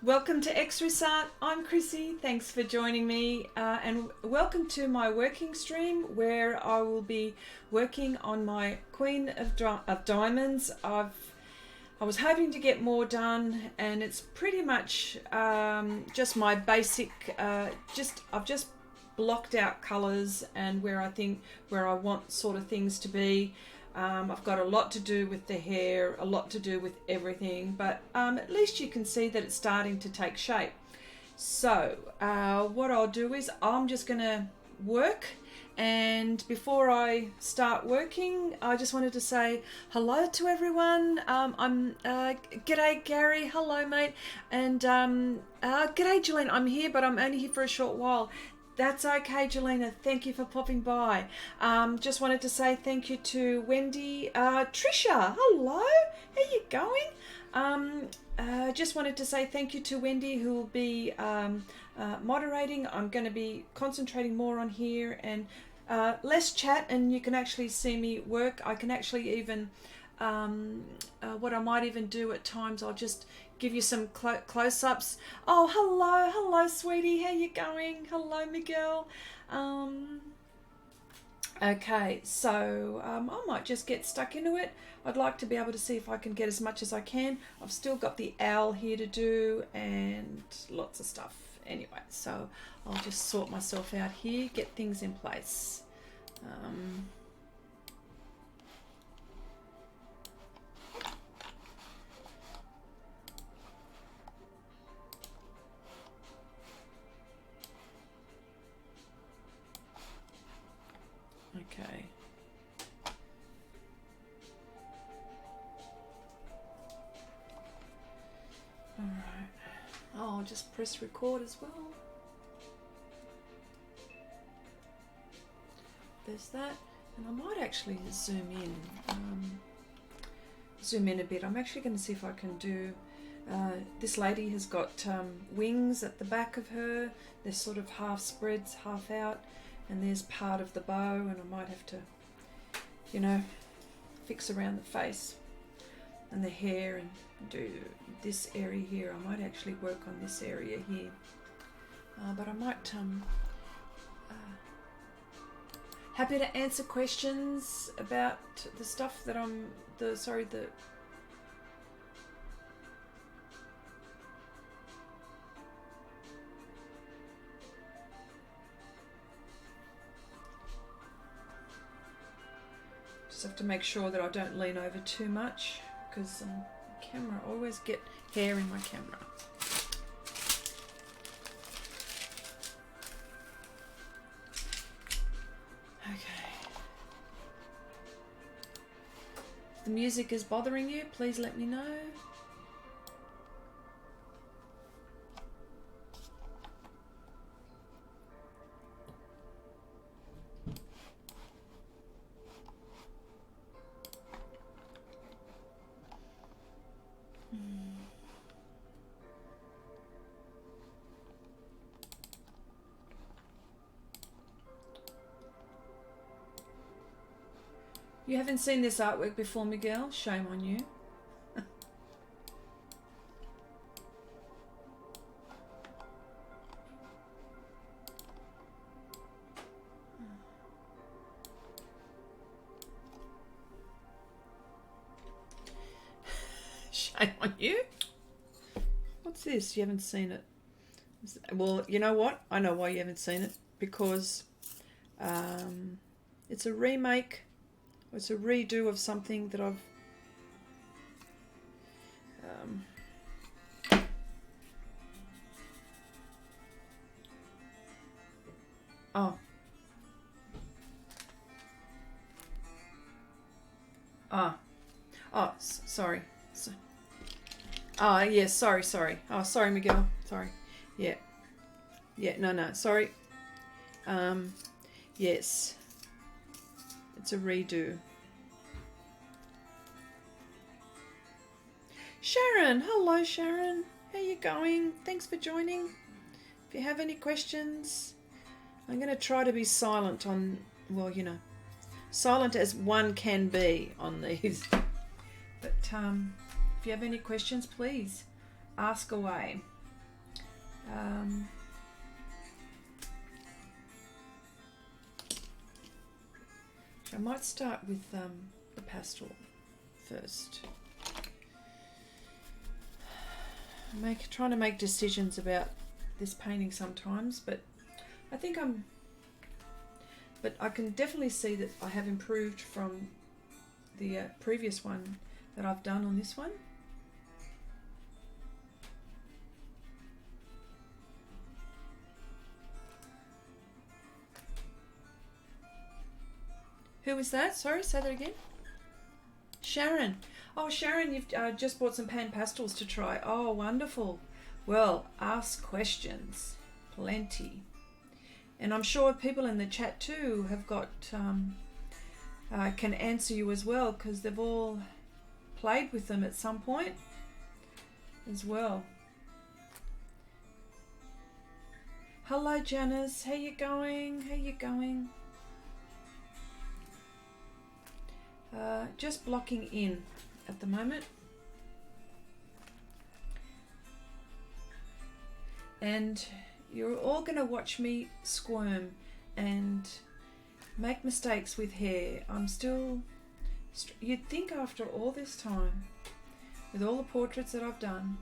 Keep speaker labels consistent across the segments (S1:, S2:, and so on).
S1: Welcome to Xrissart. I'm Chrissy. Thanks for joining me and welcome to my working stream where I will be working on my Queen of Diamonds. I was hoping to get more done and it's pretty much just my basic, I've just blocked out colours and where I want sort of things to be. I've got a lot to do with the hair, a lot to do with everything, but at least you can see that it's starting to take shape. So what I'll do is I'm just going to work, and before I start working I just wanted to say hello to everyone. G'day Gary, hello mate, and g'day Jolene. I'm here but I'm only here for a short while. That's okay, Jelena. Thank you for popping by. Just wanted to say thank you to Wendy. Trisha, hello. How you going? Just wanted to say thank you to Wendy, who will be moderating. I'm going to be concentrating more on here and less chat, and you can actually see me work. I can actually even, what I might even do at times, I'll just give you some close-ups. Oh, hello sweetie, how you going? Hello Miguel. Okay, so I might just get stuck into it. I'd like to be able to see if I can get as much as I can. I've still got the owl here to do and lots of stuff anyway, so I'll just sort myself out here, get things in place. Okay. All right. I'll just press record as well. There's that, and I might actually zoom in a bit. I'm actually going to see if I can do. This lady has got wings at the back of her. They're sort of half spreads, half out. And there's part of the bow, and I might have to, you know, fix around the face and the hair and do this area here. I might actually work on this area here, but I might happy to answer questions about the stuff that have to make sure that I don't lean over too much, because camera, I always get hair in my camera. Okay. If the music is bothering you, please let me know. You haven't seen this artwork before, Miguel? Shame on you. Shame on you. What's this? You haven't seen it. Well, you know what? I know why you haven't seen it. Because it's a remake. It's a redo of something that I've sorry. Yes, sorry. Oh, sorry, Miguel. Sorry. Yeah, no, sorry. Yes. It's a redo. Sharon, hello Sharon. How you going? Thanks for joining. If you have any questions, I'm going to try to be silent on, well, you know, silent as one can be on these. But if you have any questions, please ask away. I might start with the pastel first. Trying to make decisions about this painting sometimes, but I think but I can definitely see that I have improved from the previous one that I've done on this one. Who was that? Sorry, say that again. Sharon. Oh, Sharon, you've just bought some PanPastels to try. Oh, wonderful. Well, ask questions. Plenty. And I'm sure people in the chat too have got, can answer you as well, because they've all played with them at some point as well. Hello, Janice. How you going? How you going? Just blocking in at the moment. And you're all going to watch me squirm and make mistakes with hair. I'm still... You'd think after all this time, with all the portraits that I've done,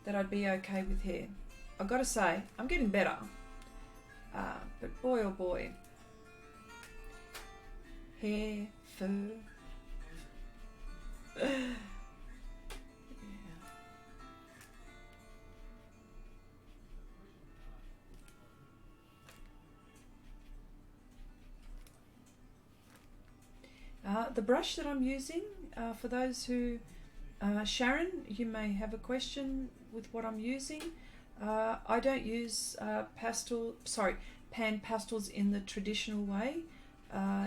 S1: that I'd be okay with hair. I've got to say, I'm getting better. But boy oh boy. Hair, fur... The brush that I'm using, for those who, Sharon, you may have a question with what I'm using. I don't use PanPastels in the traditional way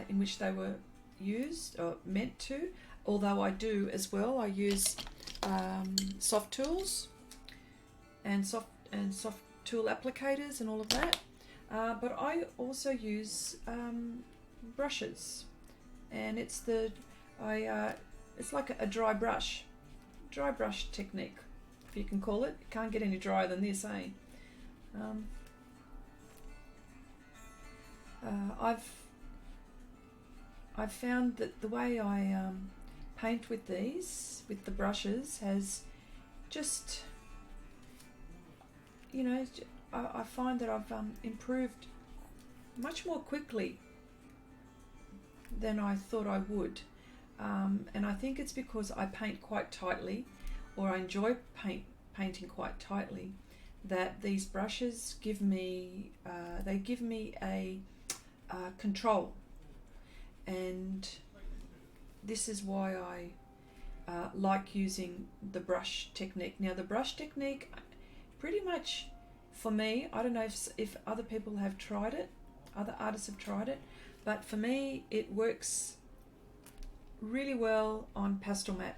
S1: in which they were used or meant to, although I do as well. I use soft tools and soft tool applicators and all of that, but I also use brushes. And it's it's like a dry brush technique, if you can call it. You can't get any drier than this, eh? I've found that the way I paint with the brushes, has just, you know, I find that I've improved much more quickly than I thought I would, and I think it's because I paint quite tightly, or I enjoy painting quite tightly, that these brushes give me a control, and this is why I like using the brush technique. Now the brush technique, pretty much for me, I don't know if other people have tried it, other artists have tried it, but for me, it works really well on Pastelmat,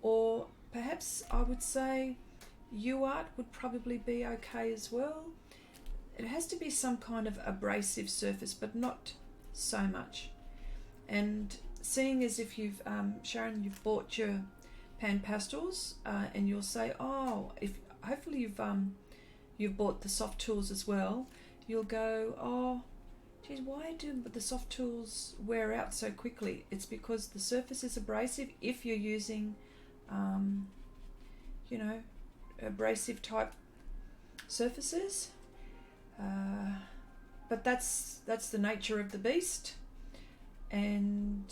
S1: or perhaps I would say UArt would probably be okay as well. It has to be some kind of abrasive surface, but not so much. And seeing as if you've, Sharon, you've bought your PanPastels, and you'll say, oh, hopefully you've bought the soft tools as well, you'll go, oh, geez, why do the soft tools wear out so quickly? It's because the surface is abrasive if you're using, you know, abrasive type surfaces. But that's the nature of the beast. And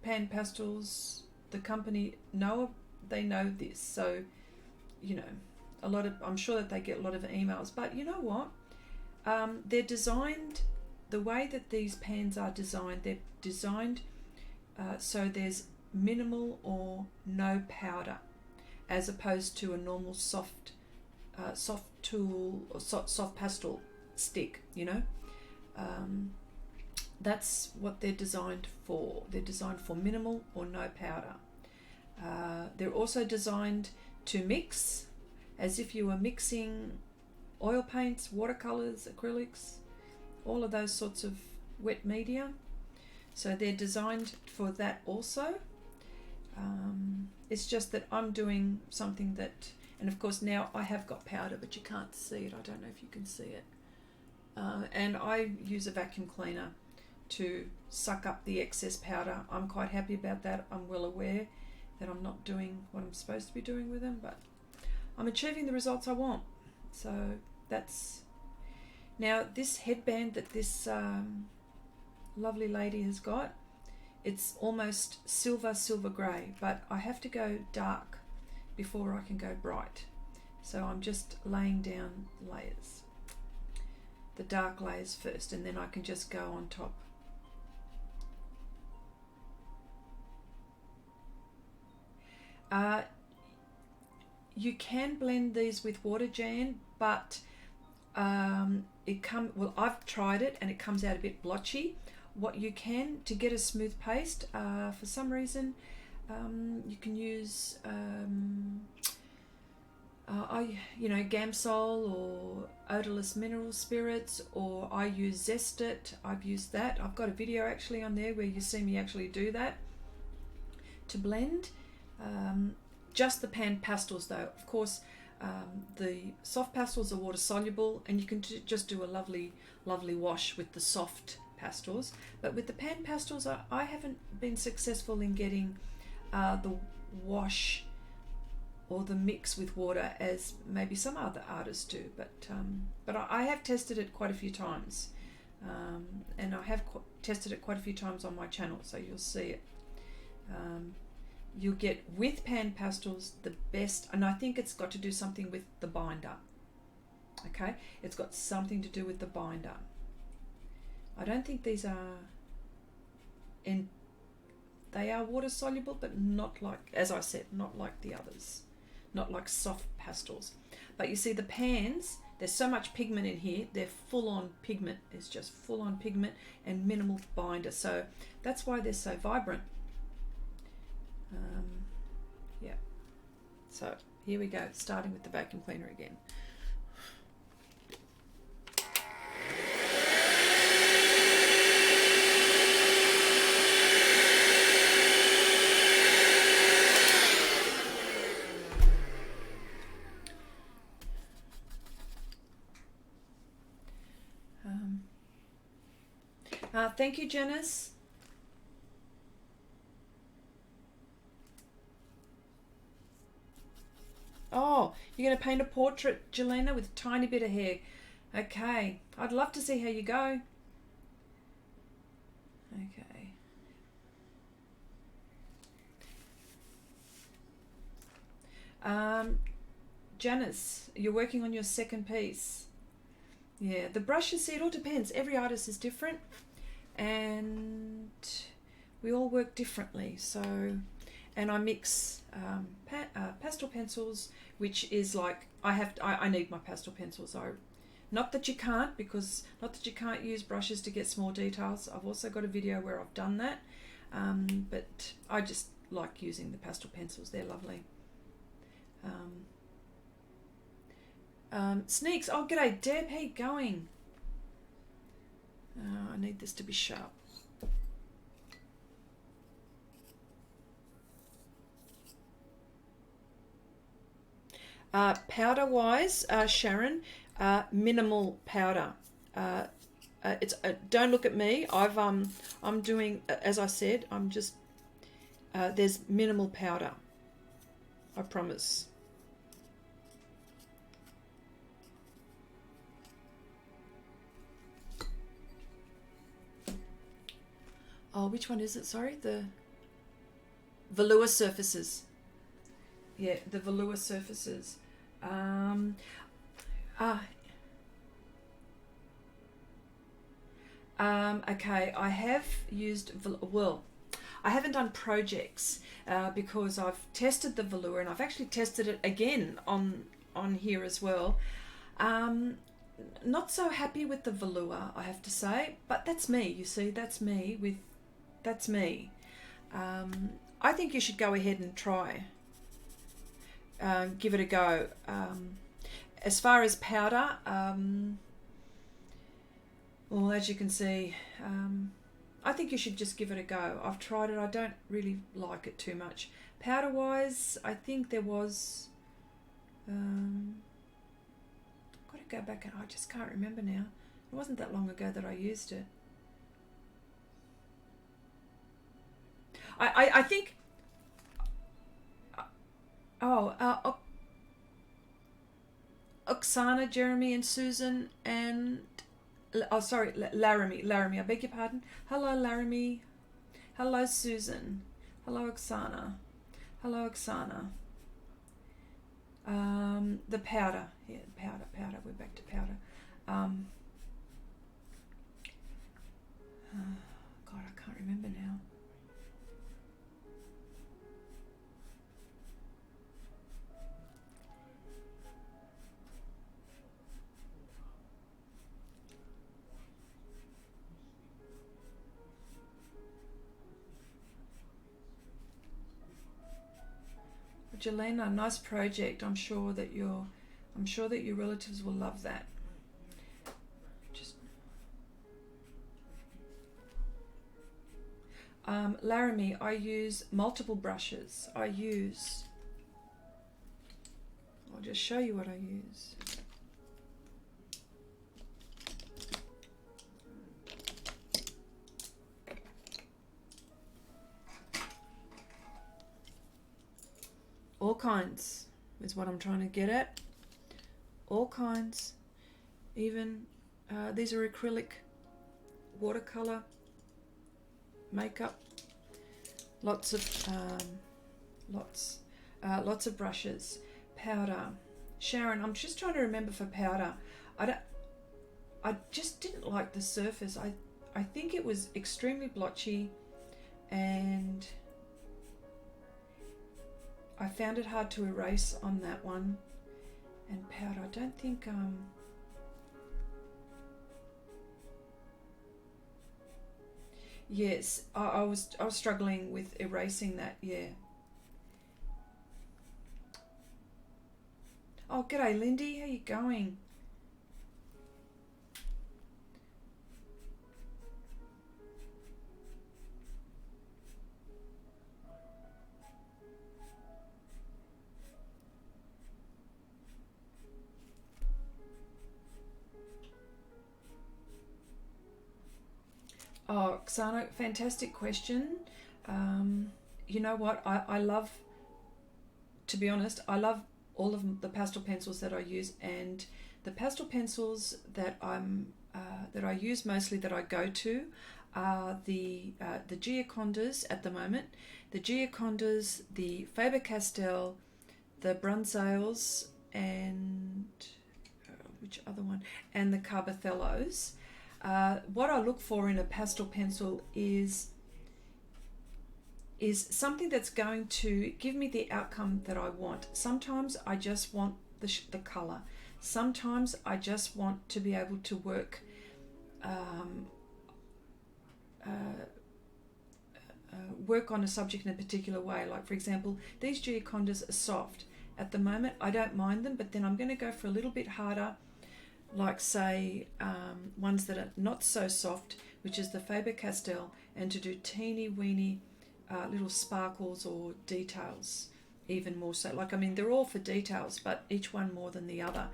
S1: PanPastels, the company, they know this. So, you know, I'm sure that they get a lot of emails. But you know what? They're designed, the way that these pans are designed, they're designed so there's minimal or no powder, as opposed to a normal soft tool or soft pastel stick, you know. That's what they're designed for. They're designed for minimal or no powder. They're also designed to mix, as if you were mixing oil paints, watercolors, acrylics, all of those sorts of wet media. So they're designed for that also. It's just that I'm doing something that, And of course now I have got powder, but you can't see it. I don't know if you can see it. And I use a vacuum cleaner to suck up the excess powder. I'm quite happy about that. I'm well aware that I'm not doing what I'm supposed to be doing with them, but I'm achieving the results I want. So that's... Now this headband that this lovely lady has got, it's almost silver grey, but I have to go dark before I can go bright. So I'm just laying down layers, the dark layers first, and then I can just go on top. You can blend these with water, Jan, but well, I've tried it and it comes out a bit blotchy. What you can, to get a smooth paste, for some reason, you can use Gamsol or odorless mineral spirits, or I use Zest-It. I've used that. I've got a video actually on there where you see me actually do that to blend. Just the PanPastels though. Of course, the soft pastels are water soluble, and you can just do a lovely wash with the soft pastels. But with the PanPastels, I haven't been successful in getting the wash or the mix with water as maybe some other artists do. But I have tested it quite a few times, and I have tested it quite a few times on my channel, so you'll see it. You'll get with PanPastels the best, and I think it's got to do something with the binder. Okay, it's got something to do with the binder. I don't think these are they are water soluble, but not like, as I said, not like the others, not like soft pastels. But you see the pans, there's so much pigment in here, they're full on pigment. It's just full on pigment and minimal binder, so that's why they're so vibrant. Yeah, so here we go, starting with the vacuum cleaner again. Thank you, Janice. Oh, you're going to paint a portrait, Jelena, with a tiny bit of hair. Okay, I'd love to see how you go. Okay. Janice, you're working on your second piece. Yeah, the brushes, see, it all depends. Every artist is different, and we all work differently. So, and I mix pastel pencils, which is like, I need my pastel pencils. Not that you can't, not that you can't use brushes to get small details. I've also got a video where I've done that, but I just like using the pastel pencils. They're lovely. Sneaks, oh g'day Deb, how you going? I need this to be sharp. Powder wise, Sharon, minimal powder. It's don't look at me. I'm doing, as I said, I'm just there's minimal powder, I promise. Oh, which one is it? Sorry, the velour surfaces. Yeah, the velour surfaces. Okay, I have used, well, I haven't done projects because I've tested the velour, and I've actually tested it again on here as well. Not so happy with the velour, I have to say, but that's me, you see, that's me. I think you should go ahead and try. Give it a go. As far as powder, well, as you can see, I think you should just give it a go. I've tried it. I don't really like it too much. Powder wise, I think there was Got to go back and I just can't remember now. It wasn't that long ago that I used it. I think. Oksana, Jeremy, and Susan, and Laramie. I beg your pardon. Hello, Laramie. Hello, Susan. Hello, Oksana. Hello, Oksana. The powder. Yeah, powder. We're back to powder. God, I can't remember now. Jelena, nice project. I'm sure that your relatives will love that. Laramie, I use multiple brushes. I'll just show you what I use. All kinds is what I'm trying to get at. All kinds. Even these are acrylic, watercolor, makeup. Lots of brushes. Powder. Sharon, I'm just trying to remember for powder. I just didn't like the surface. I think it was extremely blotchy, and I found it hard to erase on that one. And powder, I don't think yes, I was struggling with erasing that, yeah. Oh, g'day Lindy, how you going? Oh, Xana, fantastic question. You know what? I love, to be honest, I love all of the pastel pencils that I use, and the pastel pencils that I use mostly, that I go to, are the Giocondas at the moment. The Giocondas, the Faber-Castell, the Brunsales, and which other one? And the Carbothellos. What I look for in a pastel pencil is something that's going to give me the outcome that I want. Sometimes I just want the color. Sometimes I just want to be able to work work on a subject in a particular way. Like, for example, these Giocondas are soft. At the moment, I don't mind them, but then I'm going to go for a little bit harder, like say ones that are not so soft, which is the Faber-Castell, and to do teeny weeny little sparkles or details, even more so. Like, I mean, they're all for details, but each one more than the other.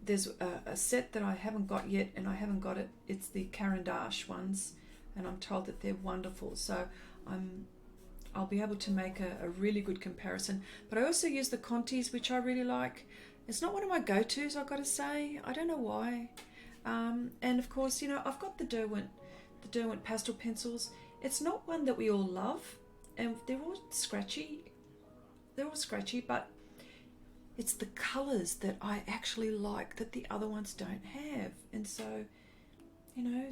S1: There's a set that I haven't got yet, and I haven't got it. It's the Caran d'Ache ones, and I'm told that they're wonderful. So I'll be able to make a really good comparison. But I also use the Contis, which I really like. It's not one of my go-tos, I've got to say. I don't know why. And of course, you know, I've got the Derwent pastel pencils. It's not one that we all love, and they're all scratchy. But it's the colours that I actually like that the other ones don't have. And so, you know,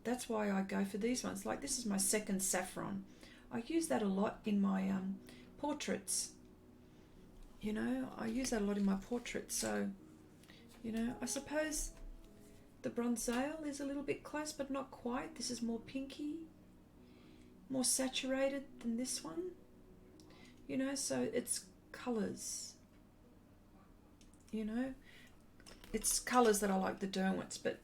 S1: that's why I go for these ones. Like, this is my second saffron. I use that a lot in my portraits. You know, I use that a lot in my portraits. So, you know, I suppose the Bronzale is a little bit close, but not quite. This is more pinky, more saturated than this one. You know, so it's colours. You know, it's colours that I like, the Derwents, but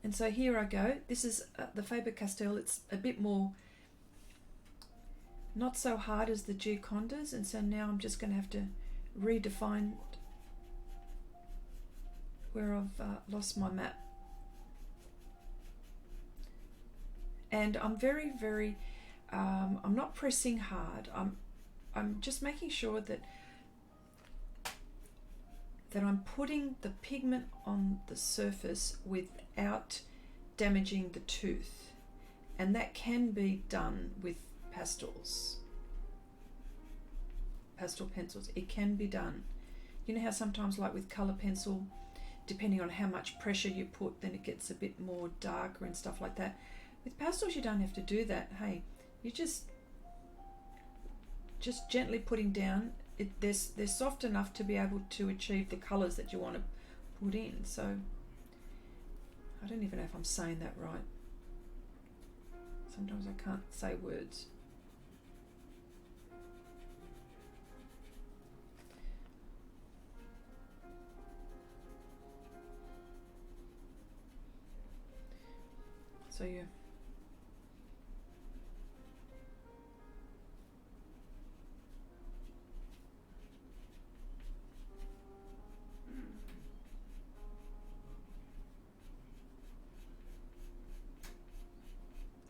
S1: And so here I go. This is the Faber-Castell. It's a bit more, not so hard as the Giocondas, and so now I'm just going to have to redefine where I've lost my map. And I'm very, very, I'm not pressing hard. I'm just making sure that I'm putting the pigment on the surface without damaging the tooth. And that can be done with pastels, pastel pencils. It can be done. You know how sometimes, like with colour pencil, depending on how much pressure you put, then it gets a bit more darker and stuff like that. With pastels, you don't have to do that. Hey, you just gently putting down. They're soft enough to be able to achieve the colours that you want to put in. So I don't even know if I'm saying that right. Sometimes I can't say words. So yeah.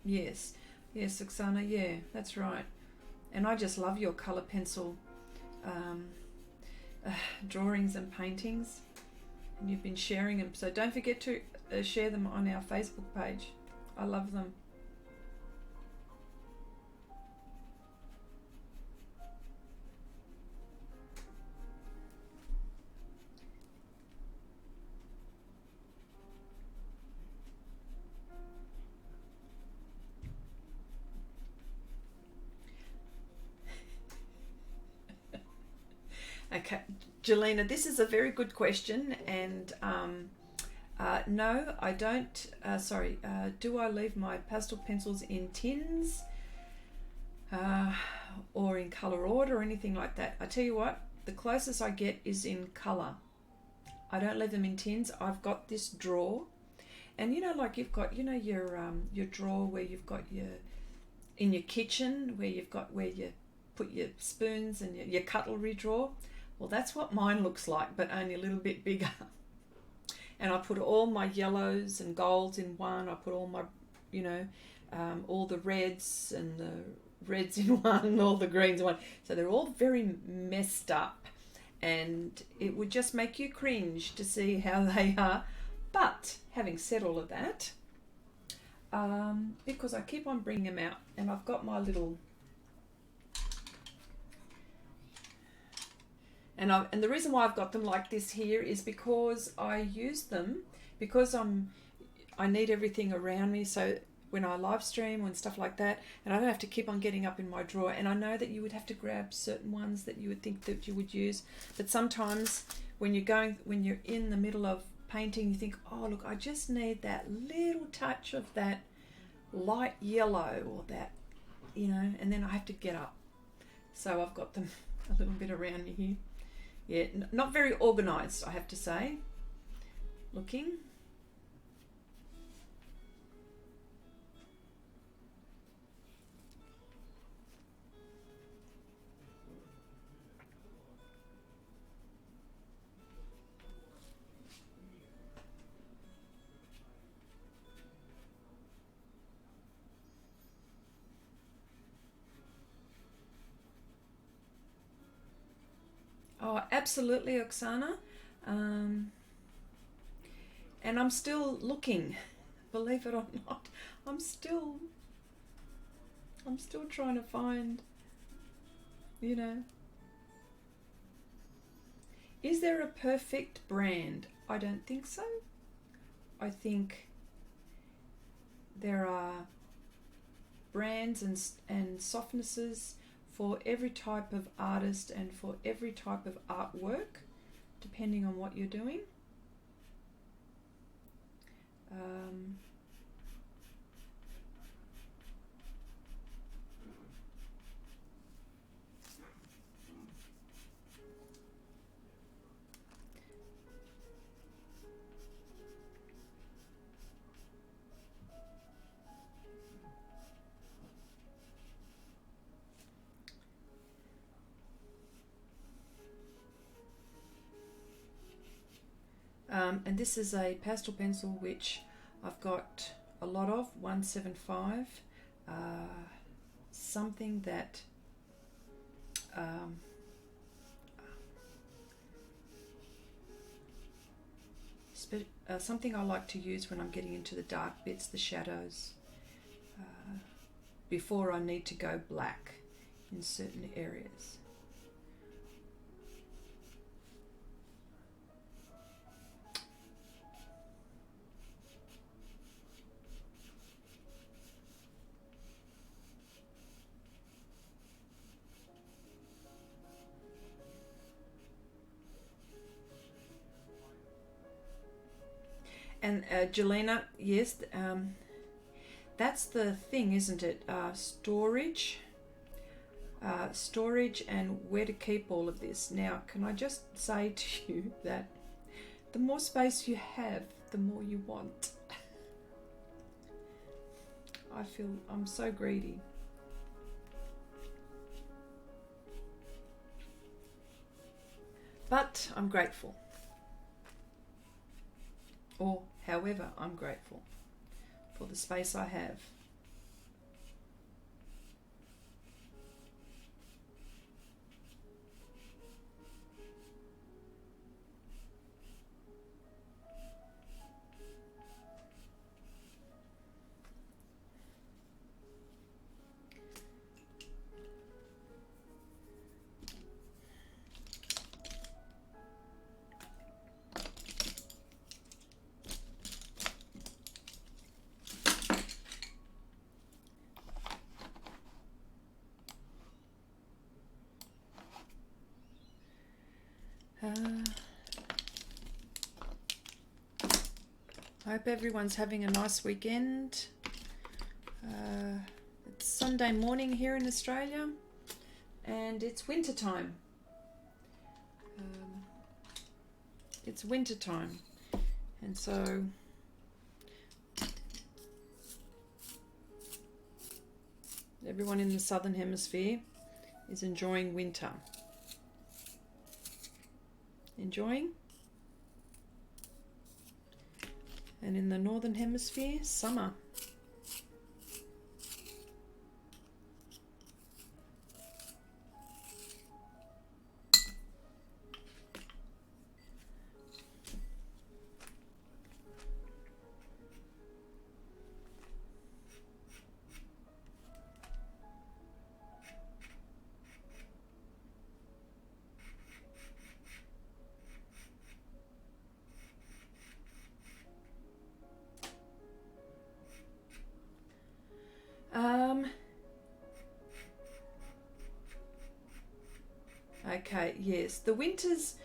S1: Yes, yes, Oksana, yeah, that's right. And I just love your colour pencil drawings and paintings. And you've been sharing them. So don't forget to share them on our Facebook page. I love them. Okay, Jelena, this is a very good question, and no, I don't. Do I leave my pastel pencils in tins or in colour order or anything like that? I tell you what, the closest I get is in colour. I don't leave them in tins. I've got this drawer, and you know, like you've got, you know, your drawer where you've got in your kitchen where you put your spoons and your cutlery drawer. Well, that's what mine looks like, but only a little bit bigger. And I put all my yellows and golds in one. I put all my, you know, all the reds and the reds in one, all the greens in one. So they're all very messed up. And it would just make you cringe to see how they are. But having said all of that, because I keep on bringing them out, and I've got my little... And the reason why I've got them like this here is because I use them, because I need everything around me, so when I live stream and stuff like that, and I don't have to keep on getting up in my drawer. And I know that you would have to grab certain ones that you would think that you would use, but sometimes when you're in the middle of painting, you think, oh look, I just need that little touch of that light yellow or that, you know, and then I have to get up. So I've got them a little bit around me here. Yeah, not very organised, I have to say. Looking. Oh, absolutely, Oksana. And I'm still looking, believe it or not. I'm still trying to find, you know. Is there a perfect brand? I don't think so. I think there are brands and softnesses for every type of artist and for every type of artwork, depending on what you're doing. And this is a pastel pencil which I've got a lot of, 175. Something that something I like to use when I'm getting into the dark bits, the shadows, before I need to go black in certain areas. And Jelena, yes, that's the thing, isn't it? Storage and where to keep all of this. Now, can I just say to you that the more space you have, the more you want. I feel I'm so greedy. But I'm grateful. Or however, I'm grateful for the space I have. I hope everyone's having a nice weekend. It's Sunday morning here in Australia and it's winter time. It's winter time, and so everyone in the southern hemisphere is enjoying winter. Enjoying? And in the northern hemisphere, summer. Okay, yes, the winters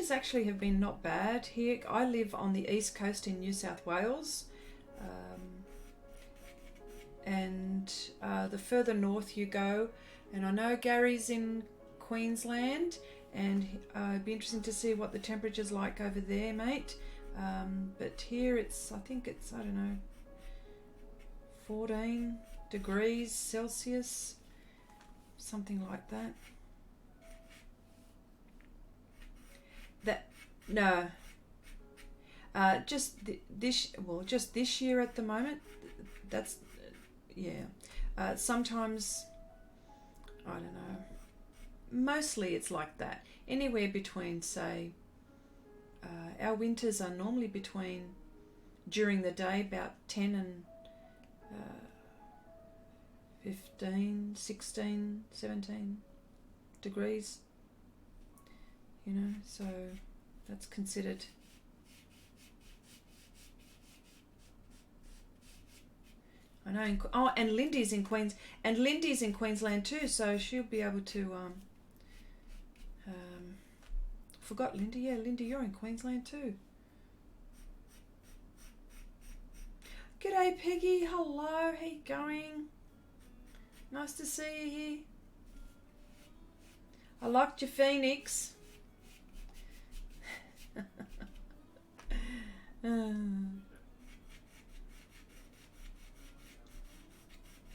S1: actually have been not bad here. I live on the east coast in New South Wales, and the further north you go, and I know Gary's in Queensland, and it'd be interesting to see what the temperature's like over there, mate. But here I think it's, I don't know, 14 degrees Celsius, something like that. No, just this year at the moment. That's yeah. Sometimes I don't know. Mostly it's like that. Anywhere between, say, our winters are normally between, during the day, about 10 and 15, 16, 17 degrees. You know, so that's considered. I know. And Lindy's in Queensland too, so she'll be able to. Forgot Lindy. Yeah, Lindy, you're in Queensland too. G'day, Peggy. Hello. How you going? Nice to see you here. I liked your phoenix.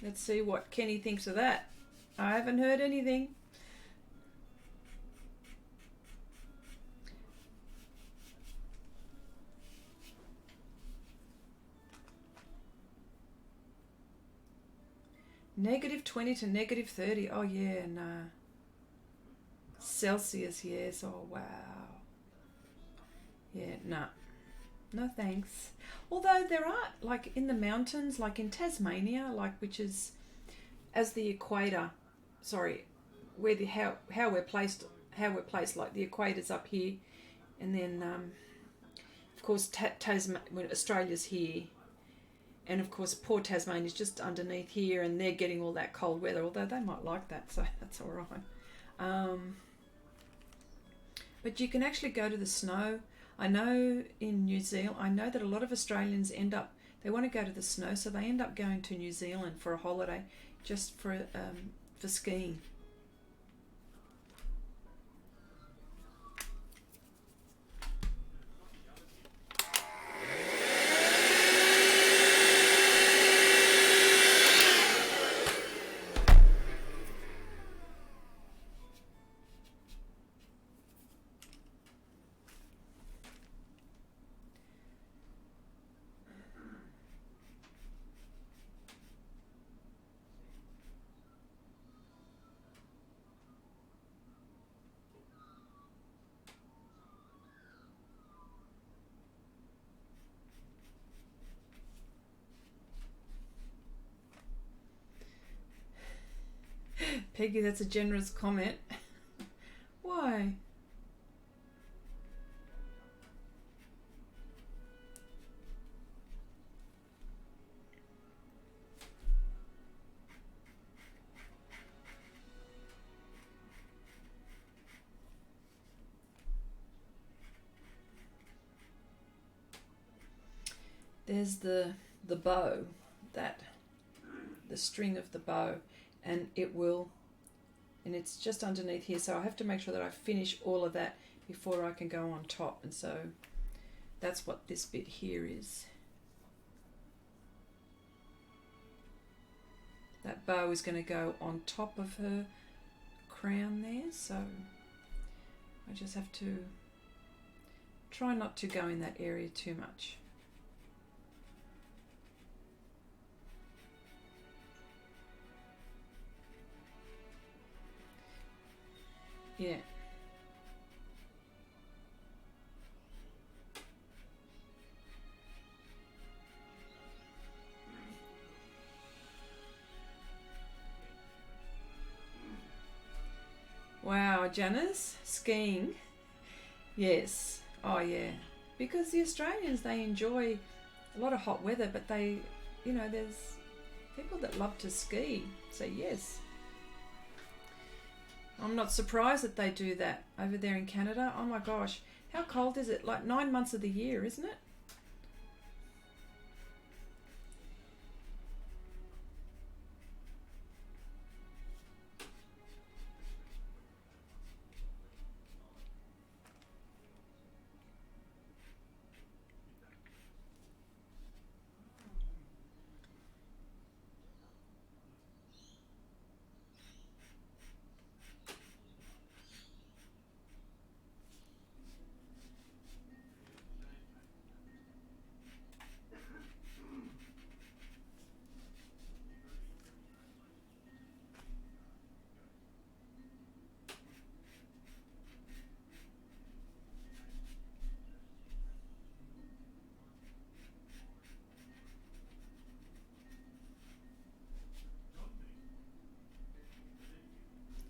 S1: Let's see what Kenny thinks of that. I haven't heard anything. -20 to -30. Oh yeah, no. Celsius, yes. Oh wow. Yeah, no. No thanks. Although there are, like in the mountains, like in Tasmania, like which is as the equator, sorry, where the how we're placed, like the equator's up here, and then of course when Australia's here, and of course poor Tasmania's just underneath here, and they're getting all that cold weather, although they might like that, so that's all right. But you can actually go to the snow. I know in New Zealand, I know that a lot of Australians they want to go to the snow, so they end up going to New Zealand for a holiday, just for skiing. Peggy, that's a generous comment. Why? There's the bow, the string of the bow, and it's just underneath here, so I have to make sure that I finish all of that before I can go on top, and so that's what this bit here is. That bow is going to go on top of her crown there, so I just have to try not to go in that area too much. Yeah. Wow, Janice, skiing. Yes. Oh yeah. Because the Australians, they enjoy a lot of hot weather, but there's people that love to ski. So yes. I'm not surprised that they do that over there in Canada. Oh my gosh, how cold is it? Like 9 months of the year, isn't it?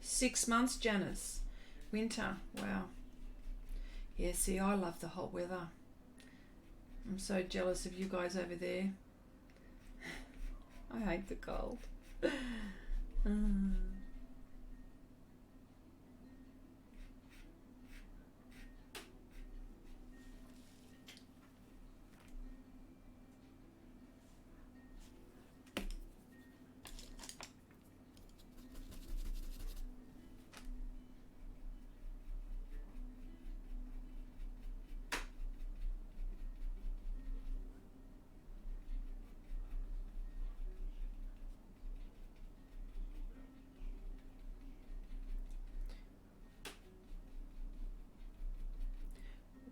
S1: Six months, Janice. Winter. Wow. Yeah, see, I love the hot weather. I'm so jealous of you guys over there. I hate the cold.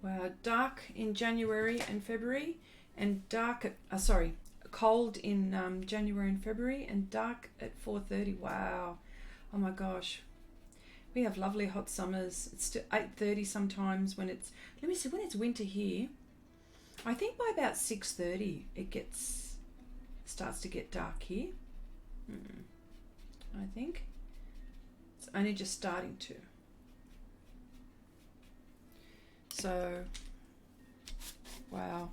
S1: Wow, dark in January and February, and cold in January and February and dark at 4:30. Wow. Oh my gosh. We have lovely hot summers. It's to 8:30 sometimes when it's, let me see, when it's winter here. I think by about 6:30 it starts to get dark here. I think. It's only just starting to. So, wow.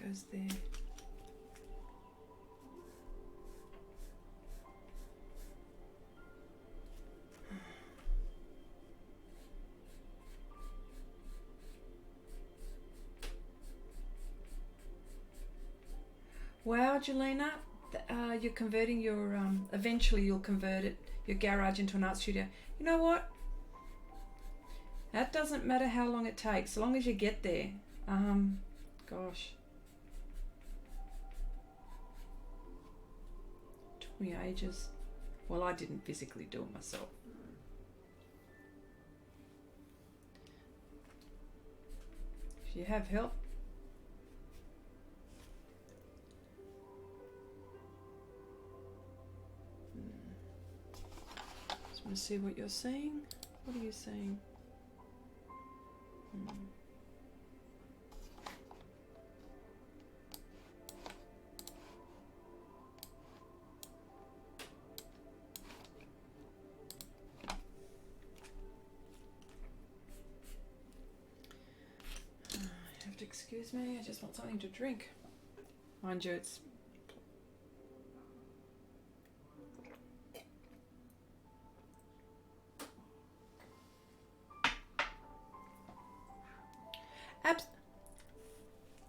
S1: Goes there. Wow, Jelena, you're converting your eventually you'll convert your garage into an art studio. You know what? That doesn't matter how long it takes, as long as you get there. Gosh. Me ages. Well, I didn't physically do it myself. If you have help, just want to see what you're seeing. What are you seeing? Excuse me, I just want something to drink. Mind you, it's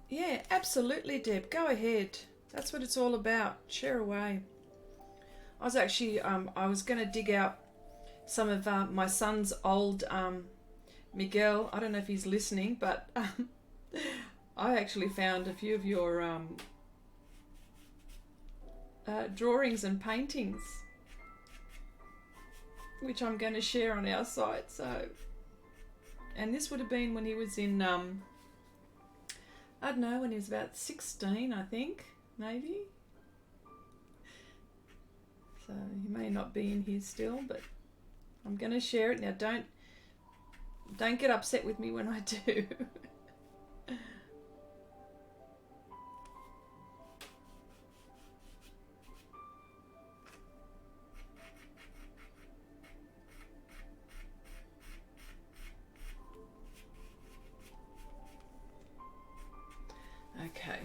S1: yeah, absolutely, Deb. Go ahead. That's what it's all about. Share away. I was actually I was going to dig out some of my son's old Miguel. I don't know if he's listening, but I actually found a few of your drawings and paintings, which I'm going to share on our site. So, and this would have been when he was in, I don't know, when he was about 16, I think, maybe. So he may not be in here still, but I'm going to share it now. Don't get upset with me when I do. Okay.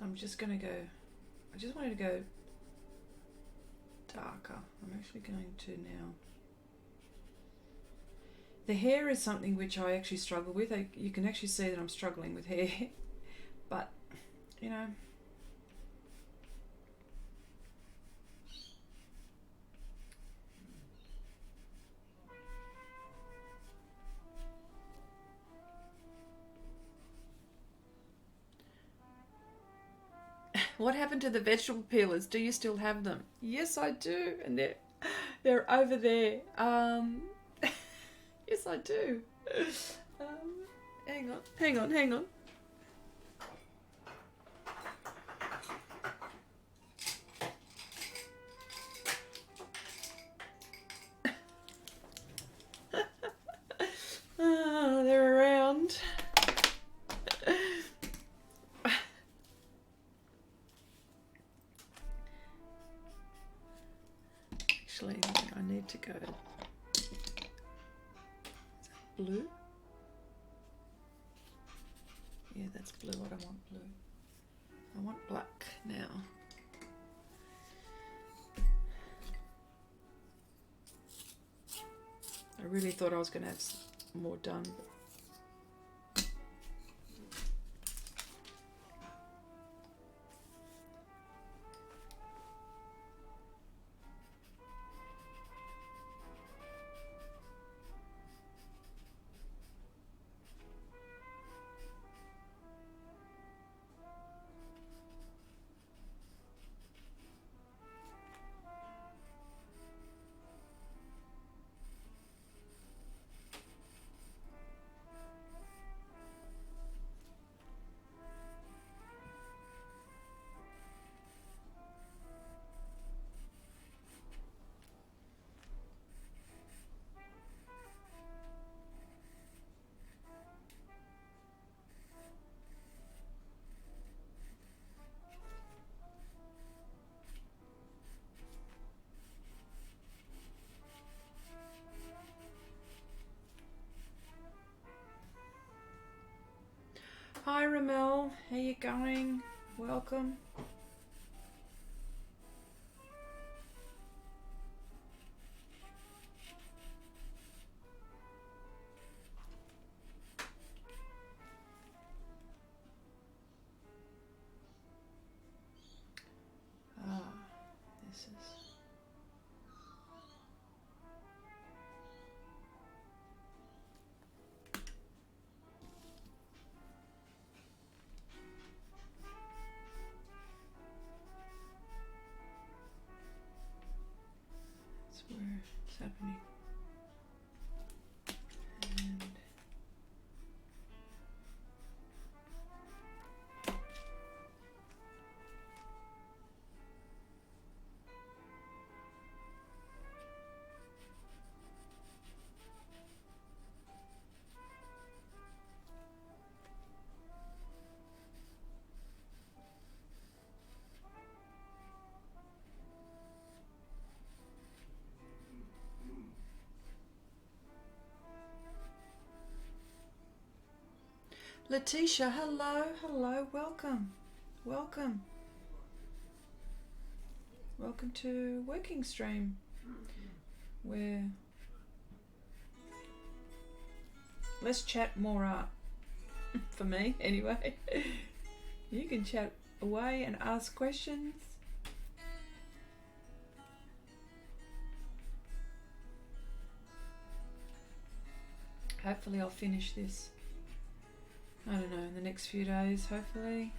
S1: I'm just going to go, I just wanted to go darker. I'm actually going to now. The hair is something which I actually struggle with. You can actually see that I'm struggling with hair, but you know. What happened to the vegetable peelers? Do you still have them? Yes, I do, and they're over there. Yes, I do. Hang on. They're around. Actually, I need to go. Is that blue? Yeah, that's blue. I don't want blue. I want black now. I really thought I was going to have more done. Hi Ramel, how you going? Welcome. This is where it's happening. And Letitia, hello, welcome. Welcome to Working Stream, where less chat, more art. For me, anyway. You can chat away and ask questions. Hopefully I'll finish this. I don't know, in the next few days, hopefully.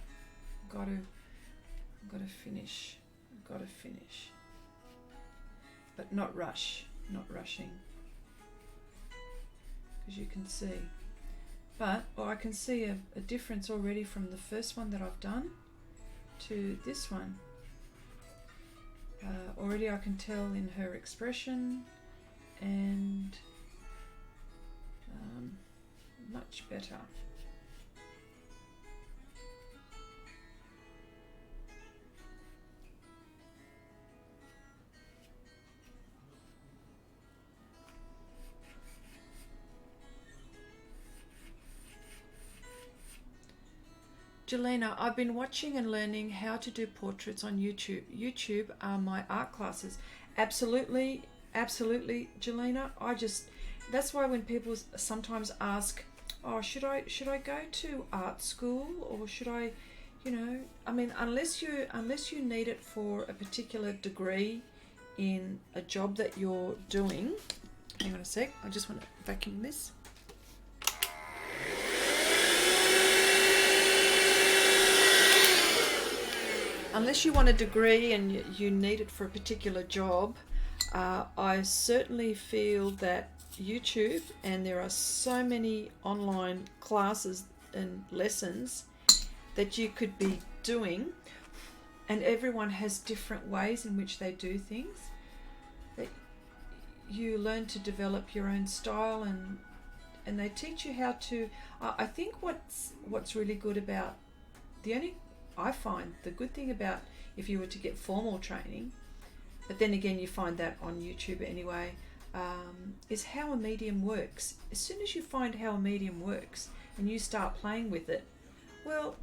S1: I've got to finish. But not rushing. Because you can see. But I can see a difference already from the first one that I've done to this one. Already I can tell in her expression, and much better. Jelena, I've been watching and learning how to do portraits on YouTube. YouTube are my art classes. Absolutely, absolutely, Jelena. That's why when people sometimes ask, oh, should I go to art school, or should I, I mean, unless you need it for a particular degree in a job that you're doing. Hang on a sec, I just want to vacuum this. Unless you want a degree and you need it for a particular job, I certainly feel that YouTube, and there are so many online classes and lessons that you could be doing, and everyone has different ways in which they do things, that you learn to develop your own style, and they teach you how to. I think what's really good about I find the good thing about if you were to get formal training, but then again you find that on YouTube anyway, is how a medium works. As soon as you find how a medium works and you start playing with it, well,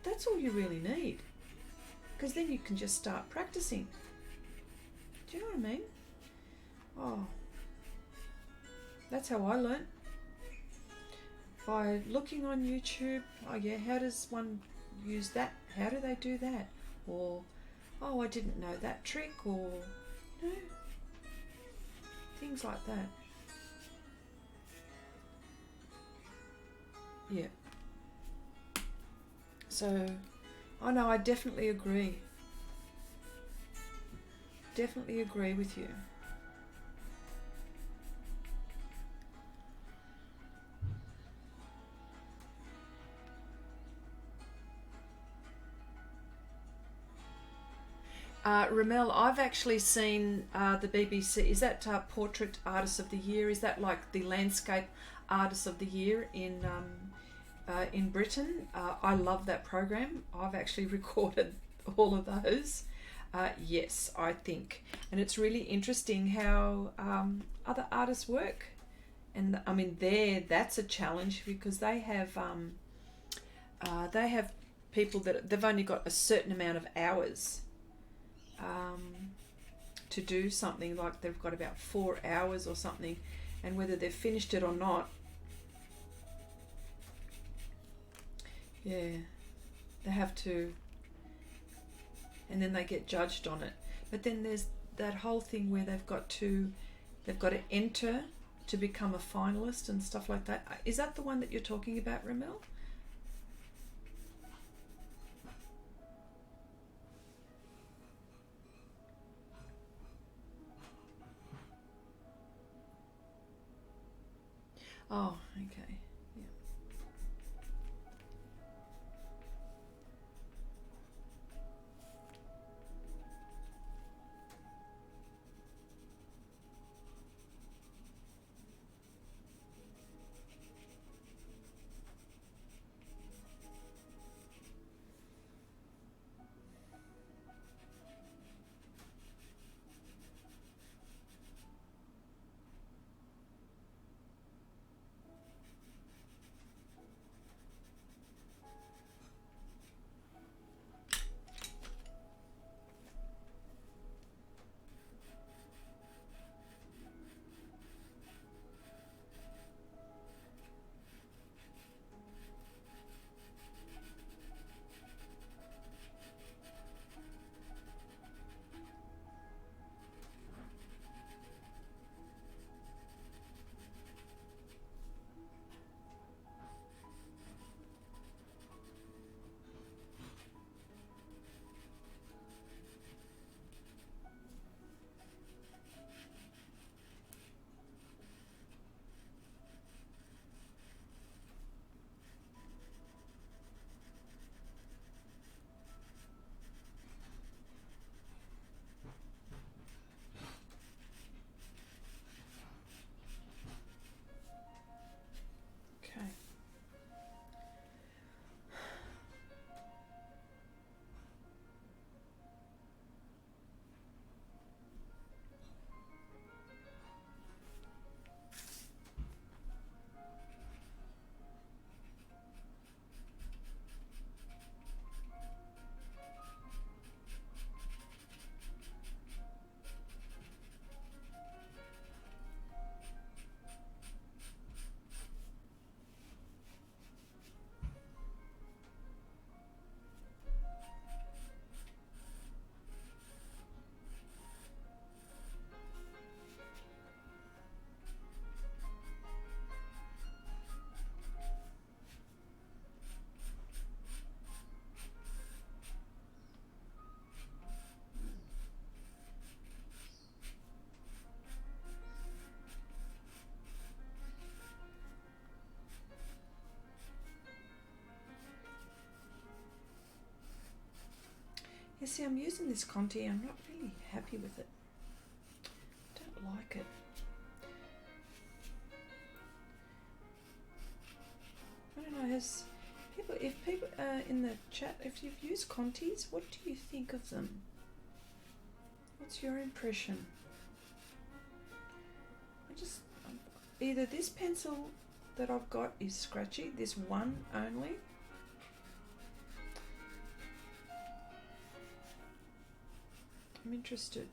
S1: that's all you really need, because then you can just start practicing. Do you know what I mean? Oh, that's how I learnt, by looking on YouTube. Oh yeah, how does one use that? How do they do that? Or, oh, I didn't know that trick, or things like that. Yeah. So, oh no, I definitely agree. Definitely agree with you. Ramel, I've actually seen the BBC. Is that Portrait Artist of the Year? Is that like the Landscape Artist of the Year in Britain? I love that program. I've actually recorded all of those. Yes, I think. And it's really interesting how other artists work. And I mean, that's a challenge, because they have people that they've only got a certain amount of hours to do something. Like they've got about 4 hours or something, and whether they've finished it or not, they have to, and then they get judged on it. But then there's that whole thing where they've got to enter to become a finalist and stuff like that. Is that the one that you're talking about, Ramel? Oh, okay. Yeah. You see, I'm using this Conti. I'm not really happy with it. Don't like it. I don't know. If people in the chat, if you've used Contis, what do you think of them? What's your impression? Either this pencil that I've got is scratchy, this one only. I'm interested.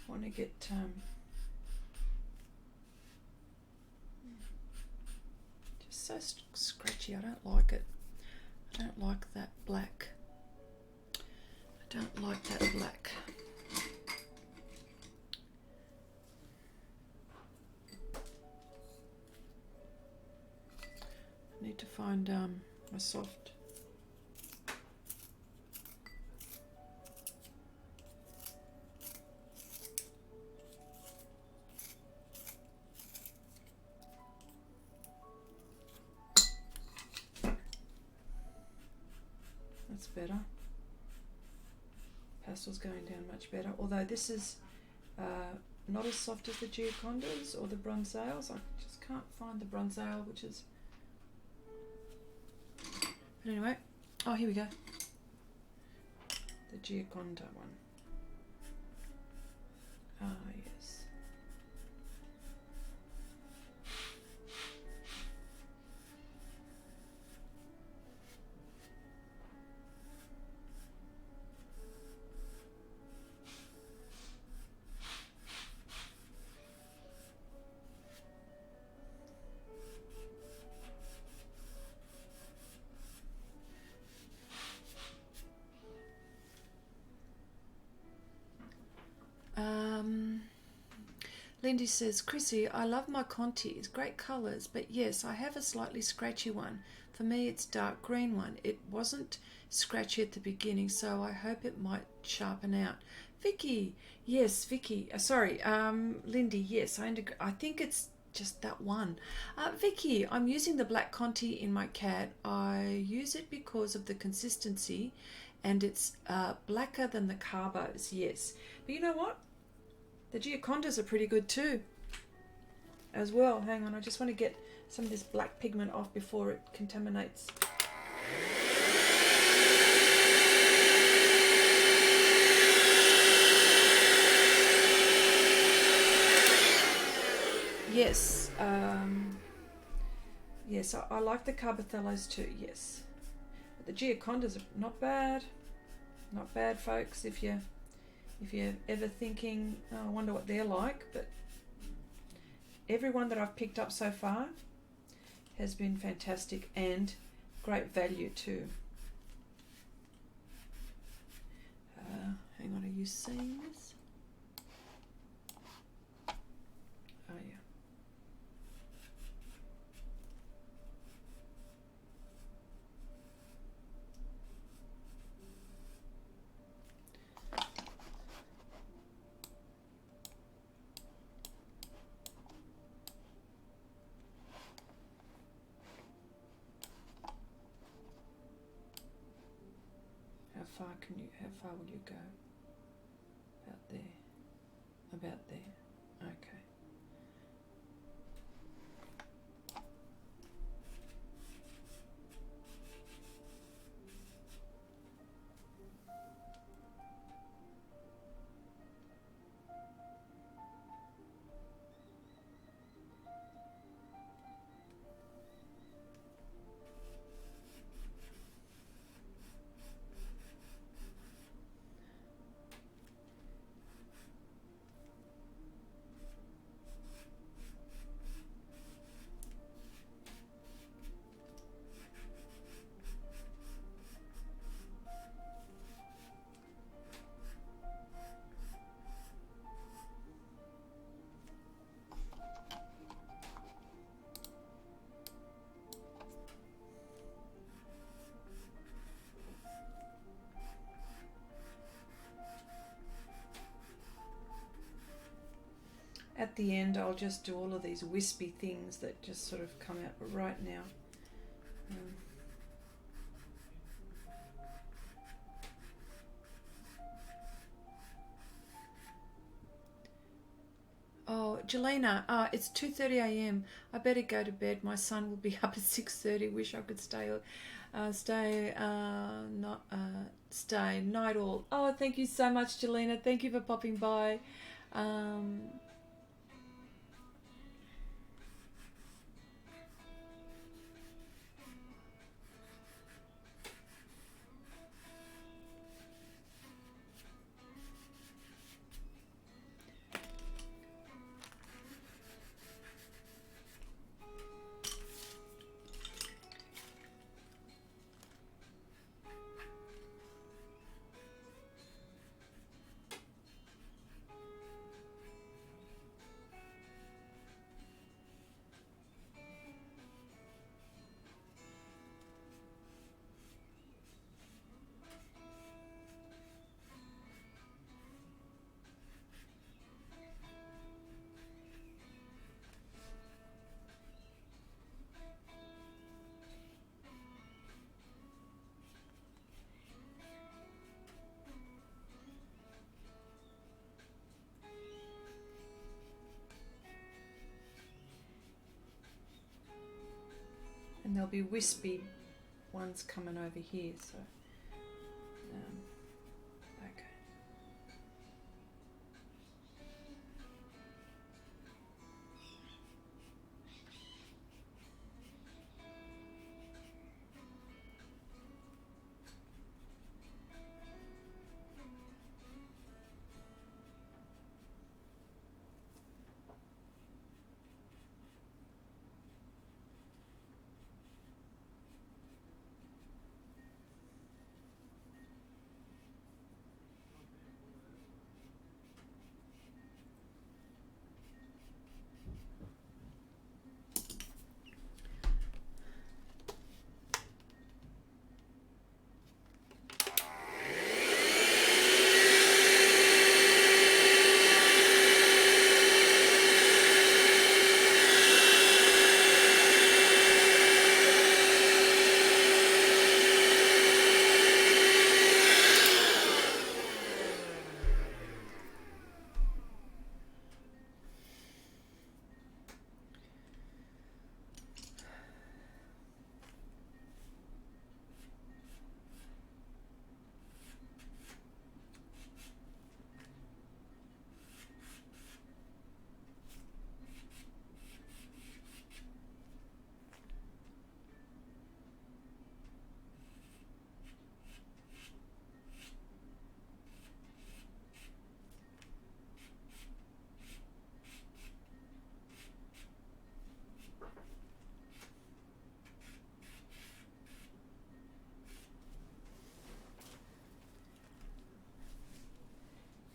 S1: I want to get just so scratchy. I don't like it. I don't like that black. I don't like that black. I need to find a soft. That's better. Pastel's going down much better, although this is not as soft as the Giocondas or the Bronzales. I just can't find the Bronzale, which is... But anyway, oh, here we go. The Gioconda one. Ah, yes. Lindy says, Chrissy, I love my Contis, great colours, but yes, I have a slightly scratchy one. For me, it's dark green one. It wasn't scratchy at the beginning, so I hope it might sharpen out. Vicky, yes, Vicky, Lindy, yes, I think it's just that one. Vicky, I'm using the black Conti in my cat. I use it because of the consistency, and it's blacker than the Carbos, yes. But you know what? The Giocondas are pretty good too, as well. Hang on, I just want to get some of this black pigment off before it contaminates. Yes, yes, I like the Carbothellos too, yes. But the Giocondas are not bad, folks, if you're ever thinking, oh, I wonder what they're like, but everyone that I've picked up so far has been fantastic and great value too. Hang on, are you seeing this? Oh yeah. How far will you go? About there, okay. at the end I'll just do all of these wispy things that just sort of come out right now. Oh, Jelena, it's 2:30 a.m. I better go to bed. My son will be up at 6:30. Wish I could stay night all. Oh, thank you so much, Jelena. Thank you for popping by. And there'll be wispy ones coming over here, so okay.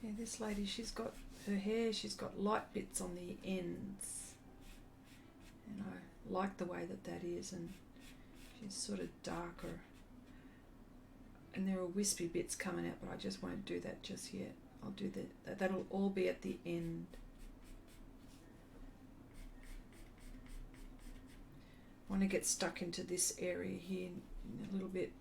S1: Yeah, this lady, she's got her hair, she's got light bits on the ends, and I like the way that that is, and she's sort of darker, and there are wispy bits coming out, but I just won't do that just yet. I'll do that. That'll all be at the end. I want to get stuck into this area here a little bit.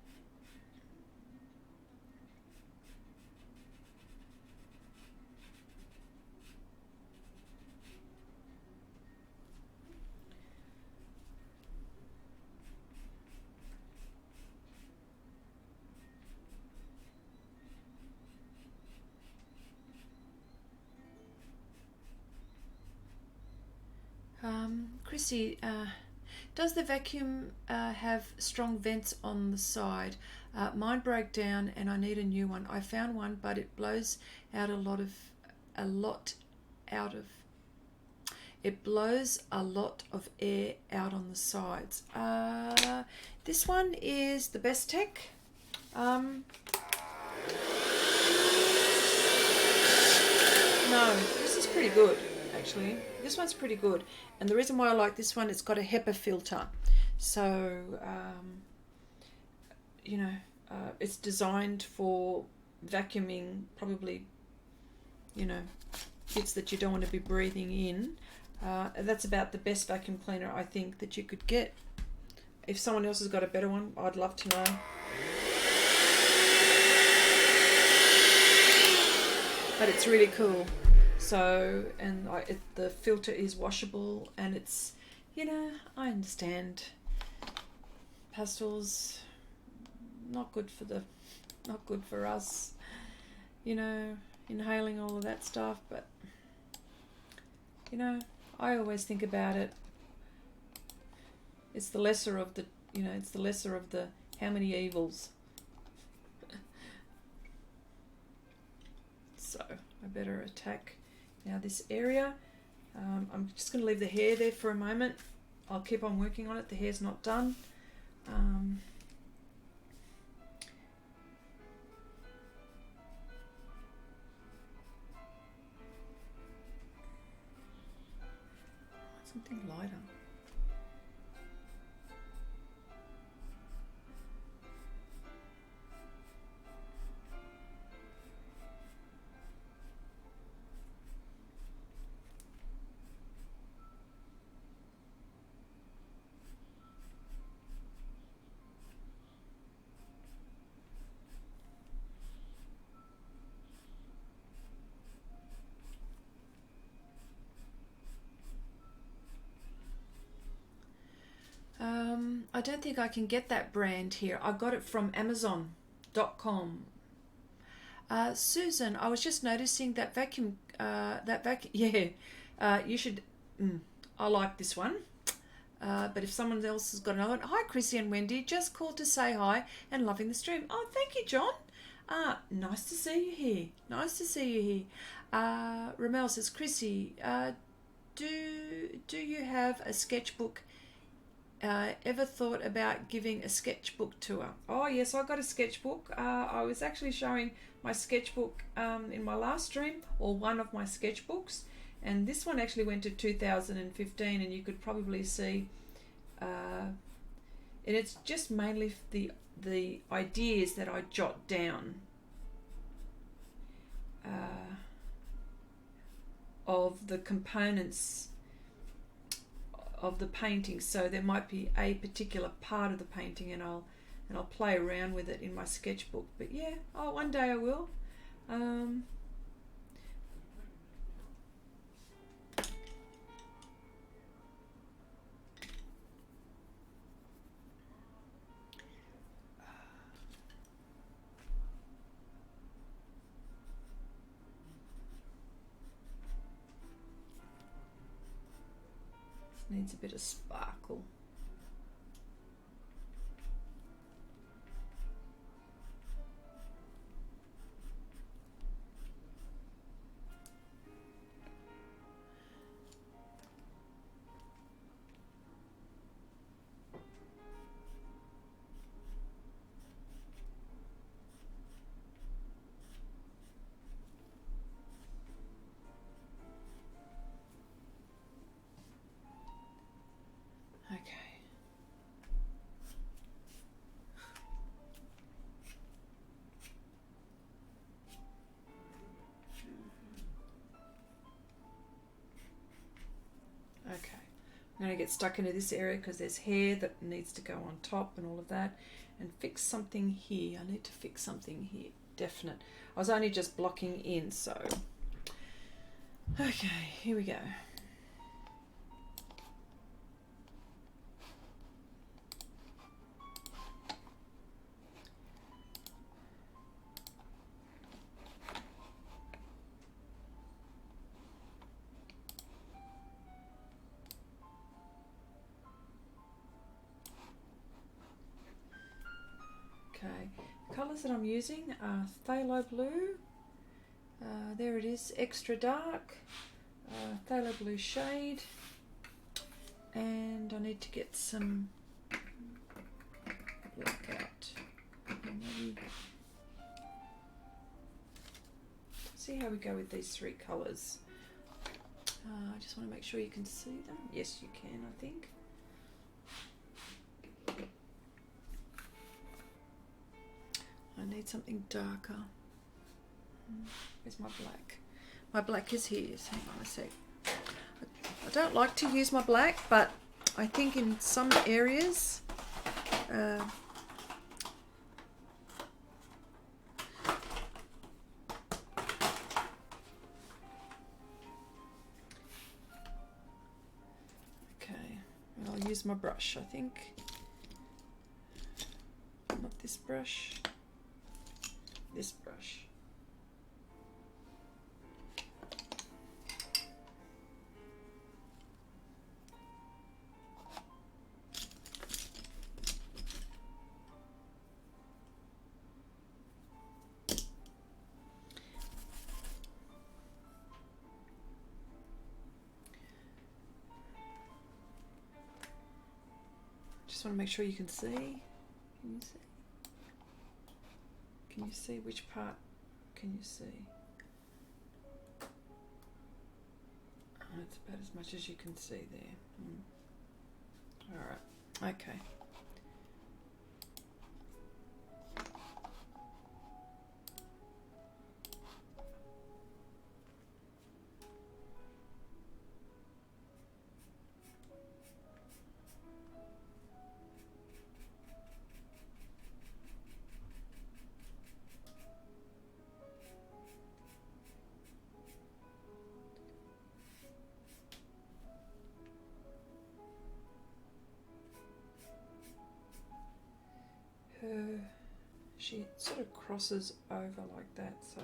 S1: Chrissy, does the vacuum have strong vents on the side? Mine broke down and I need a new one. I found one, but it blows out it blows a lot of air out on the sides. This one is the Best Tech. No, this is pretty good. Actually, this one's pretty good, and the reason why I like this one, it's got a HEPA filter, so you know, it's designed for vacuuming, probably, you know, bits that you don't want to be breathing in. That's about the best vacuum cleaner I think that you could get. If someone else has got a better one, I'd love to know. But it's really cool. So, and the filter is washable, and it's, you know, I understand pastels not good for us, you know, inhaling all of that stuff. But you know, I always think about it. It's the lesser of the, you know, it's the lesser of the how many evils. So I better attack now this area. I'm just going to leave the hair there for a moment. I'll keep on working on it. The hair's not done. Something lighter. I don't think I can get that brand here. I got it from Amazon.com. Susan, I was just noticing that vacuum. You should. I like this one. But if someone else has got another one, hi Chrissy and Wendy, just called to say hi and loving the stream. Oh, thank you, John. Nice to see you here. Nice to see you here. Ramel says, Chrissy, do you have a sketchbook? Ever thought about giving a sketchbook tour? Oh yes, I got a sketchbook. I was actually showing my sketchbook in my last stream, or one of my sketchbooks, and this one actually went to 2015, and you could probably see, and it's just mainly the ideas that I jot down of the components of the painting. So there might be a particular part of the painting, and I'll play around with it in my sketchbook. But yeah, one day I will. Needs a bit of sparkle. Okay, I'm going to get stuck into this area because there's hair that needs to go on top and all of that, and fix something here. I need to fix something here, definite. I was only just blocking in, so okay, here we go. Okay, colours that I'm using are phthalo blue, there it is, extra dark, phthalo blue shade, and I need to get some black out. Maybe see how we go with these three colours. I just want to make sure you can see them. Yes, you can, I think. I need something darker. Where's my black? My black is here. So hang on a sec. I don't like to use my black, but I think in some areas okay, I'll use my brush, I think. Not this brush, this brush. Just want to make sure you can see. Can you see? Can you see which part? Can you see? Oh, that's about as much as you can see there. All right. Okay. She sort of crosses over like that, so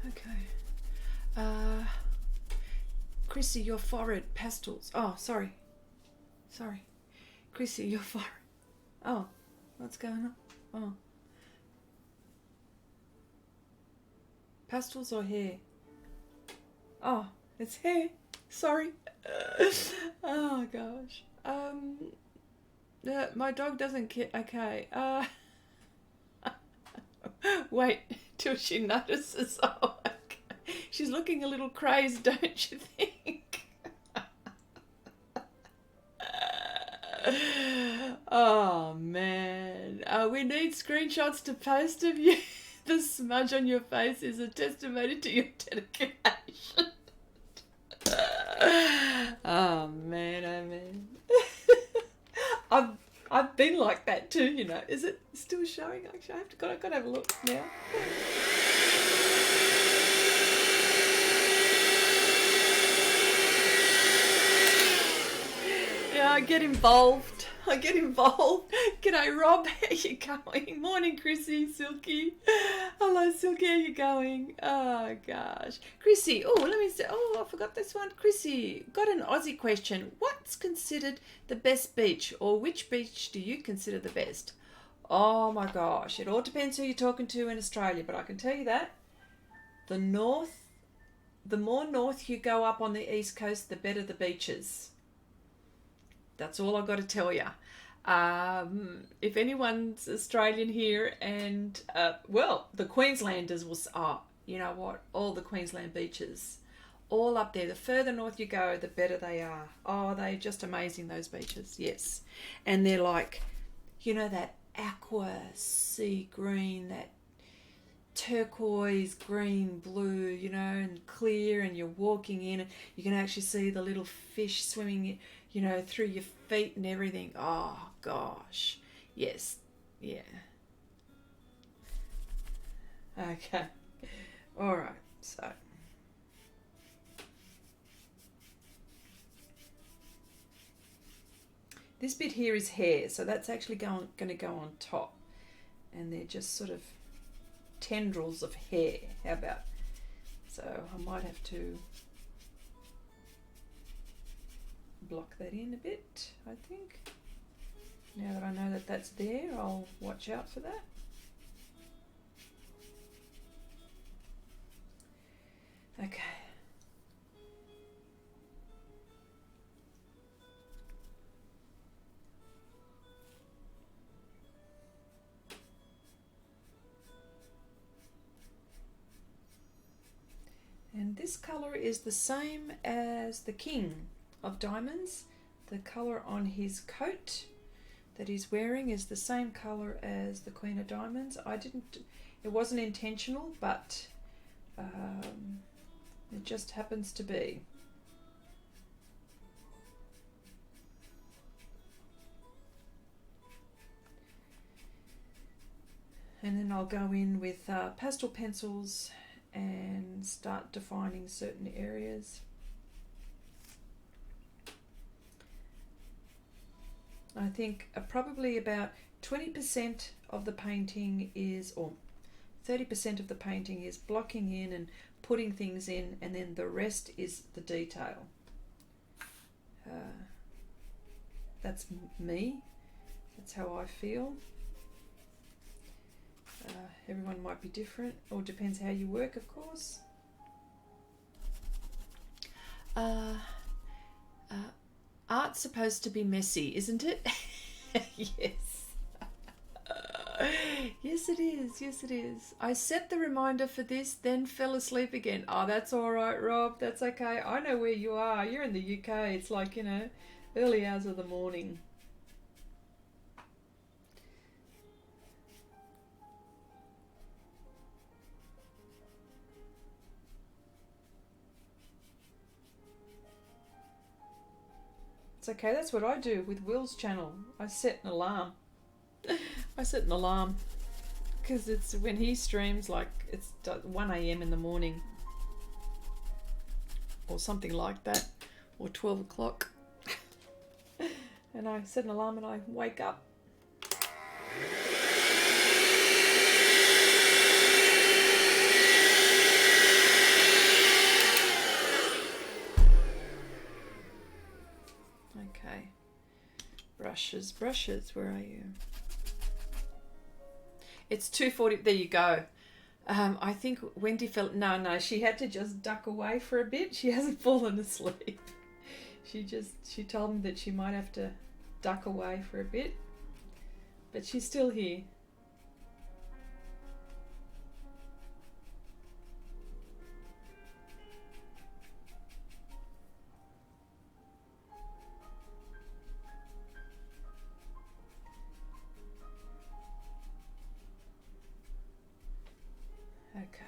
S1: okay. Chrissy, your forehead, pastels. Oh, sorry. Chrissy, your forehead. Oh, what's going on? Oh. Pastels or hair? Oh, it's hair. Sorry. Oh gosh. My dog doesn't care. Okay. Wait till she notices. Oh, okay. She's looking a little crazed, don't you think? Oh man. We need screenshots to post of you. The smudge on your face is a testimony to your dedication. Oh man. I've been like that too, you know. Is it still showing? Actually, I've got to have a look now. Yeah, I get involved. G'day, Rob. How you going? Morning, Chrissy, Silky. Hello, Silky. How you going? Oh, gosh. Chrissy. Oh, let me see. Oh, I forgot this one. Chrissy, got an Aussie question. What's considered the best beach, or which beach do you consider the best? Oh my gosh, it all depends who you're talking to in Australia, but I can tell you that the more north you go up on the east coast, the better the beaches. That's all I've got to tell you. If anyone's Australian here, and well, the Queenslanders will. Oh, you know what? All the Queensland beaches, all up there. The further north you go, the better they are. Oh, they're just amazing, those beaches. Yes, and they're like, you know, that aqua sea green, that turquoise green blue, you know, and clear, and you're walking in and you can actually see the little fish swimming, you know, through your feet and everything. Oh gosh, yes, yeah. Okay, all right. So this bit here is hair, so that's actually going to go on top, and they're just sort of tendrils of hair. How about? So I might have to block that in a bit, I think. Now that I know that that's there, I'll watch out for that. Okay. And this colour is the same as the King of Diamonds. The colour on his coat that he's wearing is the same colour as the Queen of Diamonds. It wasn't intentional, but it just happens to be. And then I'll go in with pastel pencils and start defining certain areas. I think probably about 20% of the painting is, or 30% of the painting is blocking in and putting things in, and then the rest is the detail. That's me. That's how I feel. Everyone might be different, or depends how you work, of course. Art's supposed to be messy, isn't it? Yes. Yes, it is. Yes, it is. I set the reminder for this, then fell asleep again. Oh, that's all right, Rob. That's okay. I know where you are. You're in the UK. It's like, you know, early hours of the morning. It's okay. That's what I do with Will's channel. I set an alarm. I set an alarm because it's when he streams, like it's 1 a.m. in the morning or something like that, or 12 o'clock. And I set an alarm and I wake up. Okay. Brushes, where are you? It's 2:40. There you go. I think Wendy felt no. She had to just duck away for a bit. She hasn't fallen asleep. She told me that she might have to duck away for a bit, but she's still here. Okay.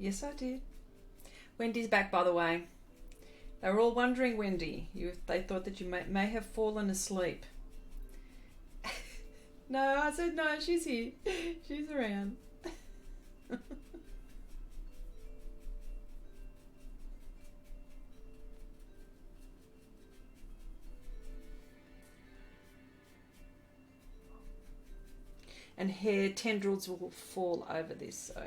S1: Yes, I did. Wendy's back, by the way. They were all wondering, Wendy. They thought that you may have fallen asleep. No, I said no, she's here. She's around. And hair tendrils will fall over this, so.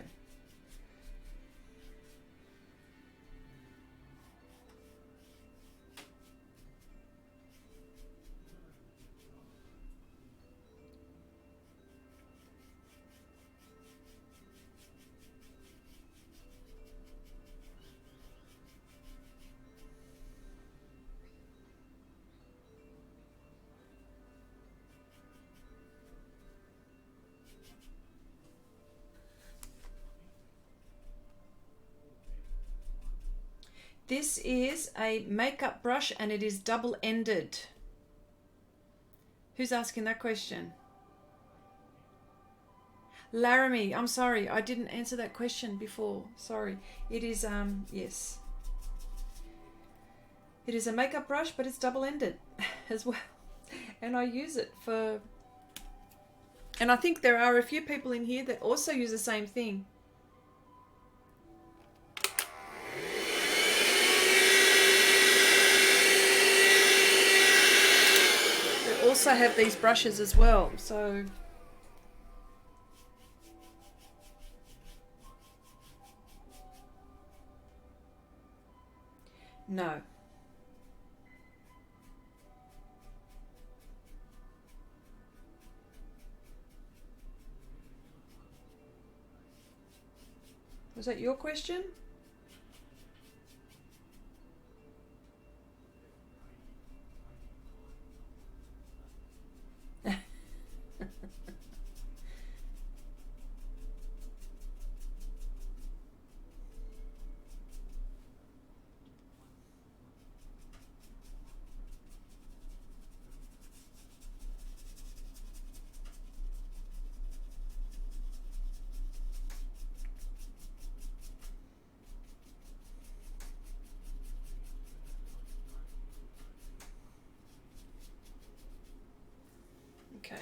S1: This is a makeup brush and it is double-ended. Who's asking that question? Laramie, I'm sorry, I didn't answer that question before. Sorry. It is, yes. It is a makeup brush, but it's double-ended as well. And I use it for... And I think there are a few people in here that also use the same thing. Also have these brushes as well, so no. Was that your question? Okay.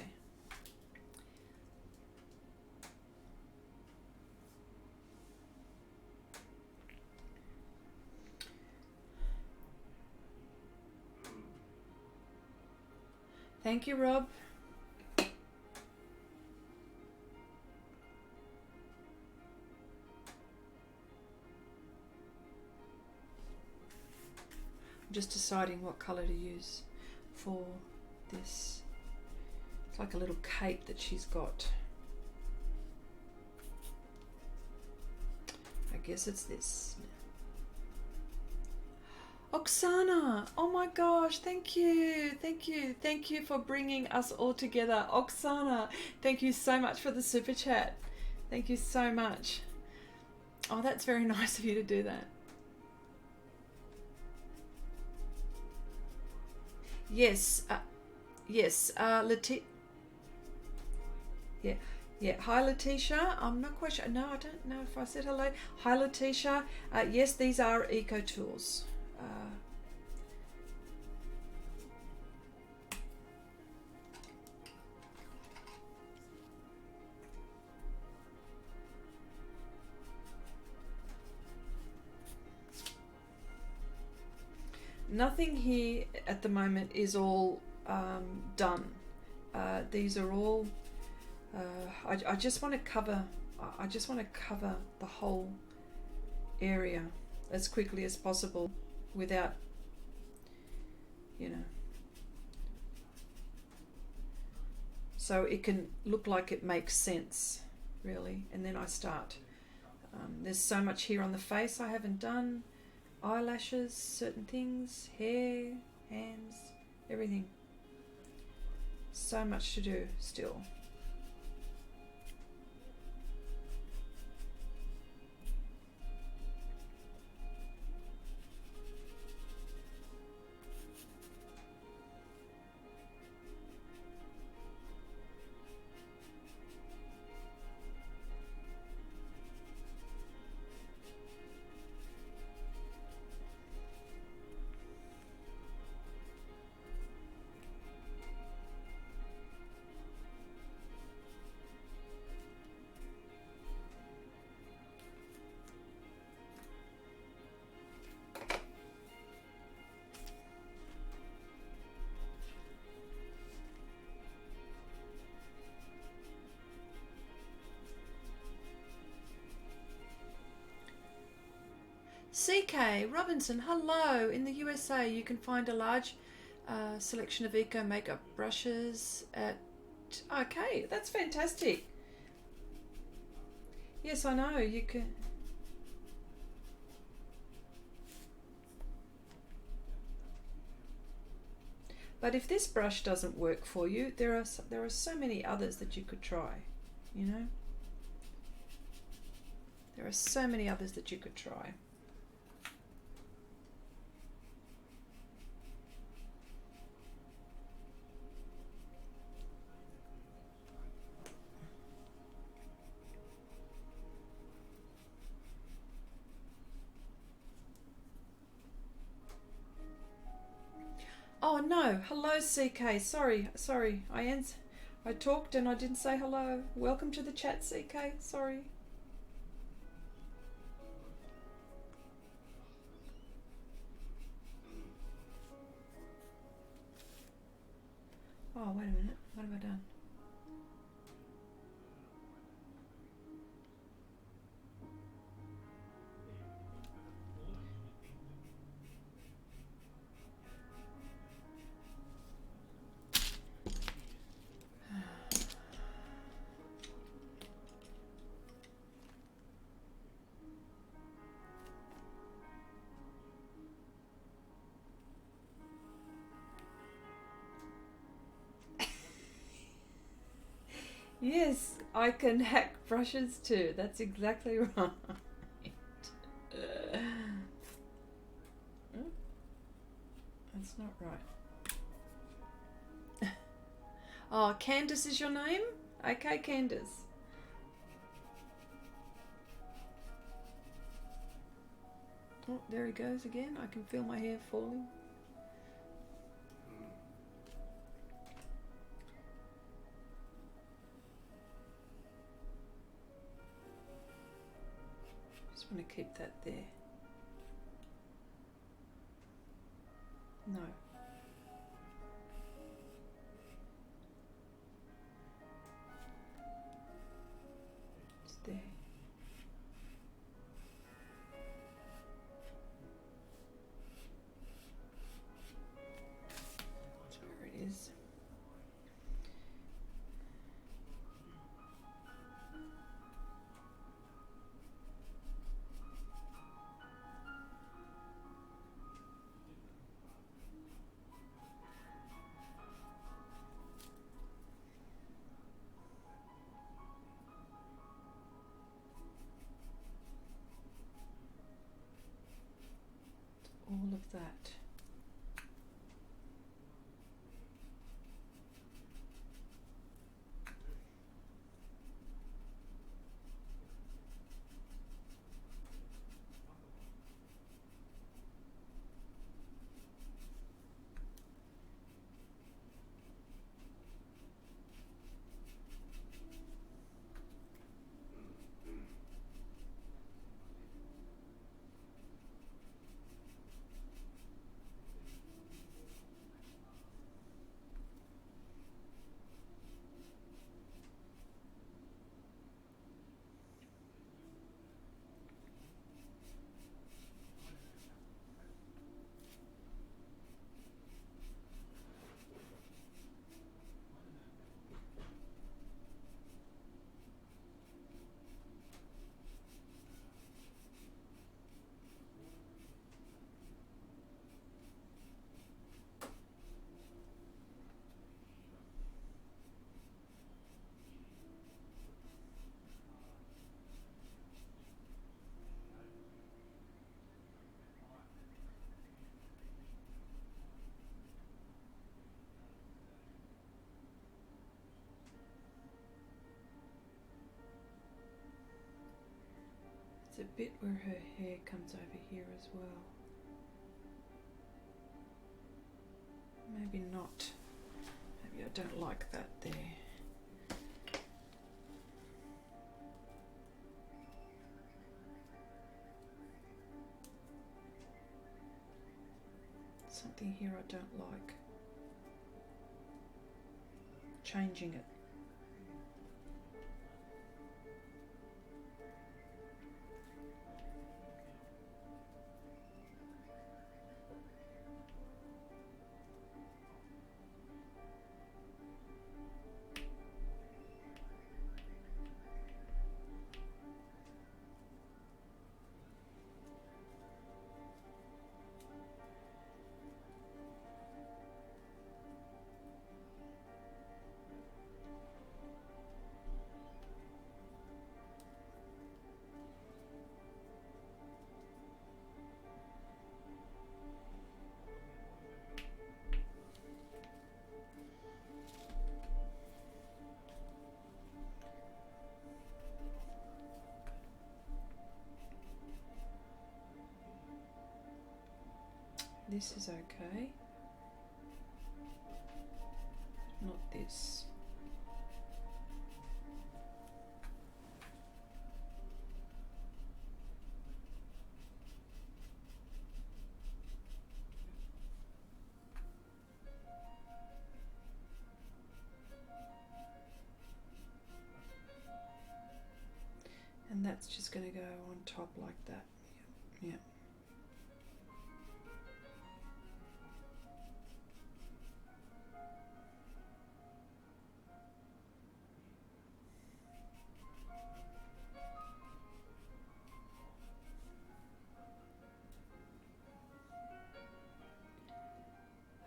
S1: Thank you, Rob. I'm just deciding what colour to use for this. It's like a little cape that she's got. I guess it's this. Oksana, oh my gosh, thank you for bringing us all together. Oksana, thank you so much for the super chat. Thank you so much. Oh, that's very nice of you to do that. Yes, yes, yeah. Hi, Letitia. I'm not quite sure. No, I don't know if I said hello. Hi, Letitia. Yes, these are Eco Tools. Nothing here at the moment is all done. These are all. I just want to cover. I just want to cover the whole area as quickly as possible, without, you know, so it can look like it makes sense, really. And then I start. There's so much here on the face I haven't done. Eyelashes, certain things, hair, hands, everything. So much to do still. CK Robinson, hello. In the USA, you can find a large selection of eco makeup brushes at... Okay, that's fantastic. Yes, I know, you can... But if this brush doesn't work for you, there are so many others that you could try, you know? There are so many others that you could try. Oh no, hello CK. Sorry. I talked and I didn't say hello. Welcome to the chat, CK. Sorry. Oh, wait a minute. What have I done? Yes, I can hack brushes too. That's exactly right. That's not right. Oh, Candace is your name? Okay, Candace. Oh, there he goes again. I can feel my hair falling. Just want to keep that there. No. It's there. That's where it is. All of that. There's a bit where her hair comes over here as well. Maybe not. Maybe I don't like that there. Something here I don't like. Changing it. This is okay. Not this. And that's just going to go on top like that. Yeah.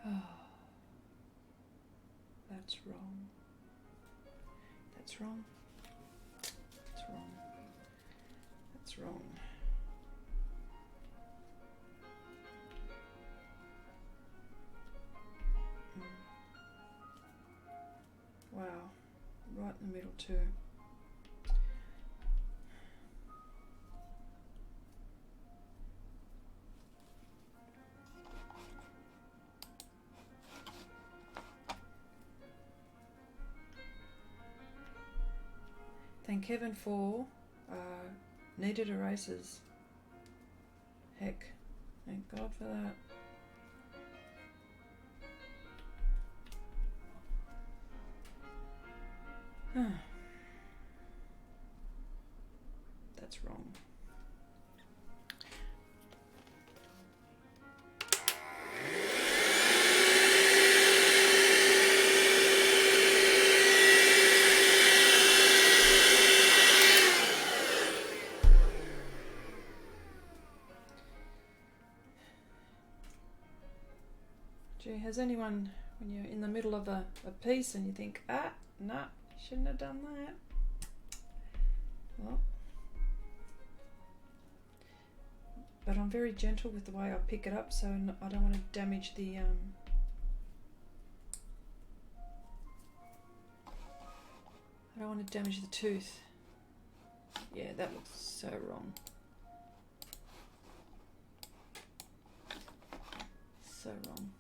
S1: Oh, that's wrong. That's wrong. That's wrong. That's wrong. Wow, right in the middle too. Thank heaven for kneaded erasers. Heck, thank God for that. That's wrong. Gee, has anyone, when you're in the middle of a piece and you think, no, shouldn't have done that. Well, but I'm very gentle with the way I pick it up, so I don't want to damage the I don't want to damage the tooth. Yeah, that looks so wrong. So wrong.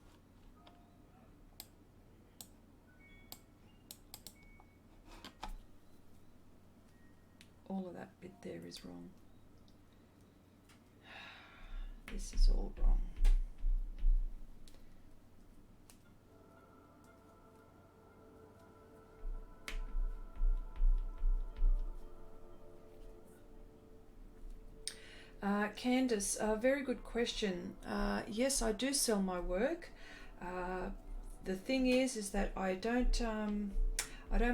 S1: All of that bit there is wrong. This is all wrong. Candace, very good question. Yes, I do sell my work. The thing is that I don't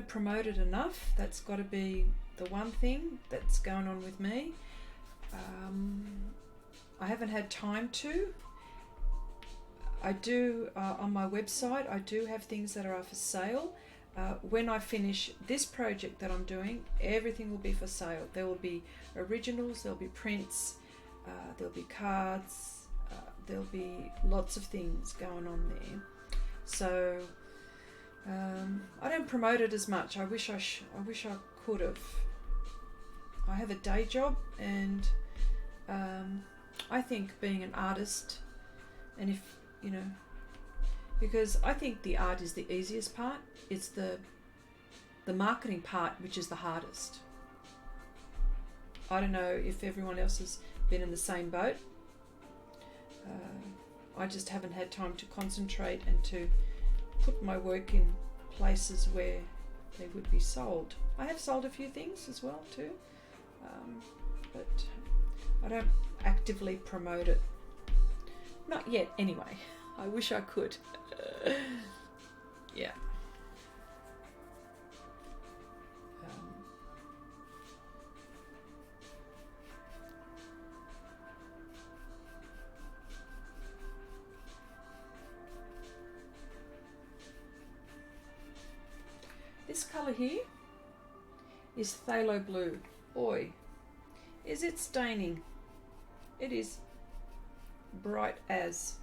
S1: promote it enough. That's got to be the one thing that's going on with me. I haven't had time to. I do, on my website, I do have things that are for sale. When I finish this project that I'm doing, everything will be for sale. There will be originals, there'll be prints, there'll be cards, there'll be lots of things going on there. So I don't promote it as much. I wish I could have. I have a day job, and I think being an artist, and if you know, because I think the art is the easiest part. It's the marketing part which is the hardest. I don't know if everyone else has been in the same boat. I just haven't had time to concentrate and to put my work in places where they would be sold. I have sold a few things as well too, but I don't actively promote it. Not yet, anyway. I wish I could. Yeah. This colour here is phthalo blue. Oi, is it staining? It is bright as.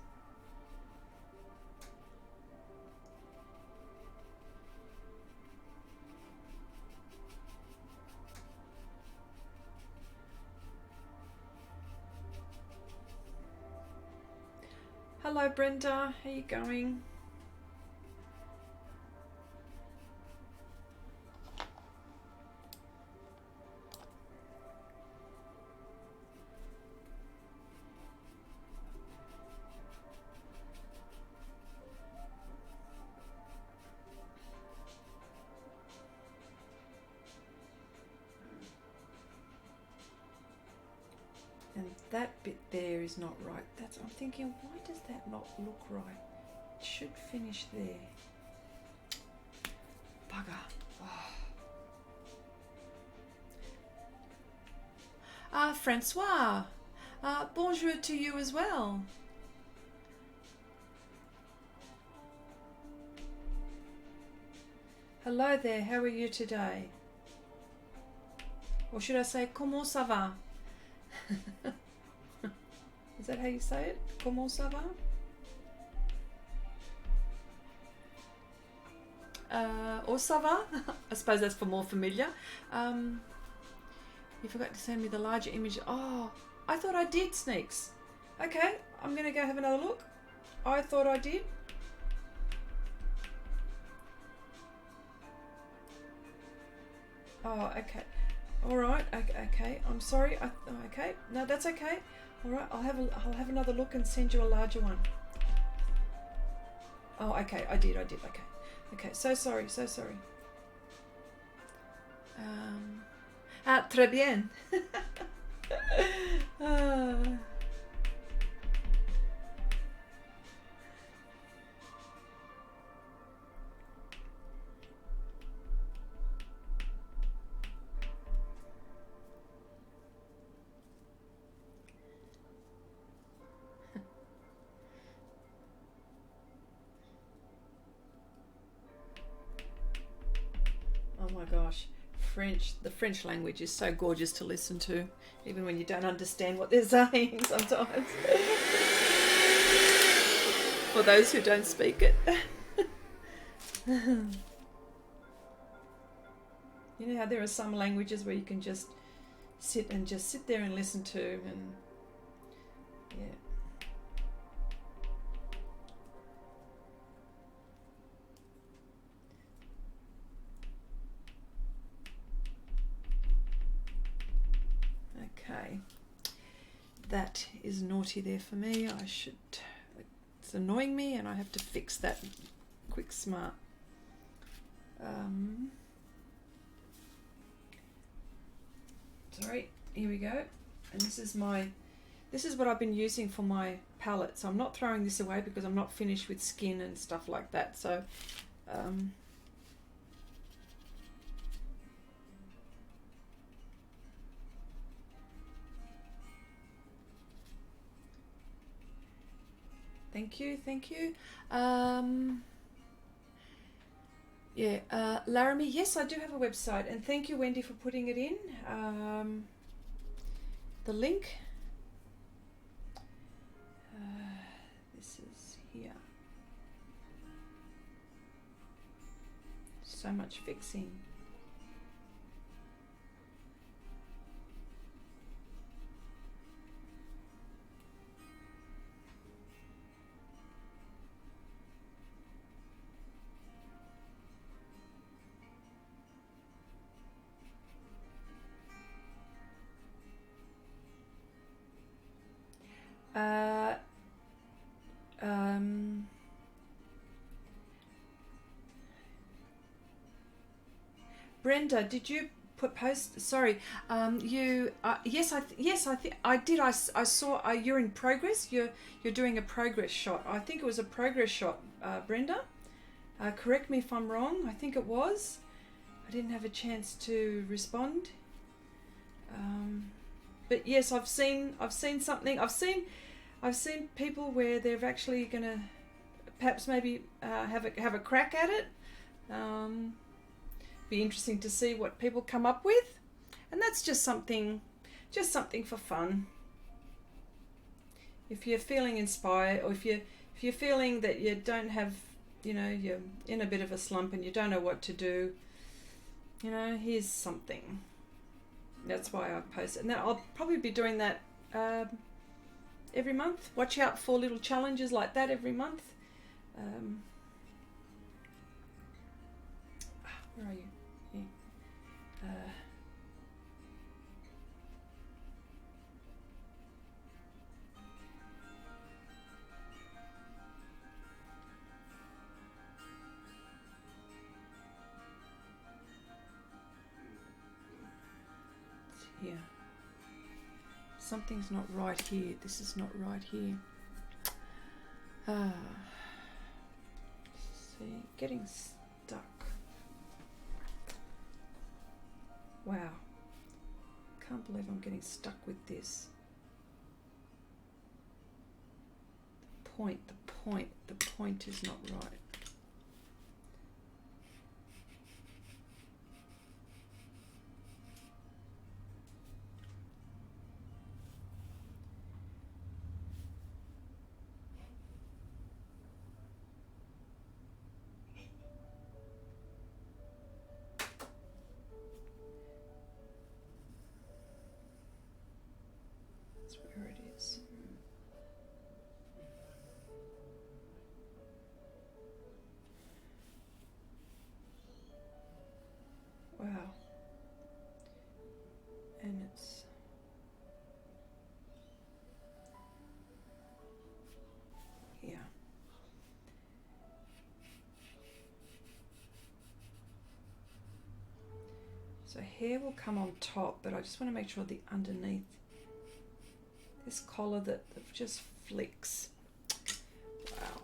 S1: Hello Brenda, how you going? And that bit there is not right. I'm thinking, why does that not look right? It should finish there. Bugger. Oh. Francois. Bonjour to you as well. Hello there, how are you today? Or should I say, comment ça va? Is that how you say it? Comment ça va? Or ça va? I suppose that's for more familiar. You forgot to send me the larger image. Oh, I thought I did, Sneaks. Okay, I'm going to go have another look. I thought I did. Oh, okay. All right. Okay. I'm sorry. Okay. No, that's okay. All right. I'll have another look and send you a larger one. Oh, okay. I did. Okay. Okay. So sorry. Très bien. Oh my gosh, the French language is so gorgeous to listen to, even when you don't understand what they're saying sometimes. For those who don't speak it. You know how there are some languages where you can just sit there and listen to, and yeah. Okay, that is naughty there for me. It's annoying me and I have to fix that quick smart. Sorry, here we go. And this is what I've been using for my palette. So I'm not throwing this away because I'm not finished with skin and stuff like that. So thank you. Yeah, Laramie, yes, I do have a website, and thank you, Wendy, for putting it in. The link. This is here. So much fixing. Brenda, did you post? Sorry, you. Yes, I think I did. I saw. You're in progress. You're doing a progress shot. I think it was a progress shot, Brenda. Correct me if I'm wrong. I think it was. I didn't have a chance to respond. But yes, I've seen something. I've seen people where they're actually gonna perhaps maybe have a crack at it. Be interesting to see what people come up with, and that's just something for fun. If you're feeling inspired, or if you're feeling that you don't have, you're in a bit of a slump and you don't know what to do, here's something. That's why I posted. Now I'll probably be doing that every month. Watch out for little challenges like that every month. Where are you? Here. Here. Something's not right here. This is not right here. See, getting stuck. Wow. Can't believe I'm getting stuck with this. The point is not right. That's where it is. Wow. And it's here. So hair will come on top, but I just want to make sure the underneath, this collar that just flicks. Wow.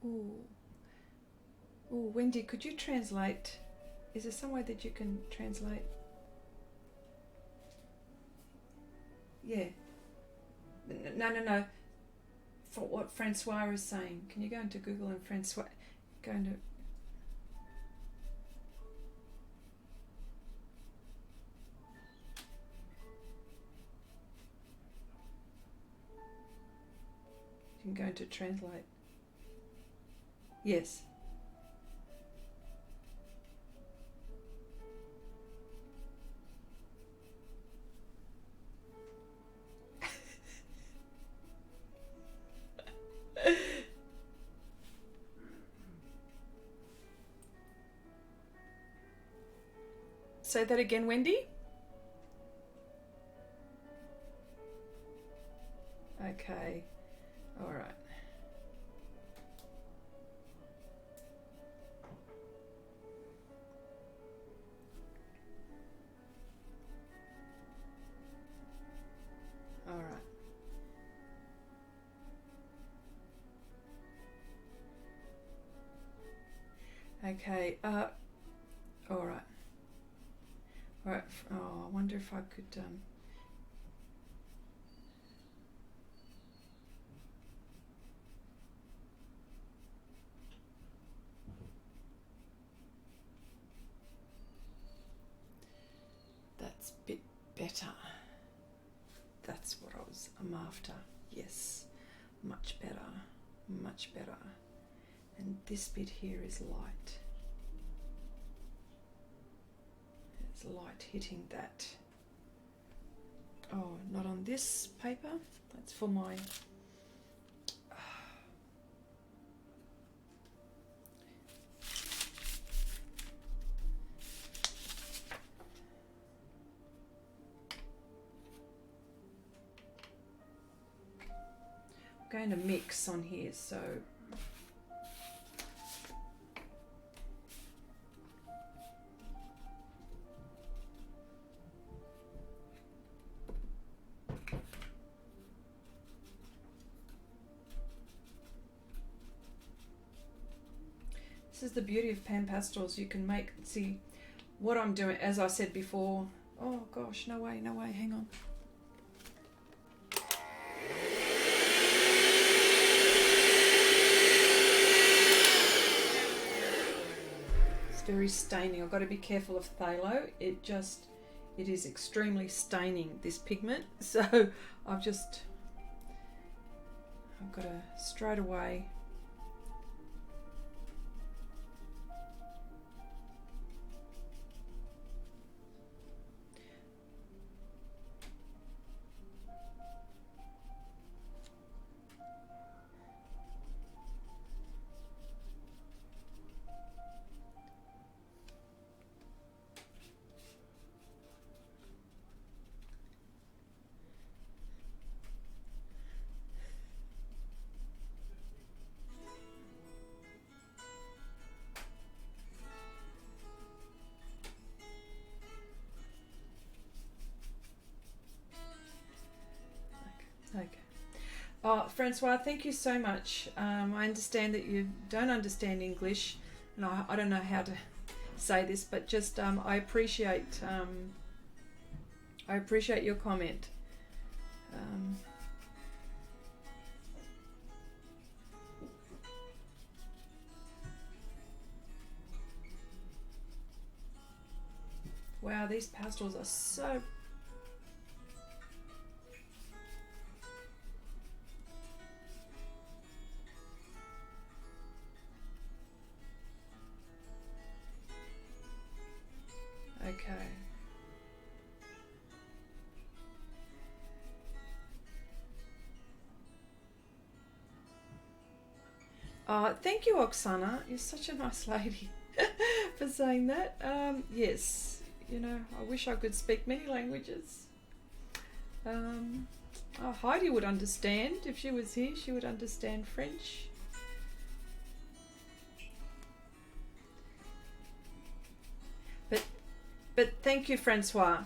S1: Ooh. Ooh, Wendy, could you translate? Is there some way that you can translate? Yeah. No. For what Francois is saying. Can you go into Google and Francois go into you can go into translate. Yes. Say that again, Wendy. Okay. All right. All right. Okay. All right. All right. Oh, I wonder if I could. That's a bit better. That's what I'm after. Yes, much better, much better. And this bit here is light. It's light hitting that. Oh, not on this paper. That's for my... I'm going to mix on here, so this is the beauty of PanPastels. You can make, see what I'm doing, as I said before. Oh gosh, no way, hang on. very staining. I've got to be careful of phthalo. It is extremely staining, this pigment. So I've got to straight away okay. Oh, Francois, thank you so much. I understand that you don't understand English, and I don't know how to say this, but just I appreciate your comment. Wow, these pastels are so... Okay. Thank you, Oksana. You're such a nice lady for saying that. Yes, you know, I wish I could speak many languages. Heidi would understand. If she was here, she would understand French. But thank you, Francois.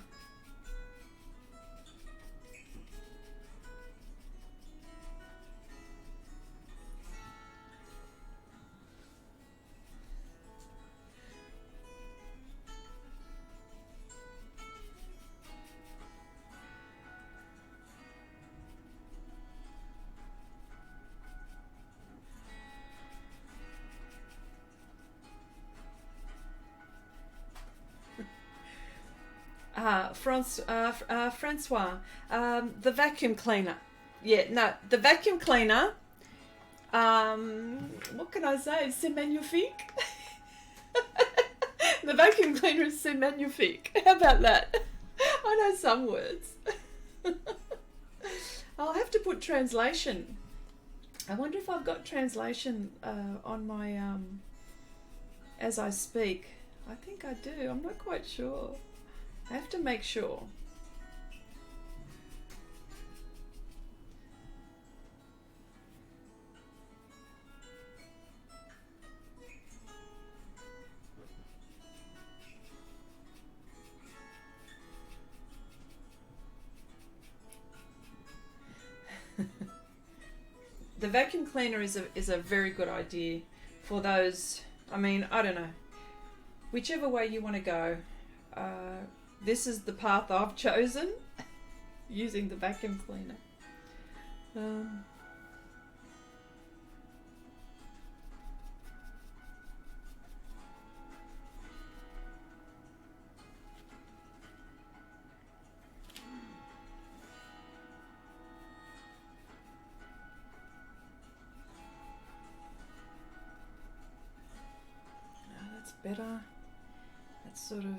S1: Francois, the vacuum cleaner. Yeah, no, the vacuum cleaner. What can I say? C'est magnifique. The vacuum cleaner is c'est magnifique. How about that? I know some words. I'll have to put translation. I wonder if I've got translation on my as I speak. I think I do. I'm not quite sure. I have to make sure. The vacuum cleaner is a very good idea for those. I mean, I don't know. Whichever way you want to go. This is the path I've chosen, using the vacuum cleaner. That's better. That's sort of...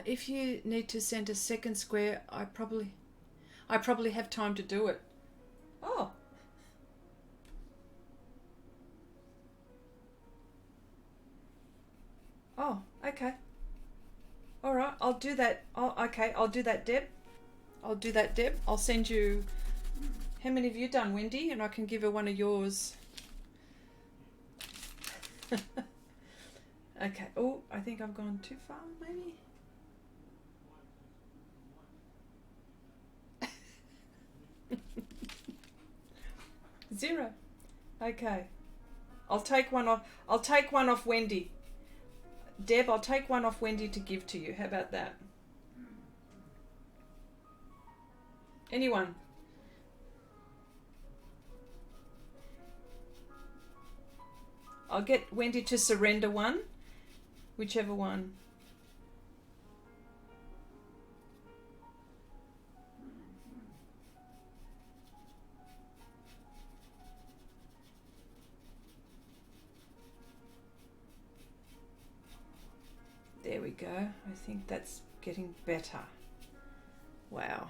S1: if you need to send a second square, I probably have time to do it. Oh. Oh, okay. All right, I'll do that. Okay, I'll do that, Deb. I'll send you... How many have you done, Wendy? And I can give her one of yours. Okay. Oh, I think I've gone too far, maybe. 0. Okay. I'll take one off. I'll take one off Wendy. Deb, I'll take one off Wendy to give to you. How about that? Anyone? I'll get Wendy to surrender one. Whichever one. There we go. I think that's getting better. Wow.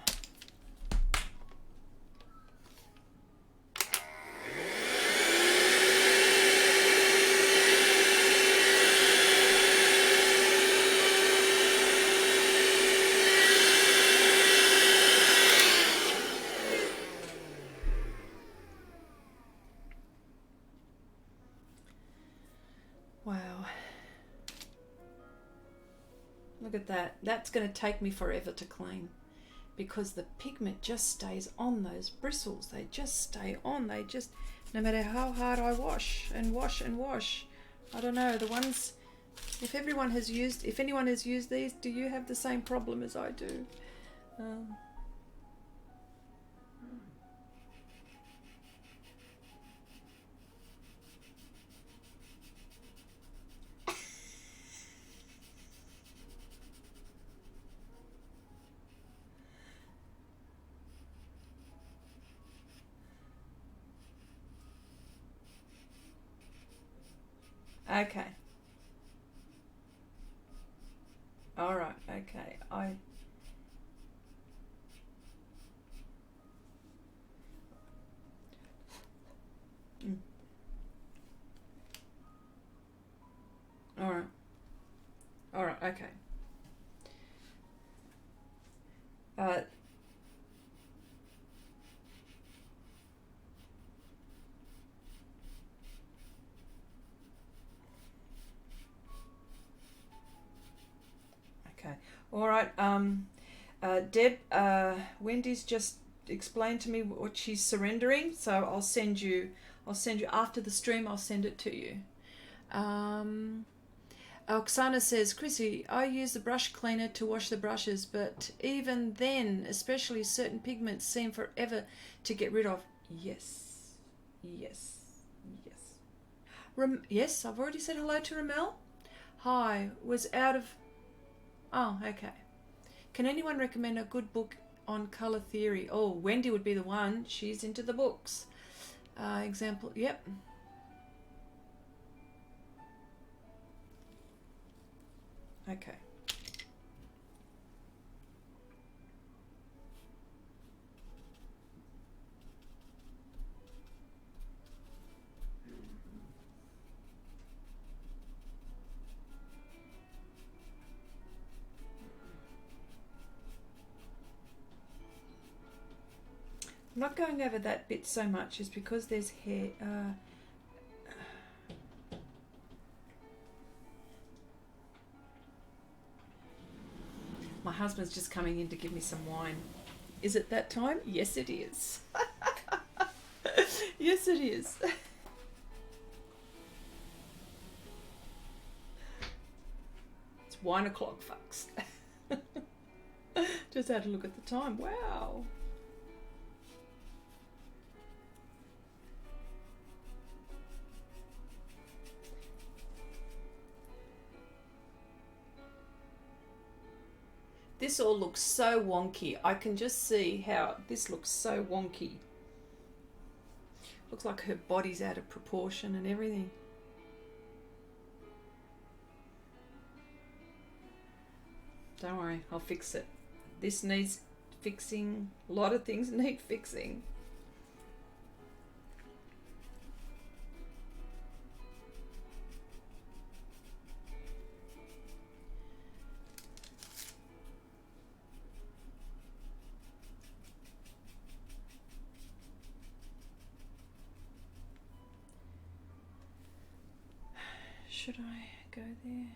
S1: Wow. Look at that. That's going to take me forever to clean because the pigment just stays on those bristles. They just stay on. They just, no matter how hard I wash and wash and wash. I don't know, the ones, if anyone has used these, do you have the same problem as I do? Okay. All right. Okay. All right. All right. Okay. Okay. All right. Deb, Wendy's just explained to me what she's surrendering, so I'll send you after the stream. I'll send it to you. Oksana says, Chrissy, I use the brush cleaner to wash the brushes, but even then, especially certain pigments seem forever to get rid of. Yes. Yes. Yes. Yes, I've already said hello to Ramel. Hi, was out of... Oh, okay. Can anyone recommend a good book on colour theory? Oh, Wendy would be the one. She's into the books. Example, yep. Okay. I'm not going over that bit so much is because there's hair. My husband's just coming in to give me some wine. Is it that time? Yes, it is. Yes, it is. It's wine o'clock, folks. Just had to look at the time. Wow. This all looks so wonky. I can just see how this looks so wonky. Looks like her body's out of proportion and everything. Don't worry, I'll fix it. This needs fixing. A lot of things need fixing. Should I go there?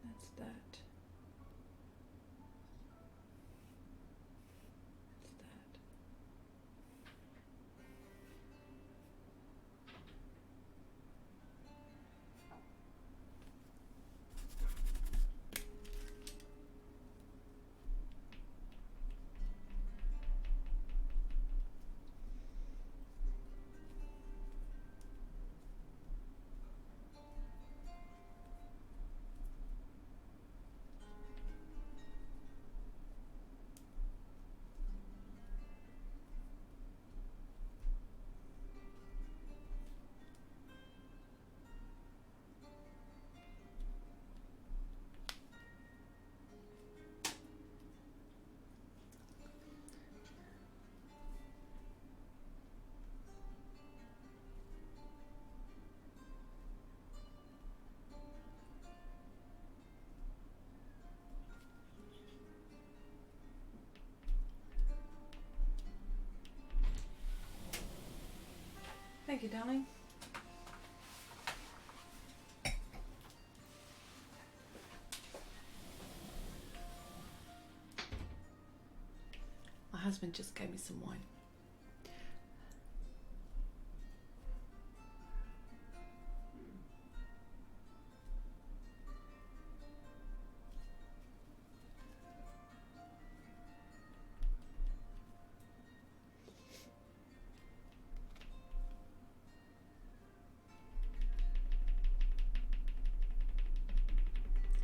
S1: That's that. That's you, darling. My husband just gave me some wine.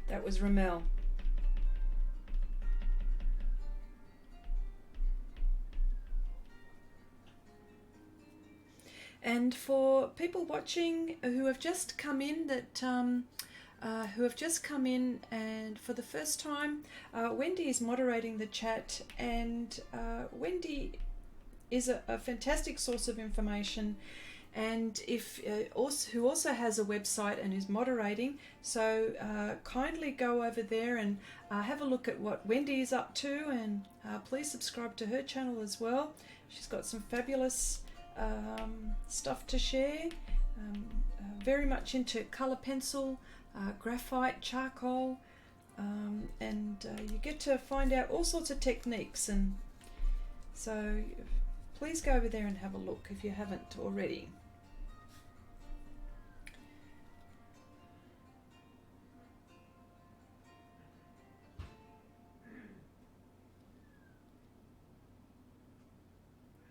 S1: That was Ramel. And for people watching who have just come in, and for the first time, Wendy is moderating the chat, and Wendy is a fantastic source of information, and who also has a website and is moderating. So kindly go over there and have a look at what Wendy is up to, and please subscribe to her channel as well. She's got some fabulous stuff to share. Very much into colour pencil, graphite, charcoal, and you get to find out all sorts of techniques, and so please go over there and have a look if you haven't already.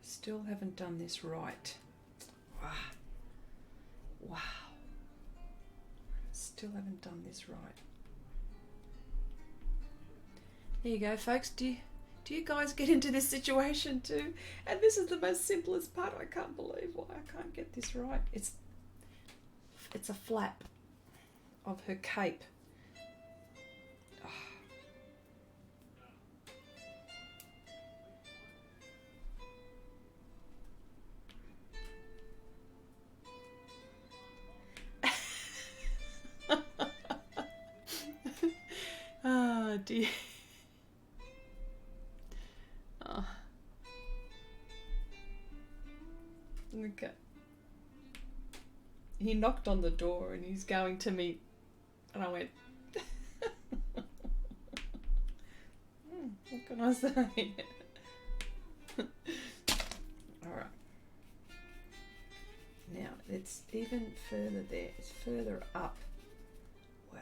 S1: Still haven't done this right. Wow. Still haven't done this right. There you go, folks. Do you guys get into this situation too? And this is the most simplest part. I can't believe why I can't get this right. It's a flap of her cape. Oh dear. Oh. Okay. He knocked on the door and he's going to me, and I went, what can I say? Alright. Now it's even further there. It's further up. Wow.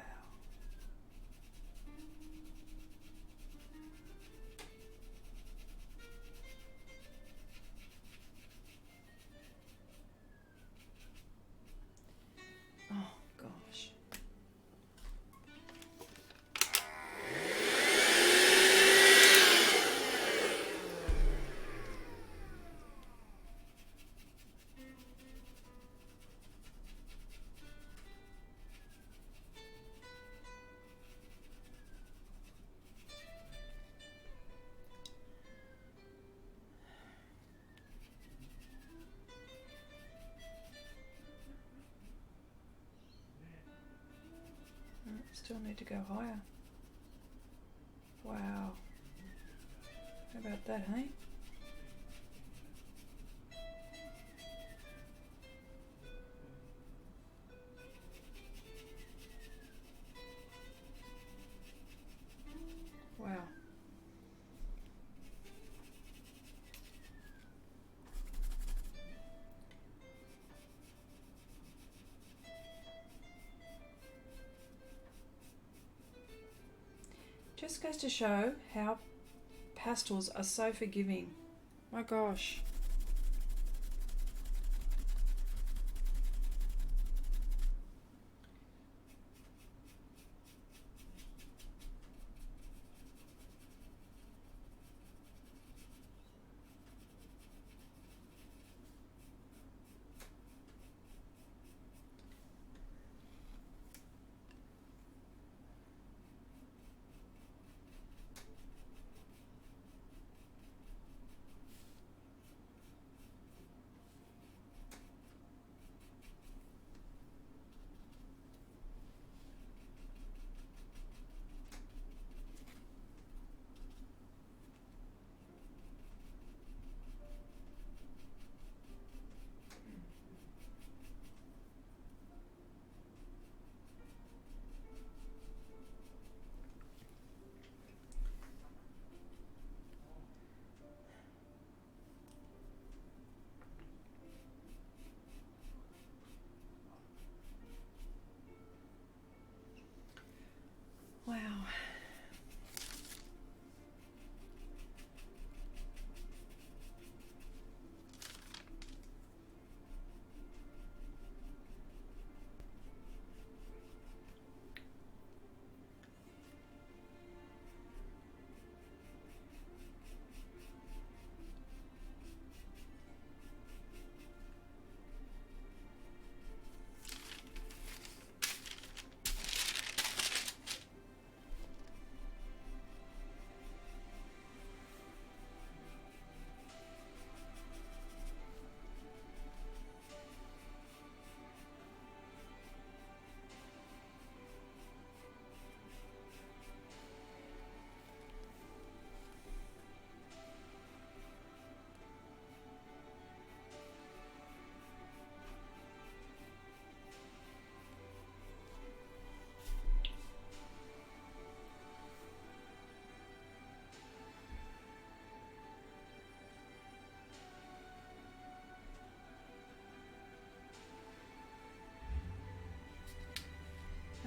S1: Oh gosh. Still need to go higher. Wow. How about that, hey? Wow. Just goes to show how pastels are so forgiving. My gosh.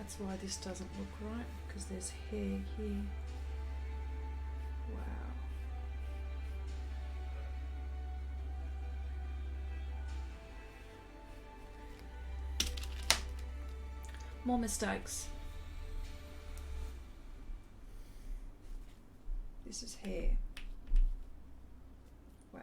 S1: That's why this doesn't look right, because there's hair here. Wow. More mistakes. This is hair. Wow.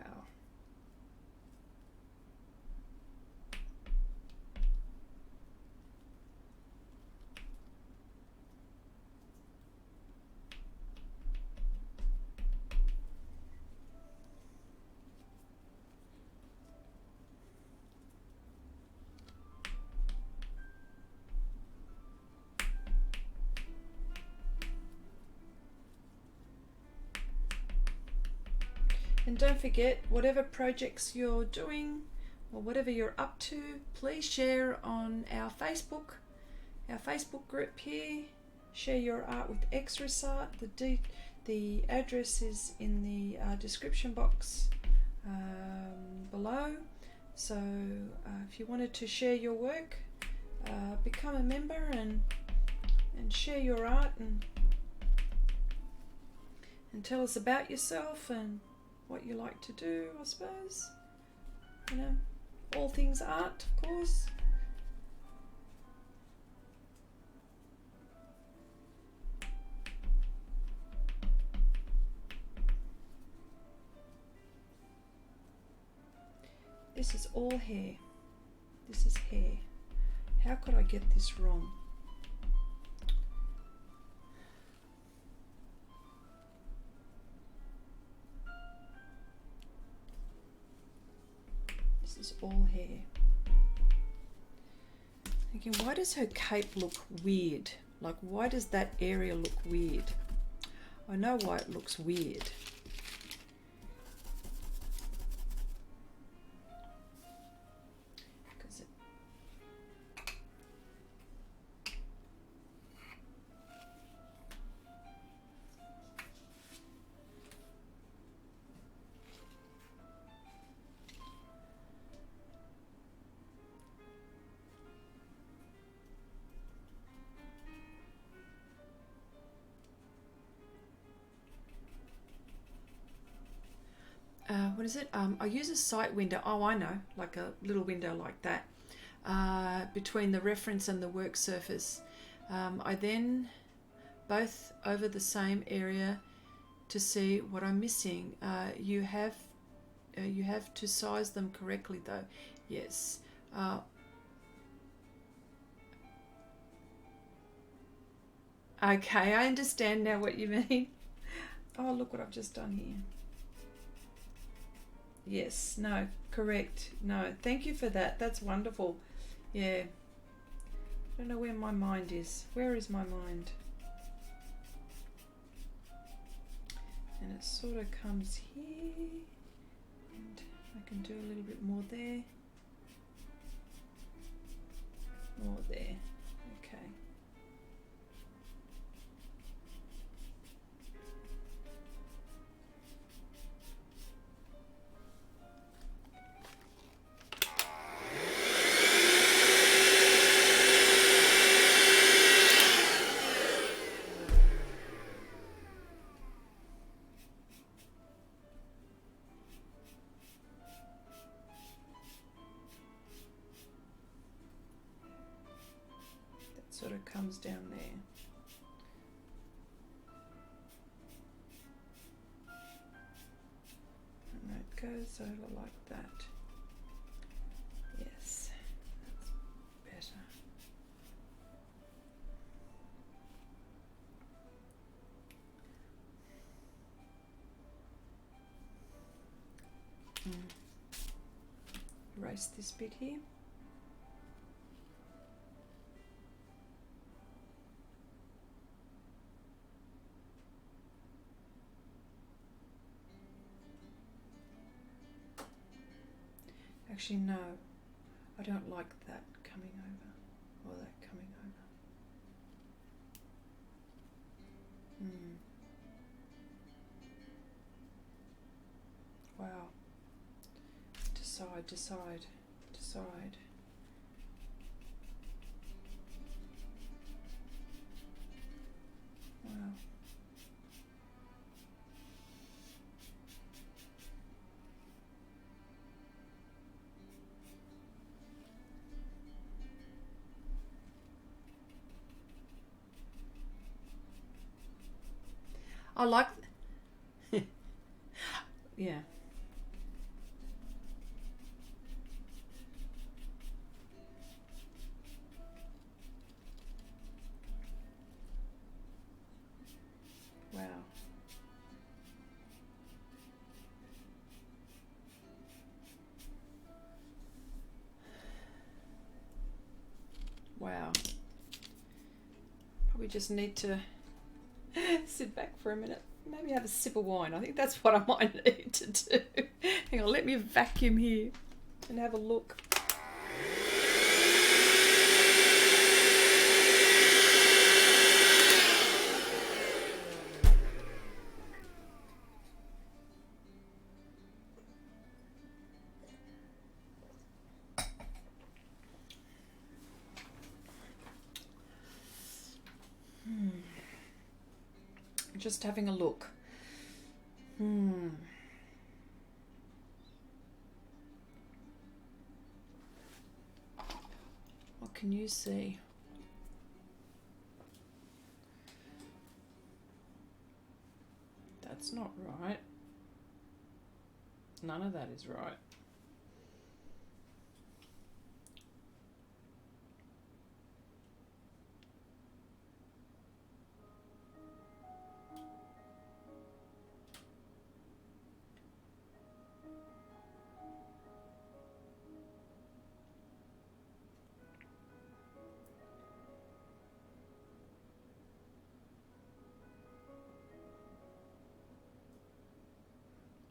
S1: And don't forget, whatever projects you're doing or whatever you're up to, please share on our Facebook group here. Share your art with Xrissart. The address is in the description box below. So if you wanted to share your work, become a member and share your art and tell us about yourself and what you like to do, I suppose. You know, all things art, of course. This is all hair. This is hair. How could I get this wrong? This is all hair. Thinking, why does her cape look weird? Like, why does that area look weird? I know why it looks weird. What is it? I use a sight window. Oh, I know, like a little window like that between the reference and the work surface. I then both over the same area to see what I'm missing. You have to size them correctly, though. Yes. Okay, I understand now what you mean. Oh, look what I've just done here. Yes, no, correct. No, thank you for that. That's wonderful. Yeah. I don't know where my mind is. Where is my mind? And it sort of comes here. And I can do a little bit more there. More there. Okay. Sort of comes down there. And that goes over like that. Yes, that's better. Erase this bit here. Actually, no, I don't like that coming over, or that coming over. Wow. Decide. I like, yeah. Wow. Wow. Probably just need to sit back for a minute. Maybe have a sip of wine. I think that's what I might need to do. Hang on, let me vacuum here and have a look. Just having a look. What can you see? That's not right. None of that is right.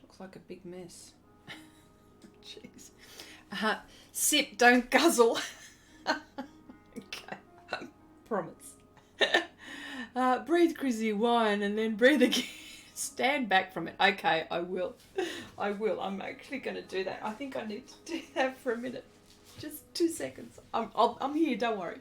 S1: Looks like a big mess. Jeez. Sip, don't guzzle. Okay, promise. Breathe, Chrissy, wine, and then breathe again. Stand back from it. Okay, I will. I will. I'm actually going to do that. I think I need to do that for a minute. Just 2 seconds. I'm here, don't worry.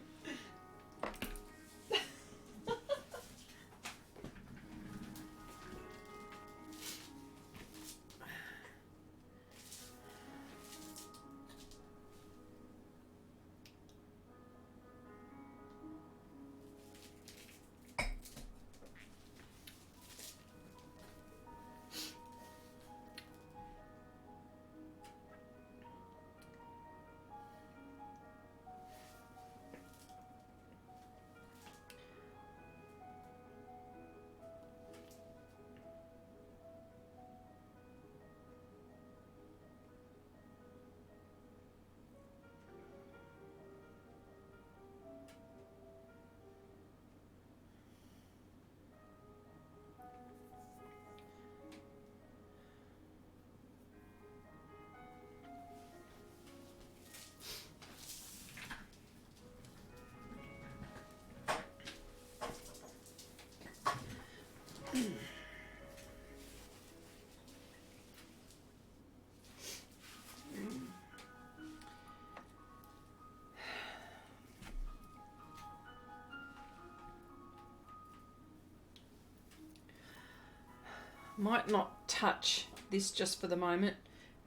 S1: Might not touch this just for the moment,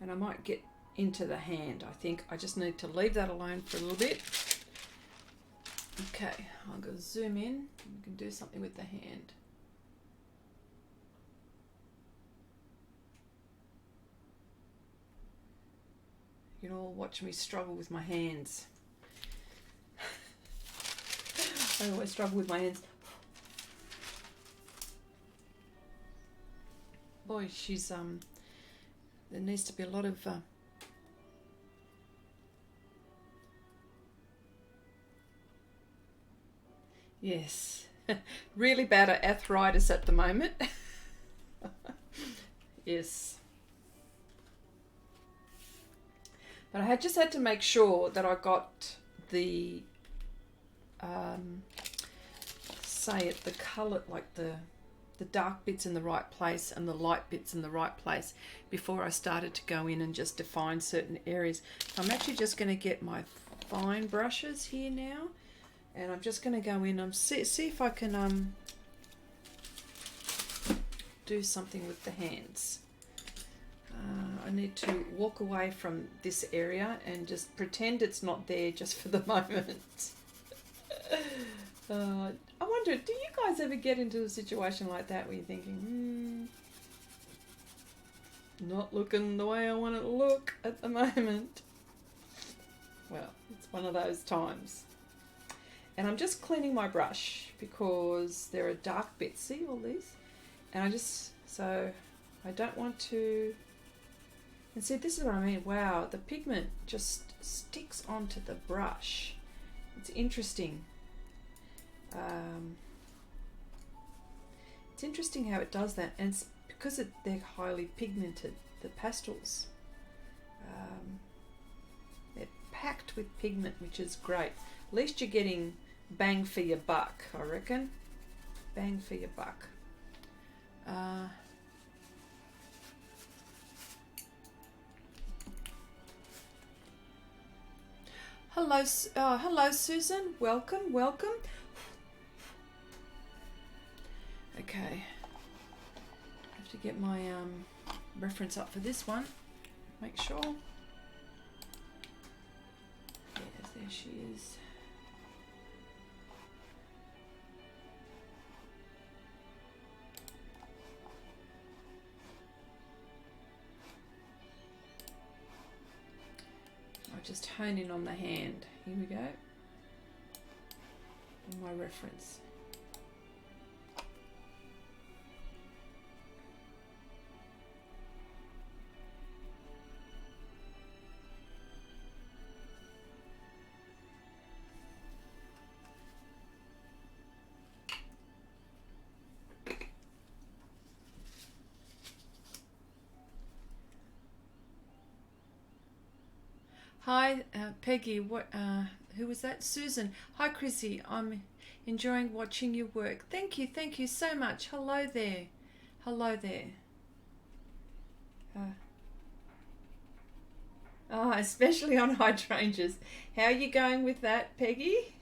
S1: and I might get into the hand. I think I just need to leave that alone for a little bit. Okay, I'm going to zoom in. You can do something with the hand. You can all watch me struggle with my hands. I always struggle with my hands. Boy, she's there needs to be a lot of yes, really bad at arthritis at the moment. Yes, but I just had to make sure that I got the say it, the color, like the dark bits in the right place and the light bits in the right place before I started to go in and just define certain areas. I'm actually just going to get my fine brushes here now, and I'm just going to go in and see if I can do something with the hands. I need to walk away from this area and just pretend it's not there just for the moment. I wonder wondered, do you guys ever get into a situation like that where you're thinking, not looking the way I want it to look at the moment? Well, it's one of those times. And I'm just cleaning my brush because there are dark bits. See all these? And so I don't want to, and see, this is what I mean. Wow, the pigment just sticks onto the brush. It's interesting. It's interesting how it does that, and it's because they're highly pigmented, the pastels. They're packed with pigment, which is great. At least you're getting bang for your buck, I reckon. Bang for your buck. Hello, Susan. Welcome. Okay, I have to get my reference up for this one. Make sure. Yes, there she is. I'll just hone in on the hand. Here we go. And my reference. Hi, Peggy. Who was that? Susan. Hi, Chrissy. I'm enjoying watching your work. Thank you so much. Hello there. Especially on hydrangeas. How are you going with that, Peggy?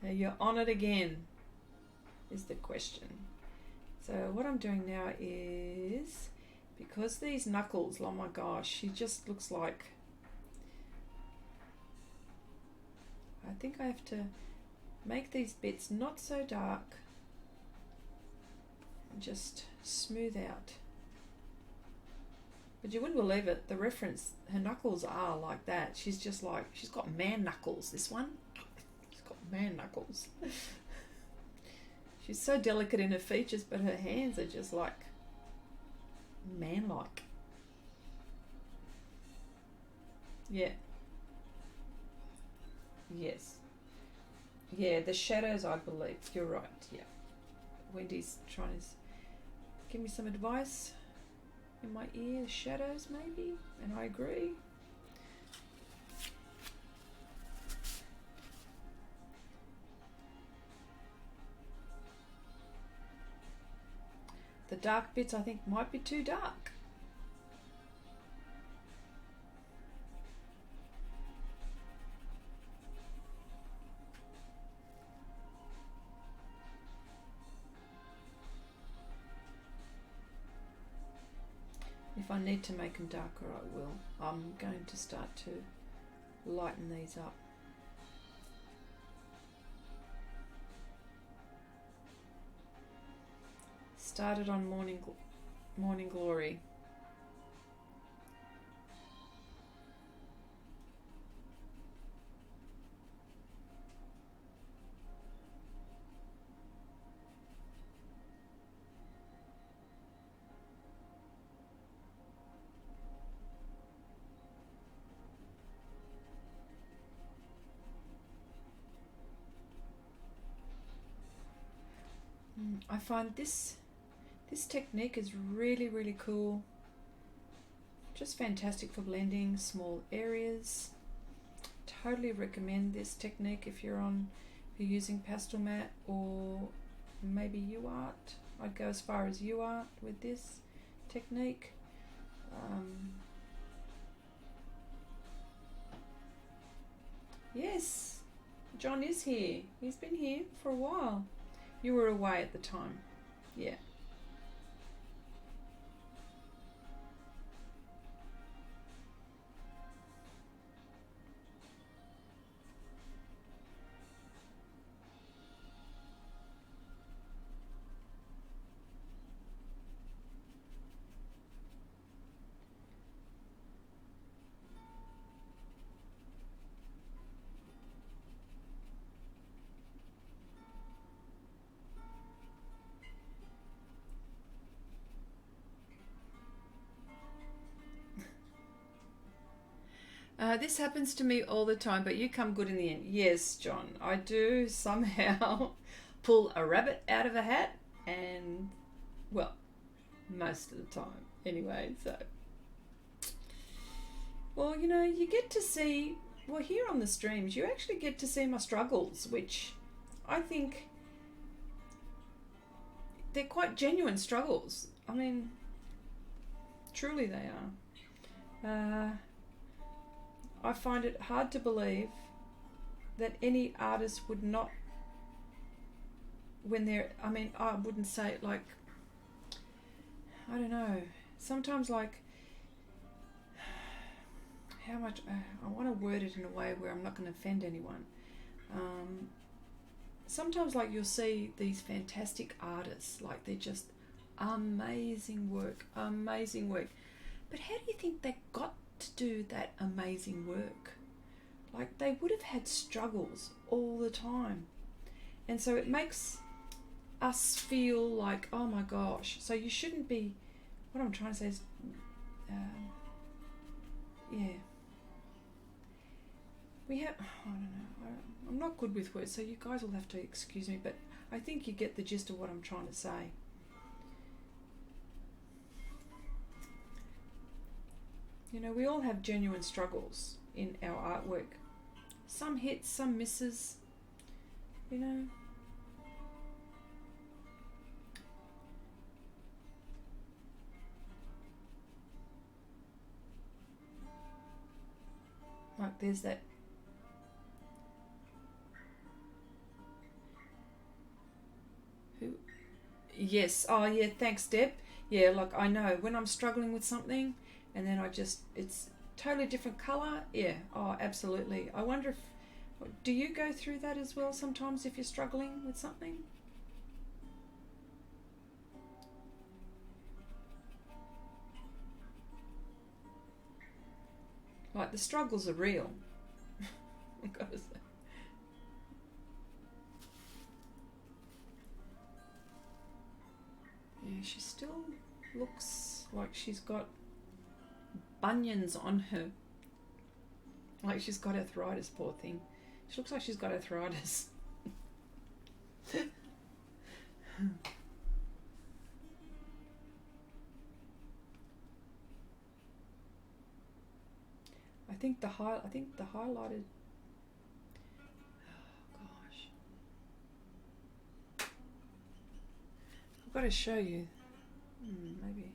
S1: You're on it again, is the question. So what I'm doing now is, because these knuckles, oh my gosh, she just looks like, I think I have to make these bits not so dark and just smooth out. But you wouldn't believe it, the reference, her knuckles are like that. She's just like, she's got man knuckles, this one. She's got man knuckles. She's so delicate in her features, but her hands are just like man-like. Yeah. Yes. Yeah, the shadows, I believe. You're right, yeah. Wendy's trying to give me some advice in my ear. Shadows, maybe? And I agree. The dark bits, I think, might be too dark. If I need to make them darker, I will. I'm going to start to lighten these up. Started on Morning Glory. I find this technique is really cool. Just fantastic for blending small areas. Totally recommend this technique if you're using Pastelmat or maybe UArt. I'd go as far as UArt with this technique. Yes, John is here. He's been here for a while. You were away at the time. Yeah. this happens to me all the time, but you come good in the end. Yes, John, I do somehow pull a rabbit out of a hat, and, well, most of the time anyway, so. Well, you know, you get to see, well, here on the streams, you actually get to see my struggles, which I think they're quite genuine struggles. I mean, truly they are. I find it hard to believe that any artist would not, when they're, I mean, I wouldn't say like, I don't know, sometimes like, how much, I want to word it in a way where I'm not going to offend anyone. Sometimes like you'll see these fantastic artists, like they're just amazing work. But how do you think they got to do that amazing work? Like they would have had struggles all the time. And so it makes us feel like, oh my gosh, so you shouldn't be, what I'm trying to say is, yeah. We have, I don't know, I'm not good with words, so you guys will have to excuse me, but I think you get the gist of what I'm trying to say. You know, we all have genuine struggles in our artwork. Some hits, some misses, you know. Like there's that yes, oh yeah, thanks Deb. Yeah, like I know when I'm struggling with something and then it's totally different colour. Yeah, oh absolutely. I wonder if, do you go through that as well sometimes if you're struggling with something? Like the struggles are real. I've got to say. Yeah, she still looks like she's got bunions on her. Like she's got arthritis, poor thing. She looks like she's got arthritis. I think the highlighted. Oh gosh, I've got to show you. Maybe.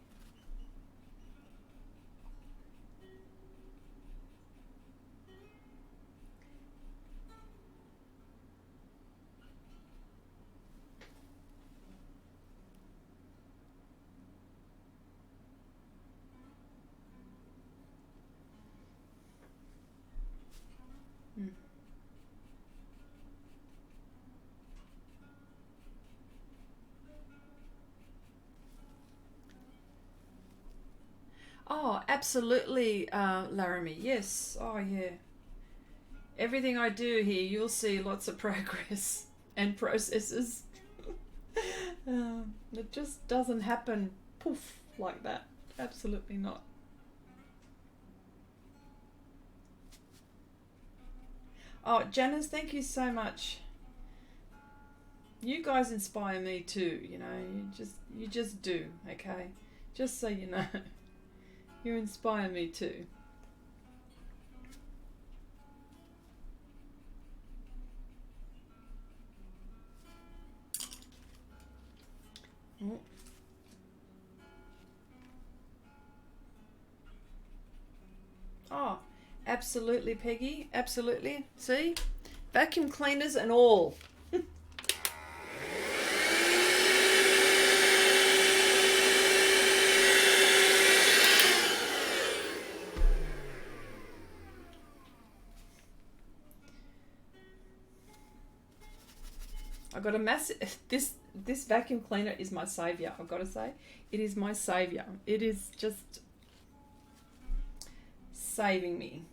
S1: Oh, absolutely, Laramie. Yes. Oh, yeah. Everything I do here, you'll see lots of progress and processes. It just doesn't happen poof like that. Absolutely not. Oh, Janice, thank you so much. You guys inspire me too, you know. You just do, okay? Just so you know. You inspire me too. Oh, absolutely, Peggy. Absolutely. See? Vacuum cleaners and all. I got a massive. This vacuum cleaner is my savior. I've got to say, it is my savior. It is just saving me.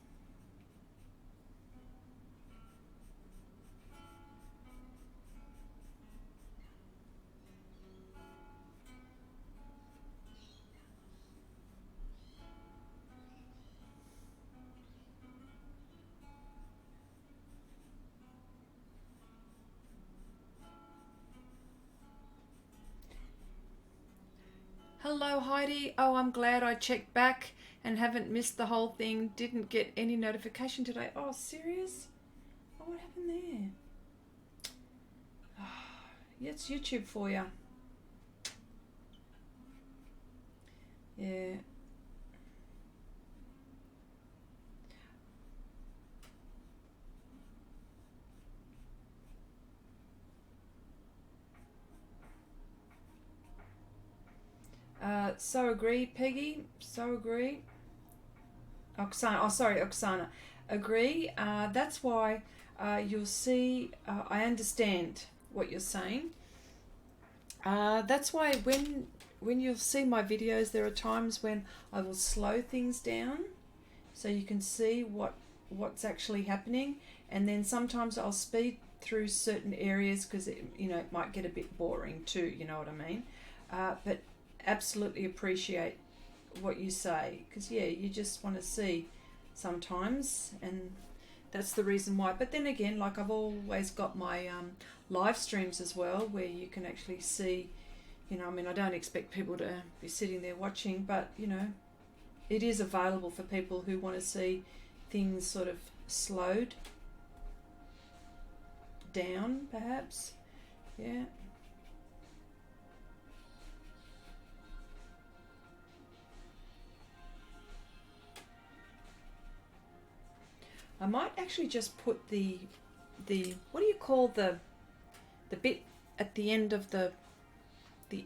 S1: Hello, Heidi. Oh, I'm glad I checked back and haven't missed the whole thing. Didn't get any notification today. Oh, serious? Oh, what happened there? Yeah, it's YouTube for you. Yeah. So agree, Peggy. So agree. Oksana. Oh, sorry, Oksana. Agree. That's why you'll see. I understand what you're saying. That's why when you'll see my videos, there are times when I will slow things down, so you can see what's actually happening, and then sometimes I'll speed through certain areas because it might get a bit boring too. You know what I mean? But absolutely appreciate what you say, because yeah, you just want to see sometimes, and that's the reason why. But then again, like I've always got my live streams as well, where you can actually see, I mean, I don't expect people to be sitting there watching, but it is available for people who want to see things sort of slowed down, perhaps. Yeah. I might actually just put the what do you call the bit at the end of the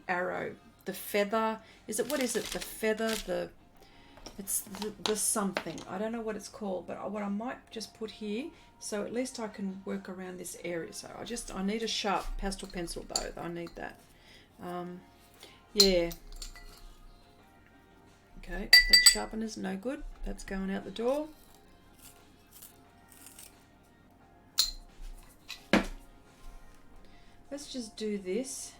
S1: arrow, the feather, what is it, the feather, it's the something, I don't know what it's called, but what I might just put here, so at least I can work around this area. So I need a sharp pastel pencil though, I need that. Yeah, okay, that sharpener's no good, that's going out the door. Let's just do this.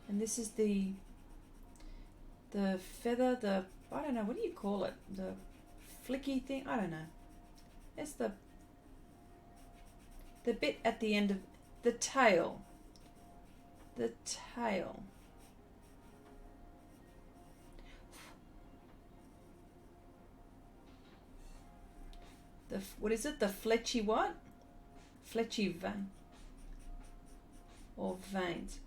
S1: And this is the feather, I don't know, what do you call it? The flicky thing? I don't know. It's the bit at the end of the tail. The tail. What is it? The fletchy what? Fletchy vein. Or veins.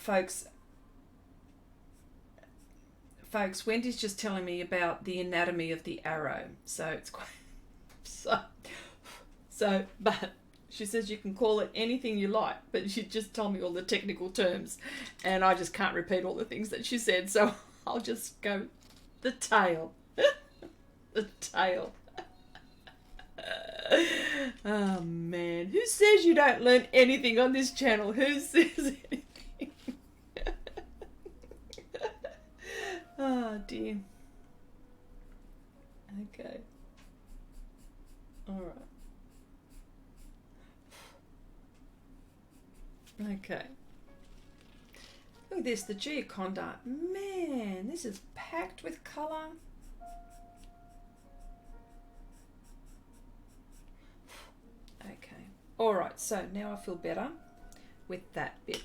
S1: Folks, Wendy's just telling me about the anatomy of the arrow, so it's quite but she says you can call it anything you like, but she just told me all the technical terms, and I just can't repeat all the things that she said, so I'll just go the tail. The tail. Oh man, who says you don't learn anything on this channel? Who says anything? Oh dear. Okay. All right. Okay. Look at this, the Gioconda. Man, this is packed with colour. Okay. All right. So now I feel better with that bit.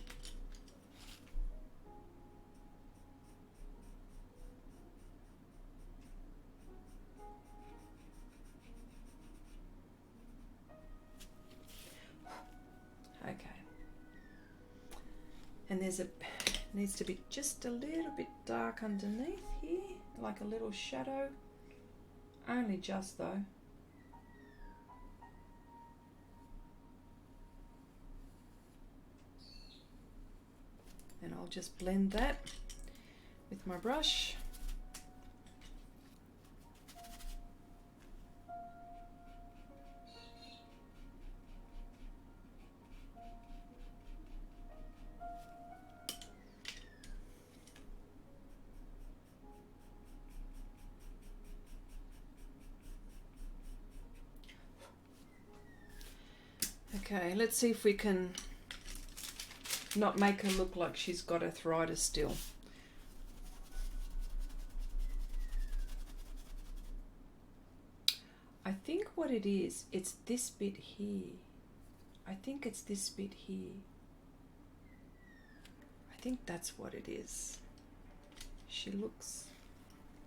S1: And needs to be just a little bit dark underneath here, like a little shadow, only just though. And I'll just blend that with my brush. Okay, let's see if we can not make her look like she's got arthritis still. I think what it is, it's this bit here. I think it's this bit here. I think that's what it is. She looks,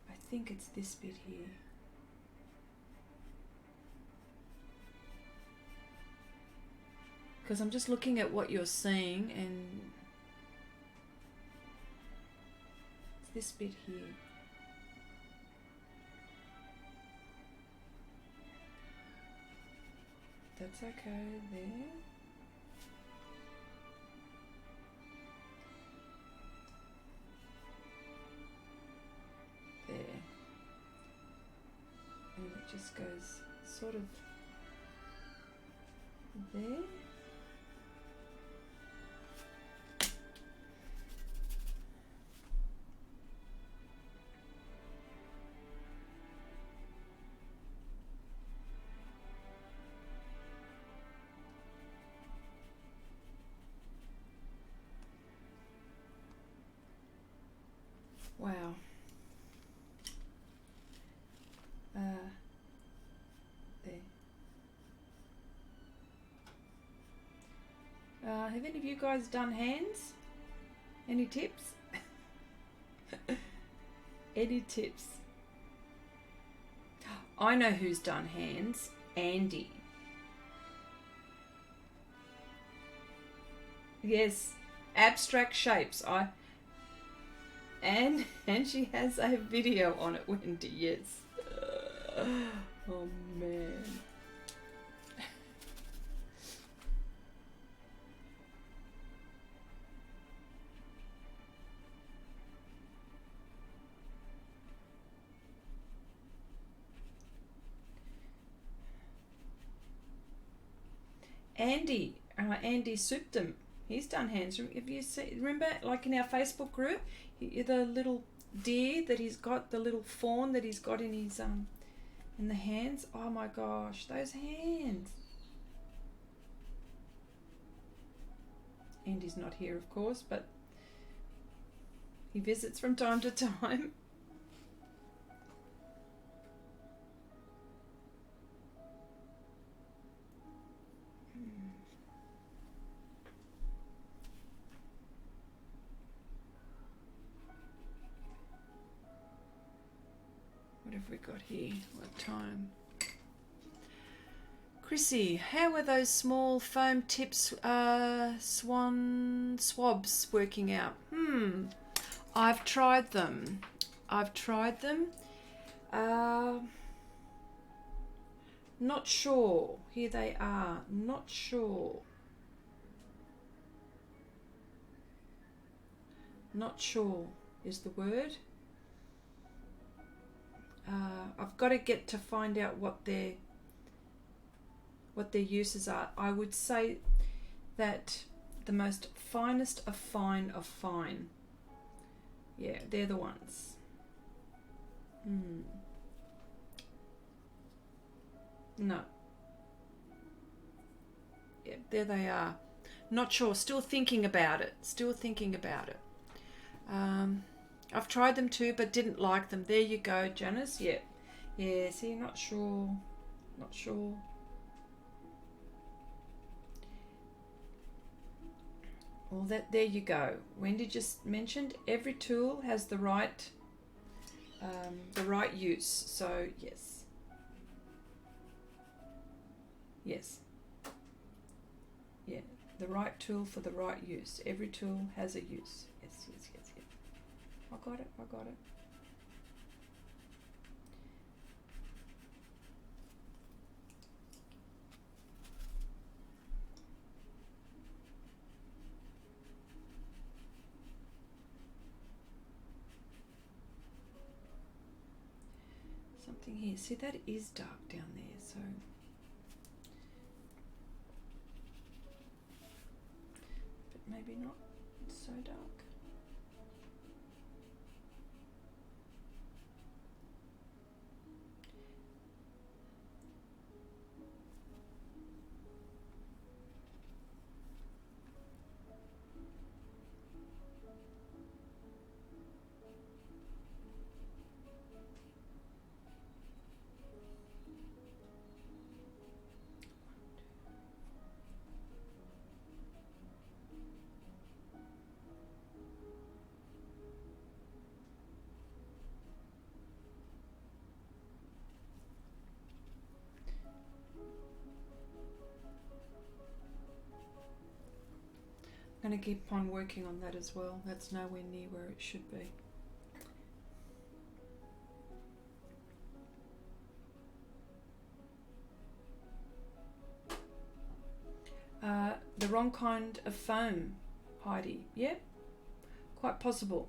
S1: I think it's this bit here. Because I'm just looking at what you're seeing, and it's this bit here. That's okay there. There. And it just goes sort of there. Wow. There. Have any of you guys done hands? Any tips? Any tips? I know who's done hands. Andy. Yes, abstract shapes. And she has a video on it, Wendy. Yes. Oh man. Andy Suptum. He's done hands. Have you seen? Remember, like in our Facebook group, the little deer that he's got, the little fawn that he's got in his in the hands. Oh my gosh, those hands. Andy's not here, of course, but he visits from time to time. What have we got here? What time? Chrissy, how are those small foam tips swan swabs working out? I've tried them. Not sure. Here they are. Not sure. Not sure is the word. I've got to get to find out what their uses are. I would say that the most finest of fine of fine. Yeah, they're the ones. No. Yeah, there they are. Not sure. Still thinking about it. I've tried them too, but didn't like them. There you go, Janice. Yeah. Yeah, see, not sure. Well, there you go. Wendy just mentioned every tool has the right use. So yes. Yeah, the right tool for the right use. Every tool has a use. Yes. I got it. Something here. See, that is dark down there, so but maybe not so dark. going to keep on working on that as well. That's nowhere near where it should be. The wrong kind of foam, Heidi. Yeah, quite possible.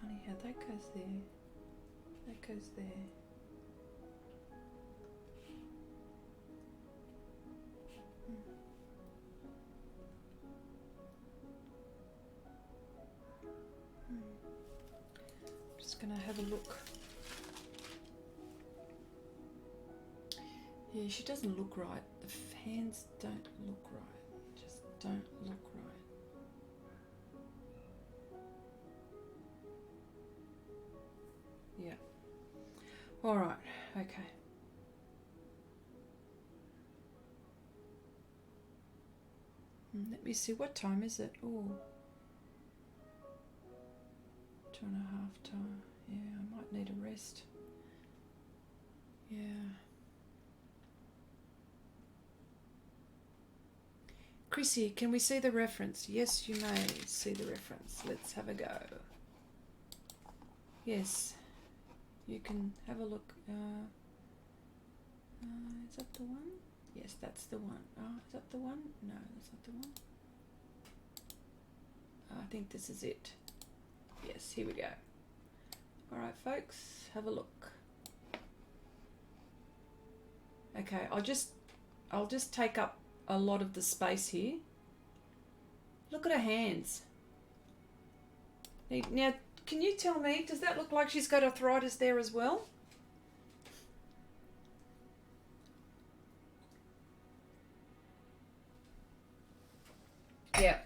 S1: Funny how that goes there, that goes there. Just gonna have a look. Yeah, she doesn't look right. The hands don't look right. Just don't look right. Yeah. All right. Okay. Let me see. What time is it? Oh, 2.5 time. Yeah, I might need a rest. Yeah. Chrissy, can we see the reference? Yes, you may see the reference. Let's have a go. Yes. You can have a look. Is that the one? Yes, that's the one. Is that the one? No, that's not the one. I think this is it. Yes, here we go. All right, folks, have a look. Okay, I'll just take up a lot of the space here. Look at her hands. Now, can you tell me, does that look like she's got arthritis there as well? Yeah.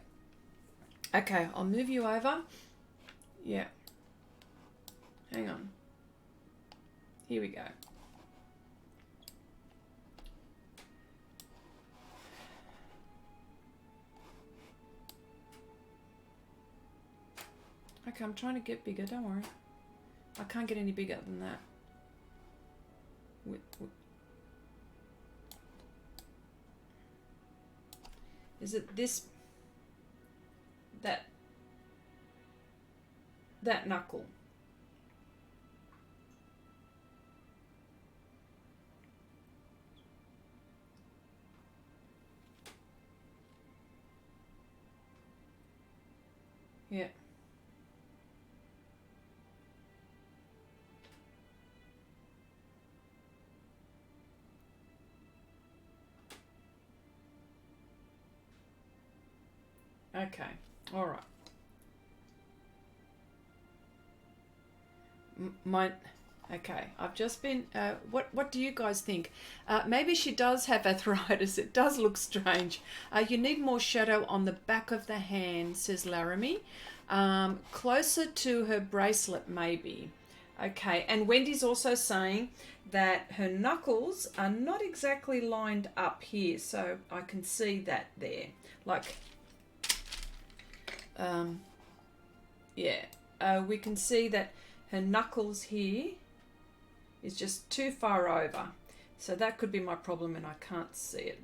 S1: Okay, I'll move you over. Yeah. Hang on. Here we go. Okay, I'm trying to get bigger, don't worry. I can't get any bigger than that. Is it this, that knuckle? Yeah. Okay, all right. Okay, I've just been, what do you guys think? Maybe she does have arthritis. It does look strange. You need more shadow on the back of the hand, says Laramie. Closer to her bracelet, maybe. Okay, and Wendy's also saying that her knuckles are not exactly lined up here, so I can see that there. Like, yeah, we can see that her knuckles here is just too far over. So that could be my problem and I can't see it.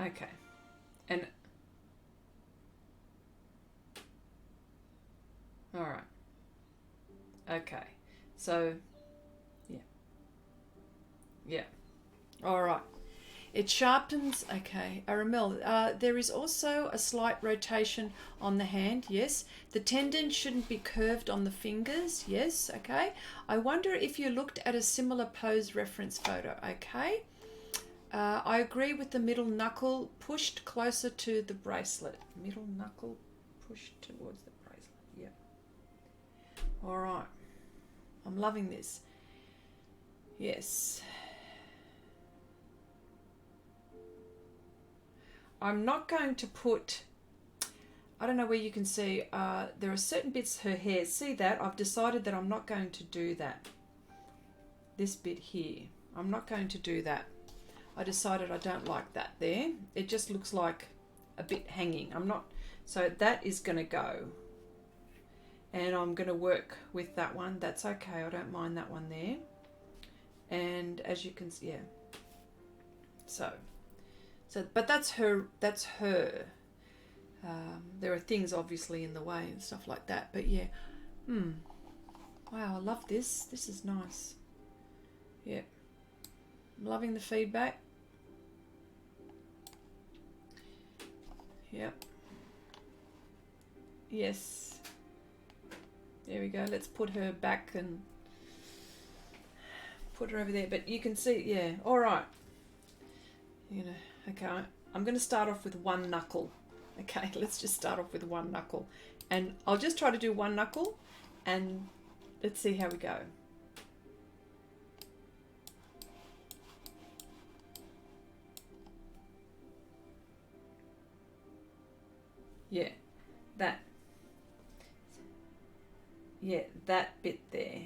S1: Okay. And all right. Okay. So, yeah. Yeah. All right. It sharpens, okay, Aramel, there is also a slight rotation on the hand, yes. The tendon shouldn't be curved on the fingers, yes, okay. I wonder if you looked at a similar pose reference photo, okay. I agree with the middle knuckle pushed closer to the bracelet. Middle knuckle pushed towards the bracelet, yeah. All right, I'm loving this, yes. I'm not going to put, I don't know where you can see, there are certain bits of her hair. See that? I've decided that I'm not going to do that. This bit here. I'm not going to do that. I decided I don't like that there. It just looks like a bit hanging. I'm not, so that is going to go. And I'm going to work with that one. That's okay. I don't mind that one there. And as you can see, yeah. So, but that's her. There are things obviously in the way and stuff like that. But yeah, wow, I love this. This is nice. Yeah, I'm loving the feedback. Yep. Yes. There we go. Let's put her back and put her over there. But you can see, yeah. All right. You know. Okay, I'm going to start off with one knuckle. Okay, let's just start off with one knuckle. And I'll just try to do one knuckle and let's see how we go. Yeah, that. Yeah, that bit there.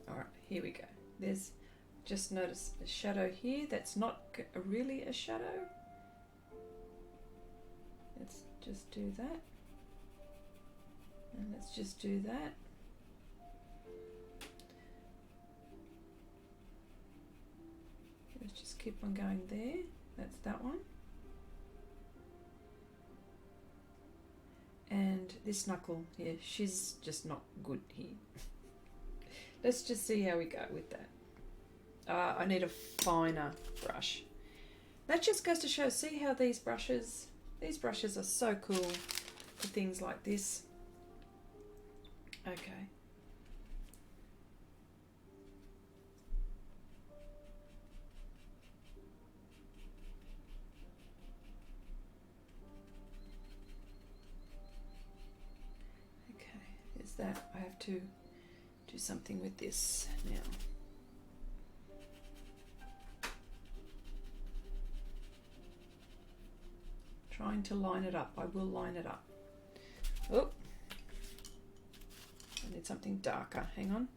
S1: Alright, here we go. There's, just notice a shadow here. That's not really a shadow. Let's just do that. And let's just do that. Let's just keep on going there. That's that one. And this knuckle here, she's just not good here. Let's just see how we go with that. I need a finer brush. That just goes to show, see how these brushes are so cool for things like this. Okay. Okay, is that, I have to do something with this now. Trying to line it up. I will line it up. Oh, I need something darker. Hang on.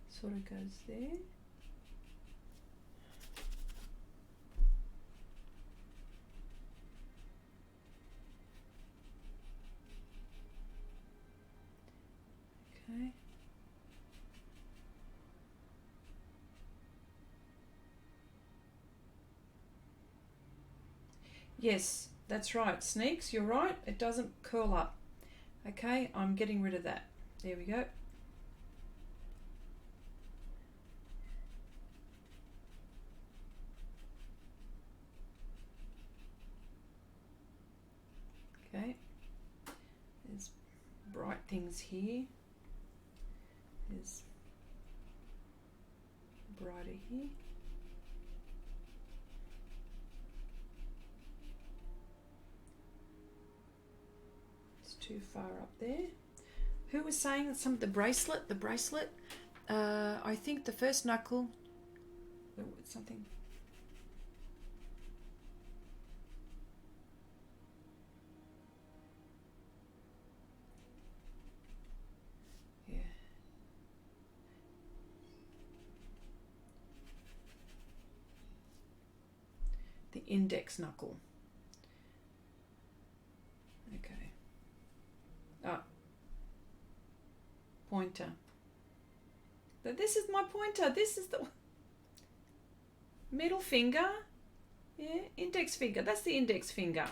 S1: Sort of goes there. Okay. Yes, that's right. Sneaks, you're right. It doesn't curl up. Okay, I'm getting rid of that. There we go. Okay. There's bright things here. There's brighter here. It's too far up there. Who was saying some of the bracelet? I think the first knuckle, something. Yeah. The index knuckle. Okay. Ah. Pointer. But this is my pointer. This is the middle finger. Yeah, index finger. That's the index finger.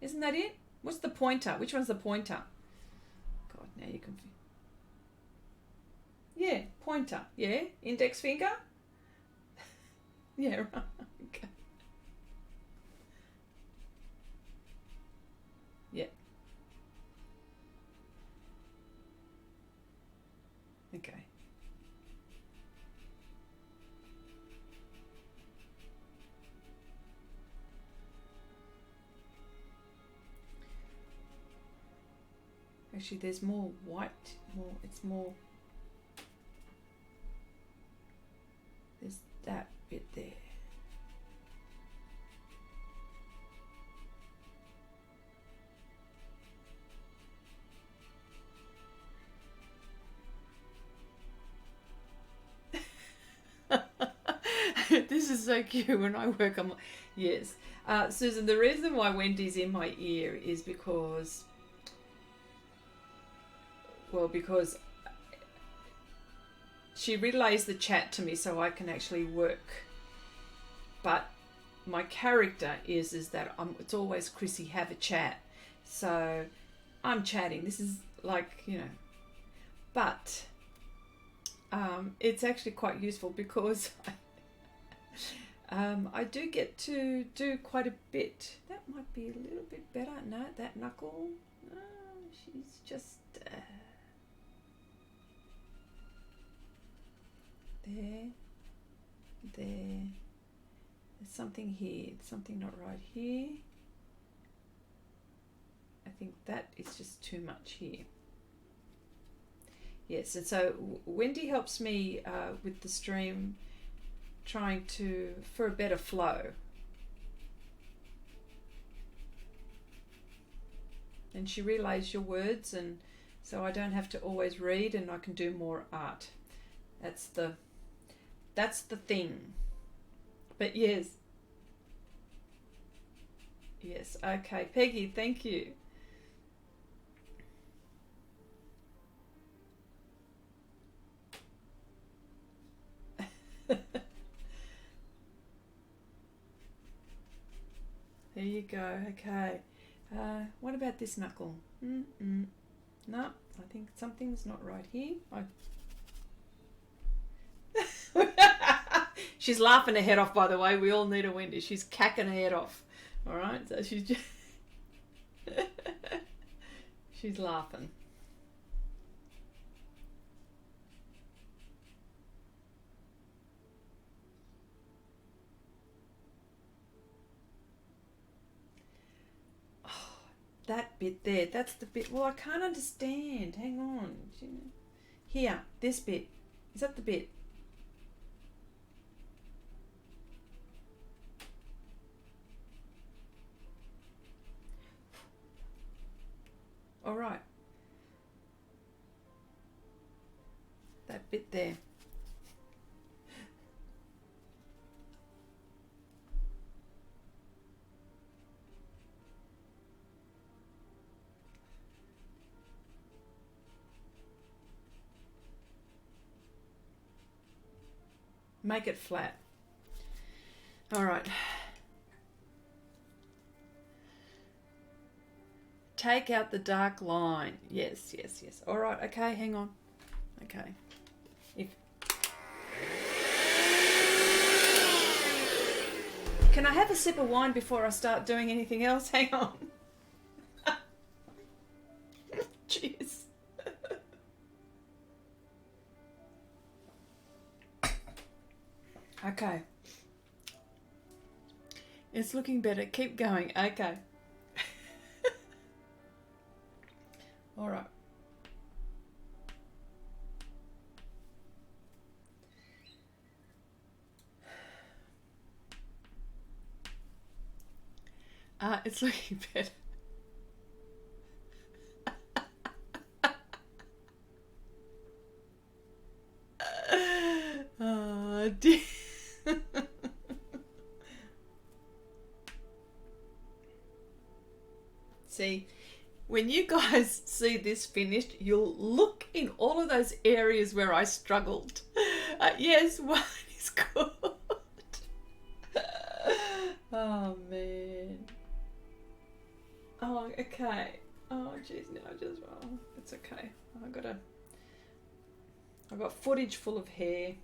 S1: Isn't that it? What's the pointer? Which one's the pointer? God, now you can... Yeah, pointer. Yeah, index finger. Yeah, right. Okay. Yeah. Okay. Actually, there's more white, it's more, there's that bit there. This is so cute when I work on my, yes. Susan, the reason why Wendy's in my ear is because, well, because she relays the chat to me so I can actually work. But my character is that it's always Chrissy, have a chat. So I'm chatting. This is like, you know, but it's actually quite useful because I do get to do quite a bit. That might be a little bit better. No, that knuckle. No, she's just there. There's something here. Something not right here. I think that is just too much here. Yes, and so Wendy helps me with the stream, trying for a better flow. And she relays your words, and so I don't have to always read, and I can do more art. That's the thing. But yes. Yes, okay. Peggy, thank you. There you go. Okay. What about this knuckle? No, I think something's not right here. She's laughing her head off, by the way. We all need a Wendy. She's cacking her head off. All right, so she's just she's laughing. Oh, that bit there, that's the bit. Well, I can't understand. Hang on. Here, this bit. Is that the bit? All right. That bit there. Make it flat. All right. Take out the dark line. Yes, yes, yes. All right. Okay, hang on. Okay. Can I have a sip of wine before I start doing anything else? Hang on. Cheers. Okay. It's looking better. Keep going. Okay. All right. It's looking better. Oh dear. See, when you guys see this finished, you'll look in all of those areas where I struggled. Yes, one is good. Oh man. Oh, okay. Oh jeez, no, it's okay. I've got footage full of hair.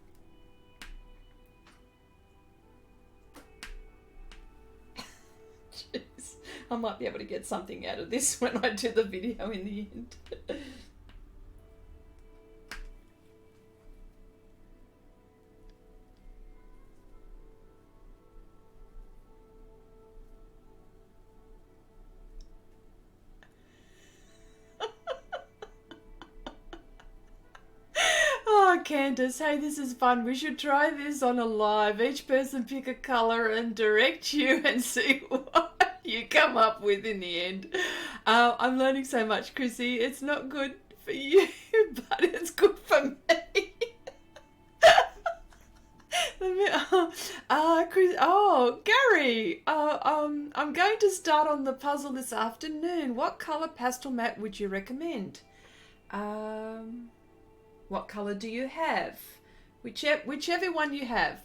S1: Jeez, I might be able to get something out of this when I do the video in the end. Oh, Candace, hey, this is fun. We should try this on a live. Each person pick a colour and direct you and see what you come up with in the end. I'm learning so much, Chrissy. It's not good for you, but it's good for me. Gary, I'm going to start on the puzzle this afternoon. What colour Pastelmat would you recommend? What colour do you have? Whichever one you have.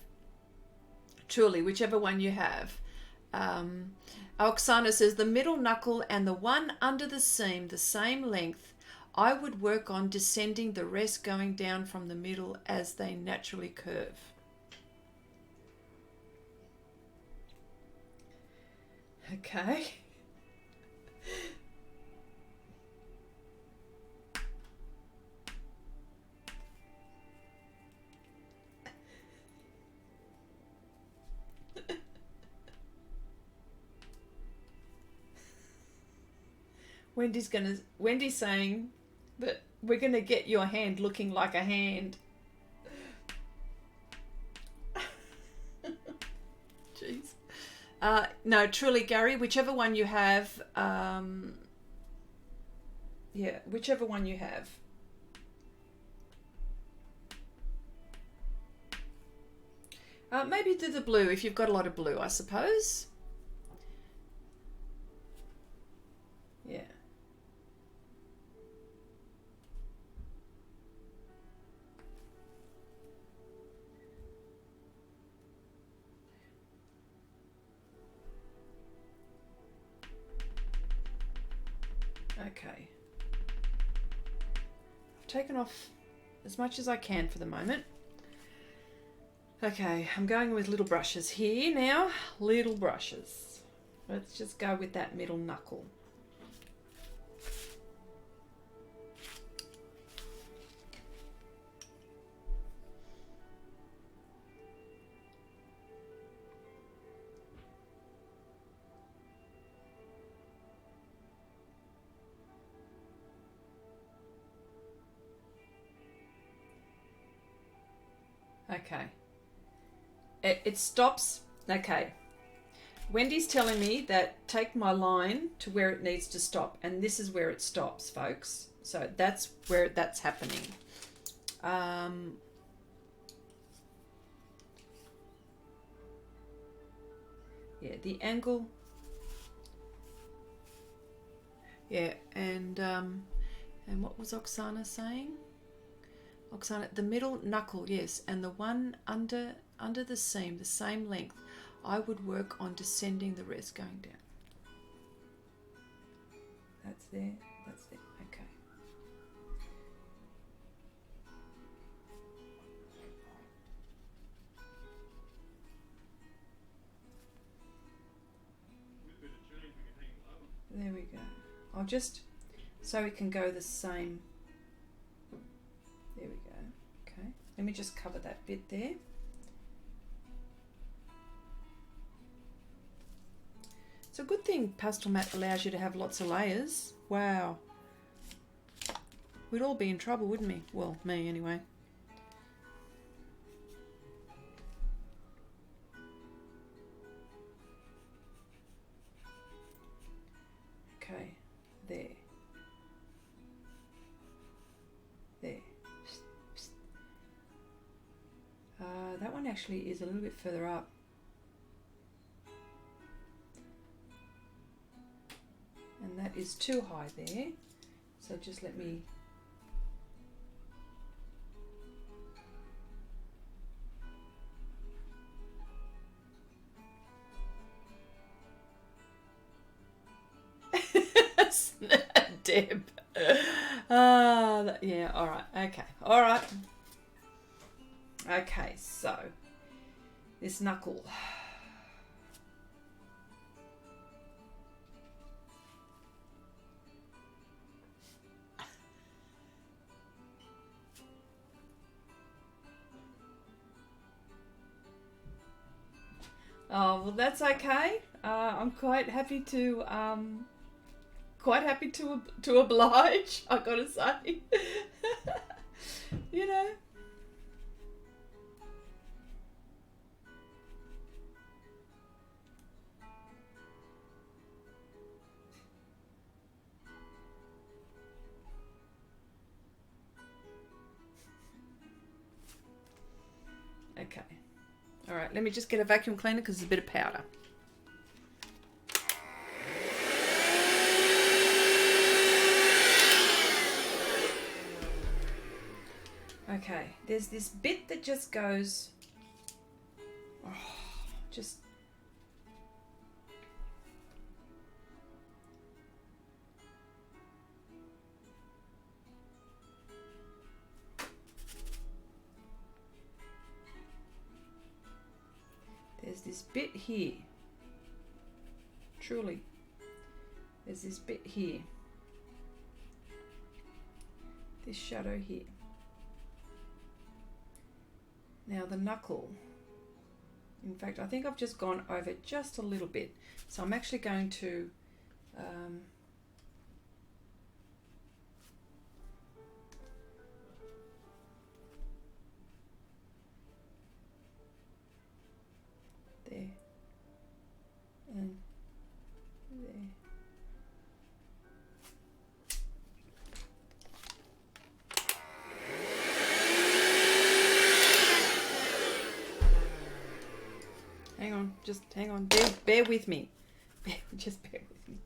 S1: Truly, whichever one you have. Oksana says the middle knuckle and the one under the seam, the same length. I would work on descending, the rest going down from the middle as they naturally curve. Okay. Wendy's saying that we're gonna get your hand looking like a hand. Jeez. No, truly, Gary, whichever one you have, yeah, whichever one you have. Maybe do the blue if you've got a lot of blue, I suppose. Yeah. Okay. I've taken off as much as I can for the moment. Okay, I'm going with little brushes here now. Little brushes. Let's just go with that middle knuckle. Okay. It stops. Okay. Wendy's telling me that take my line to where it needs to stop, and this is where it stops, folks. So that's where that's happening. Yeah, the angle. Yeah, and what was Oksana saying? Oksana, the middle knuckle, yes, and the one under the seam, the same length. I would work on descending, the rest going down. That's there, okay. There we go. I'll just, so it can go the same. There we go. Okay, let me just cover that bit there. It's a good thing Pastelmat allows you to have lots of layers. Wow. We'd all be in trouble, wouldn't we? Well, me anyway. That one actually is a little bit further up. And that is too high there. So just let me... Deb. Yeah, all right. Okay. All right. Okay, so this knuckle. Oh, well, that's okay. I'm quite happy to oblige, I gotta say. You know. Okay. All right, let me just get a vacuum cleaner because there's a bit of powder. Okay, there's this bit that just goes, just, there's this bit here, truly, there's this bit here, this shadow here. Now the knuckle, in fact, I think I've just gone over just a little bit. So I'm actually going to there and there. Just hang on, bear with me. Just bear with me.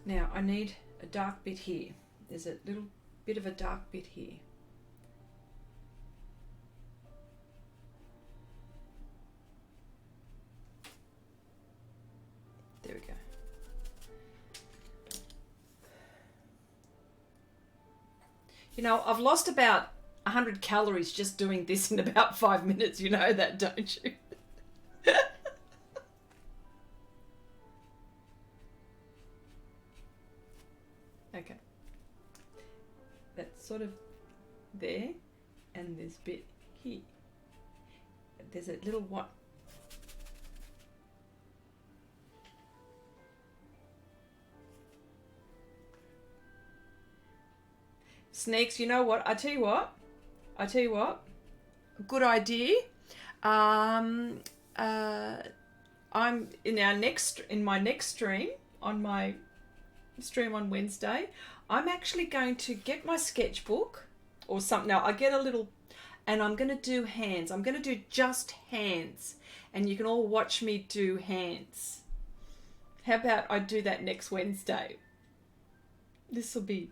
S1: Now I need a dark bit here. There's a little bit of a dark bit here. There we go. You know, I've lost about 100 calories just doing this in about 5 minutes. You know that, don't you? Okay. That's sort of there, and this bit here. There's a little what? Sneaks, you know what? I tell you what. Good idea. I'm in my next stream, on my stream on Wednesday. I'm actually going to get my sketchbook or something. Now I get a little, and I'm going to do hands. I'm going to do just hands, and you can all watch me do hands. How about I do that next Wednesday? This will be.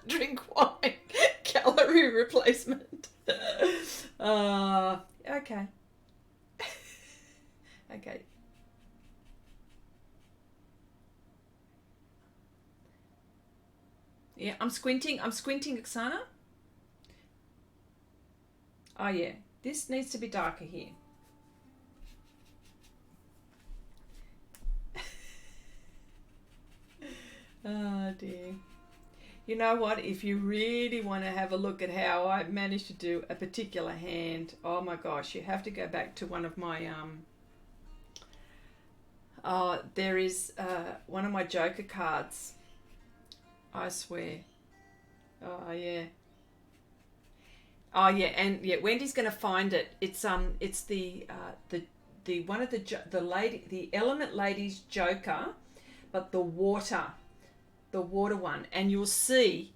S1: Drink wine, calorie replacement. Okay. Okay. Yeah, I'm squinting, Oksana. Oh yeah, this needs to be darker here. Oh dear. You know what, if you really want to have a look at how I managed to do a particular hand, oh my gosh, you have to go back to one of my, there is one of my Joker cards, I swear. Oh yeah. Oh yeah, and yeah, Wendy's going to find it. It's the one of the Element Ladies Joker, but the water one, and you'll see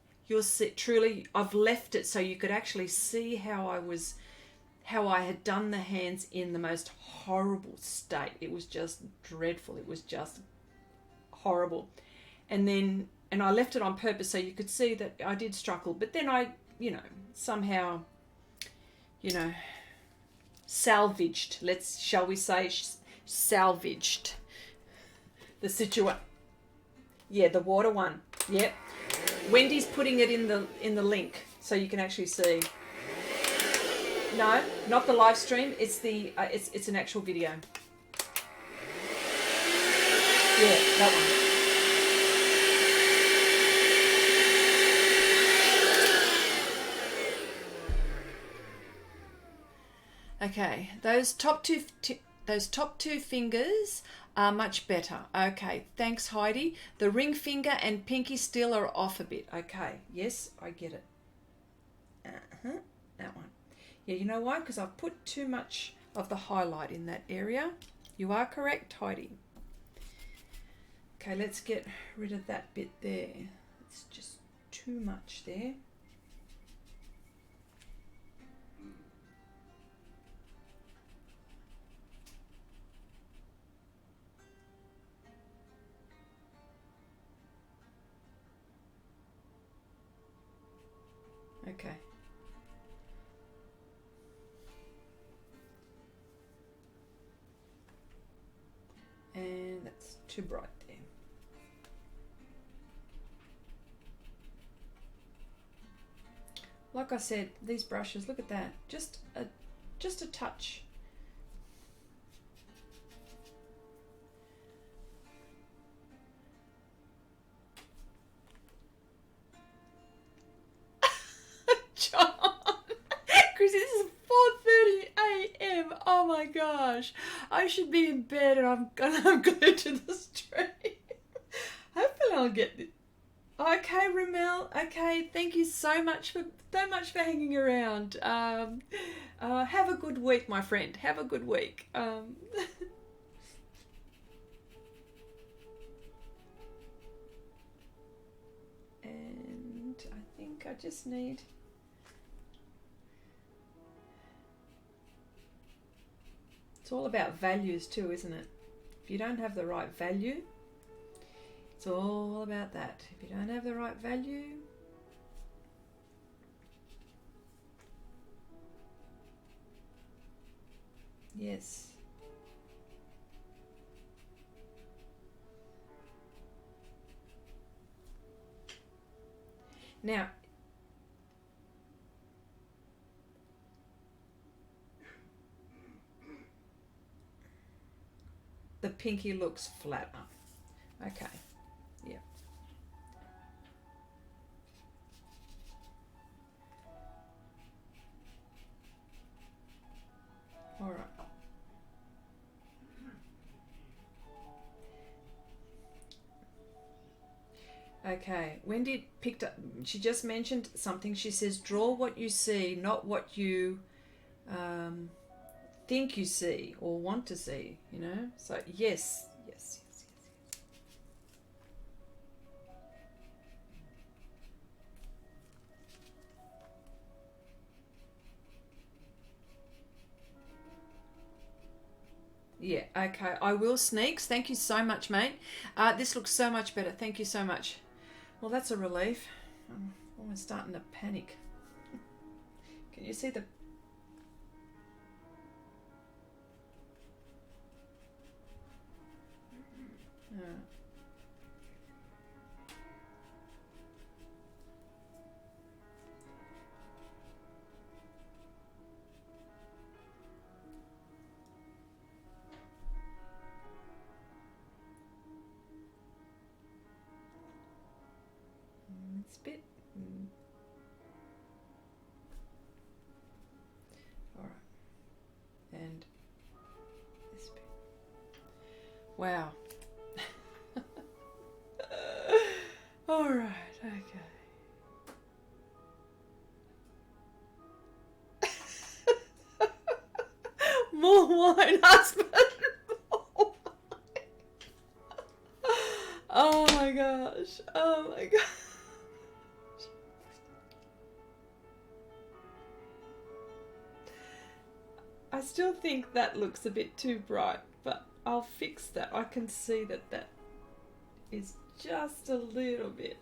S1: truly. I've left it so you could actually see how I had done the hands in the most horrible state. It was just dreadful. It was just horrible, and I left it on purpose so you could see that I did struggle. But then I, somehow, salvaged. Shall we say, salvaged the situation. Yeah, the water one. Yep. Wendy's putting it in the link so you can actually see. No, not the live stream. It's it's an actual video. Yeah, that one. Okay, those top two fingers are much better. Okay, thanks Heidi. The ring finger and pinky still are off a bit. Okay, yes, I get it. That one. Yeah, you know why? Because I've put too much of the highlight in that area. You are correct, Heidi. Okay, let's get rid of that bit there. It's just too much there. Okay. And that's too bright there. Like I said, these brushes, look at that. Just a touch. John, Chrissy, this is 4:30 a.m. Oh my gosh, I should be in bed and I'm glued to the stream. Hopefully I'll get this. Okay, Ramel. Okay, thank you so much for hanging around. Have a good week, my friend. Have a good week. And I think I just need. It's all about values too, isn't it? If you don't have the right value, it's all about that. If you don't have the right value, yes. Now, the pinky looks flatter. Okay. Yeah. All right. Okay. Wendy picked up, she just mentioned something. She says, draw what you see, not what you think you see or want to see, So yes. Yeah, okay. I will, Sneaks. Thank you so much, mate. This looks so much better. Thank you so much. Well, that's a relief. I'm almost starting to panic. Can you see the... This bit. All right. And this bit. Wow. All right. Okay. mine husband. Oh my gosh. Oh my gosh. I still think that looks a bit too bright, but I'll fix that. I can see that that is just a little bit.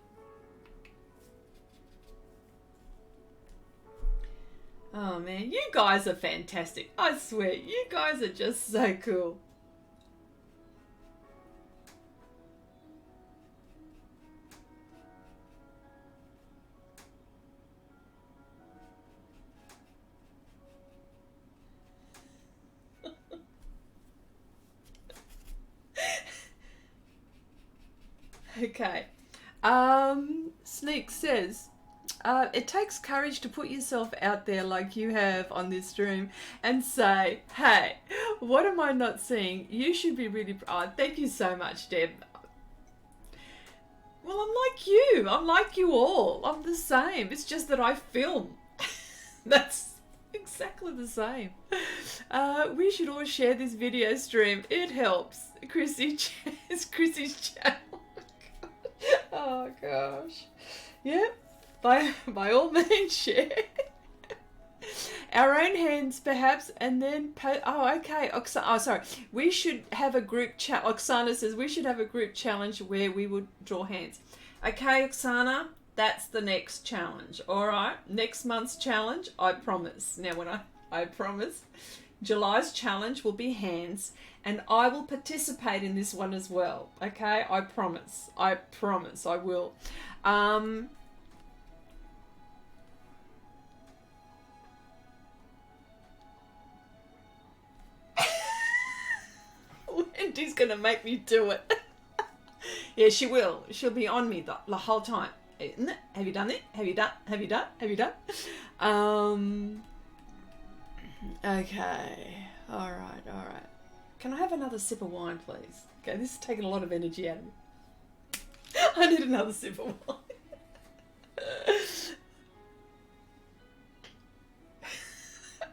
S1: Oh man, you guys are fantastic. I swear, you guys are just so cool. Okay. Sneak says, it takes courage to put yourself out there like you have on this stream and say, hey, what am I not seeing? You should be really proud. Thank you so much, Deb. Well, I'm like you. I'm like you all. I'm the same. It's just that I film. That's exactly the same. We should all share this video stream. It helps. Chrissy's channel. Oh gosh. Yeah. By all means, share. Our own hands, perhaps, and then oh, okay. Oh, sorry. We should have a group chat. Oksana says we should have a group challenge where we would draw hands. Okay, Oksana, that's the next challenge. All right, next month's challenge, I promise. Now, when I promise, July's challenge will be hands, and I will participate in this one as well. Okay, I promise. I promise. I will. Wendy's gonna make me do it. Yeah, she will. She'll be on me the whole time. Have you done it? Have you done? Have you done? Have you done? Okay. All right. Can I have another sip of wine, please? Okay, this is taking a lot of energy out of me. I need another sip of wine.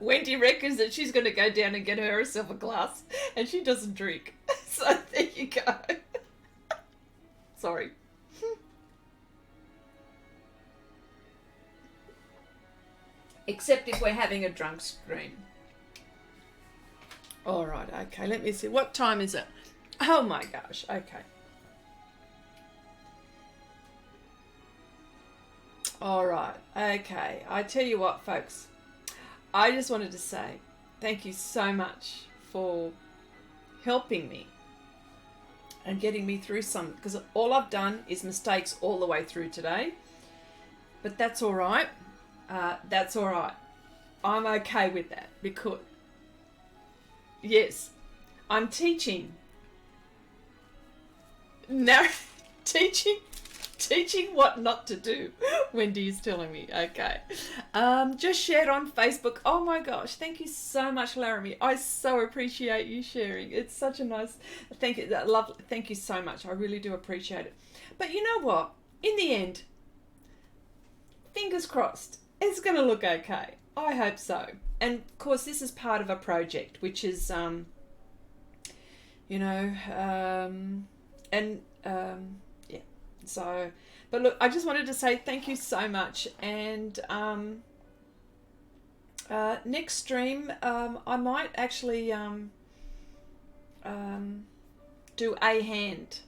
S1: Wendy reckons that she's going to go down and get herself a glass, and she doesn't drink. So there you go. Sorry. Except if we're having a drunk stream. All right, okay, let me see. What time is it? Oh my gosh, okay. All right, okay. I tell you what, folks. I just wanted to say thank you so much for helping me and getting me through some, because all I've done is mistakes all the way through today. But that's all right. That's all right. I'm okay with that because, yes, I'm teaching. Now, teaching what not to do. Wendy is telling me. Okay. Just shared on Facebook. Oh my gosh. Thank you so much, Laramie. I so appreciate you sharing. It's such a nice, thank you. Thank you so much. I really do appreciate it. But you know what? In the end, fingers crossed, it's going to look okay. I hope so. And of course, this is part of a project, which is, yeah. So, but look, I just wanted to say thank you so much. And next stream, I might actually do a hand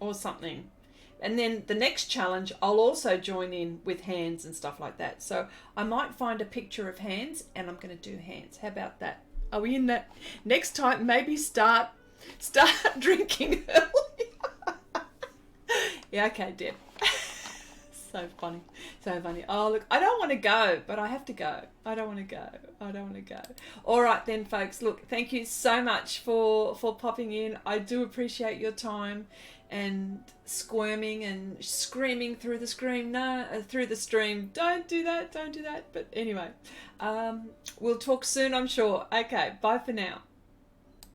S1: or something. And then the next challenge, I'll also join in with hands and stuff like that. So I might find a picture of hands and I'm going to do hands. How about that? Are we in that? Next time, maybe start drinking early. Yeah, okay, Deb. So funny. Oh, look, I don't want to go, but I have to go. I don't want to go. All right then, folks. Look, thank you so much for popping in. I do appreciate your time and squirming and screaming through the stream. Through the stream. Don't do that. But anyway, we'll talk soon, I'm sure. Okay, bye for now.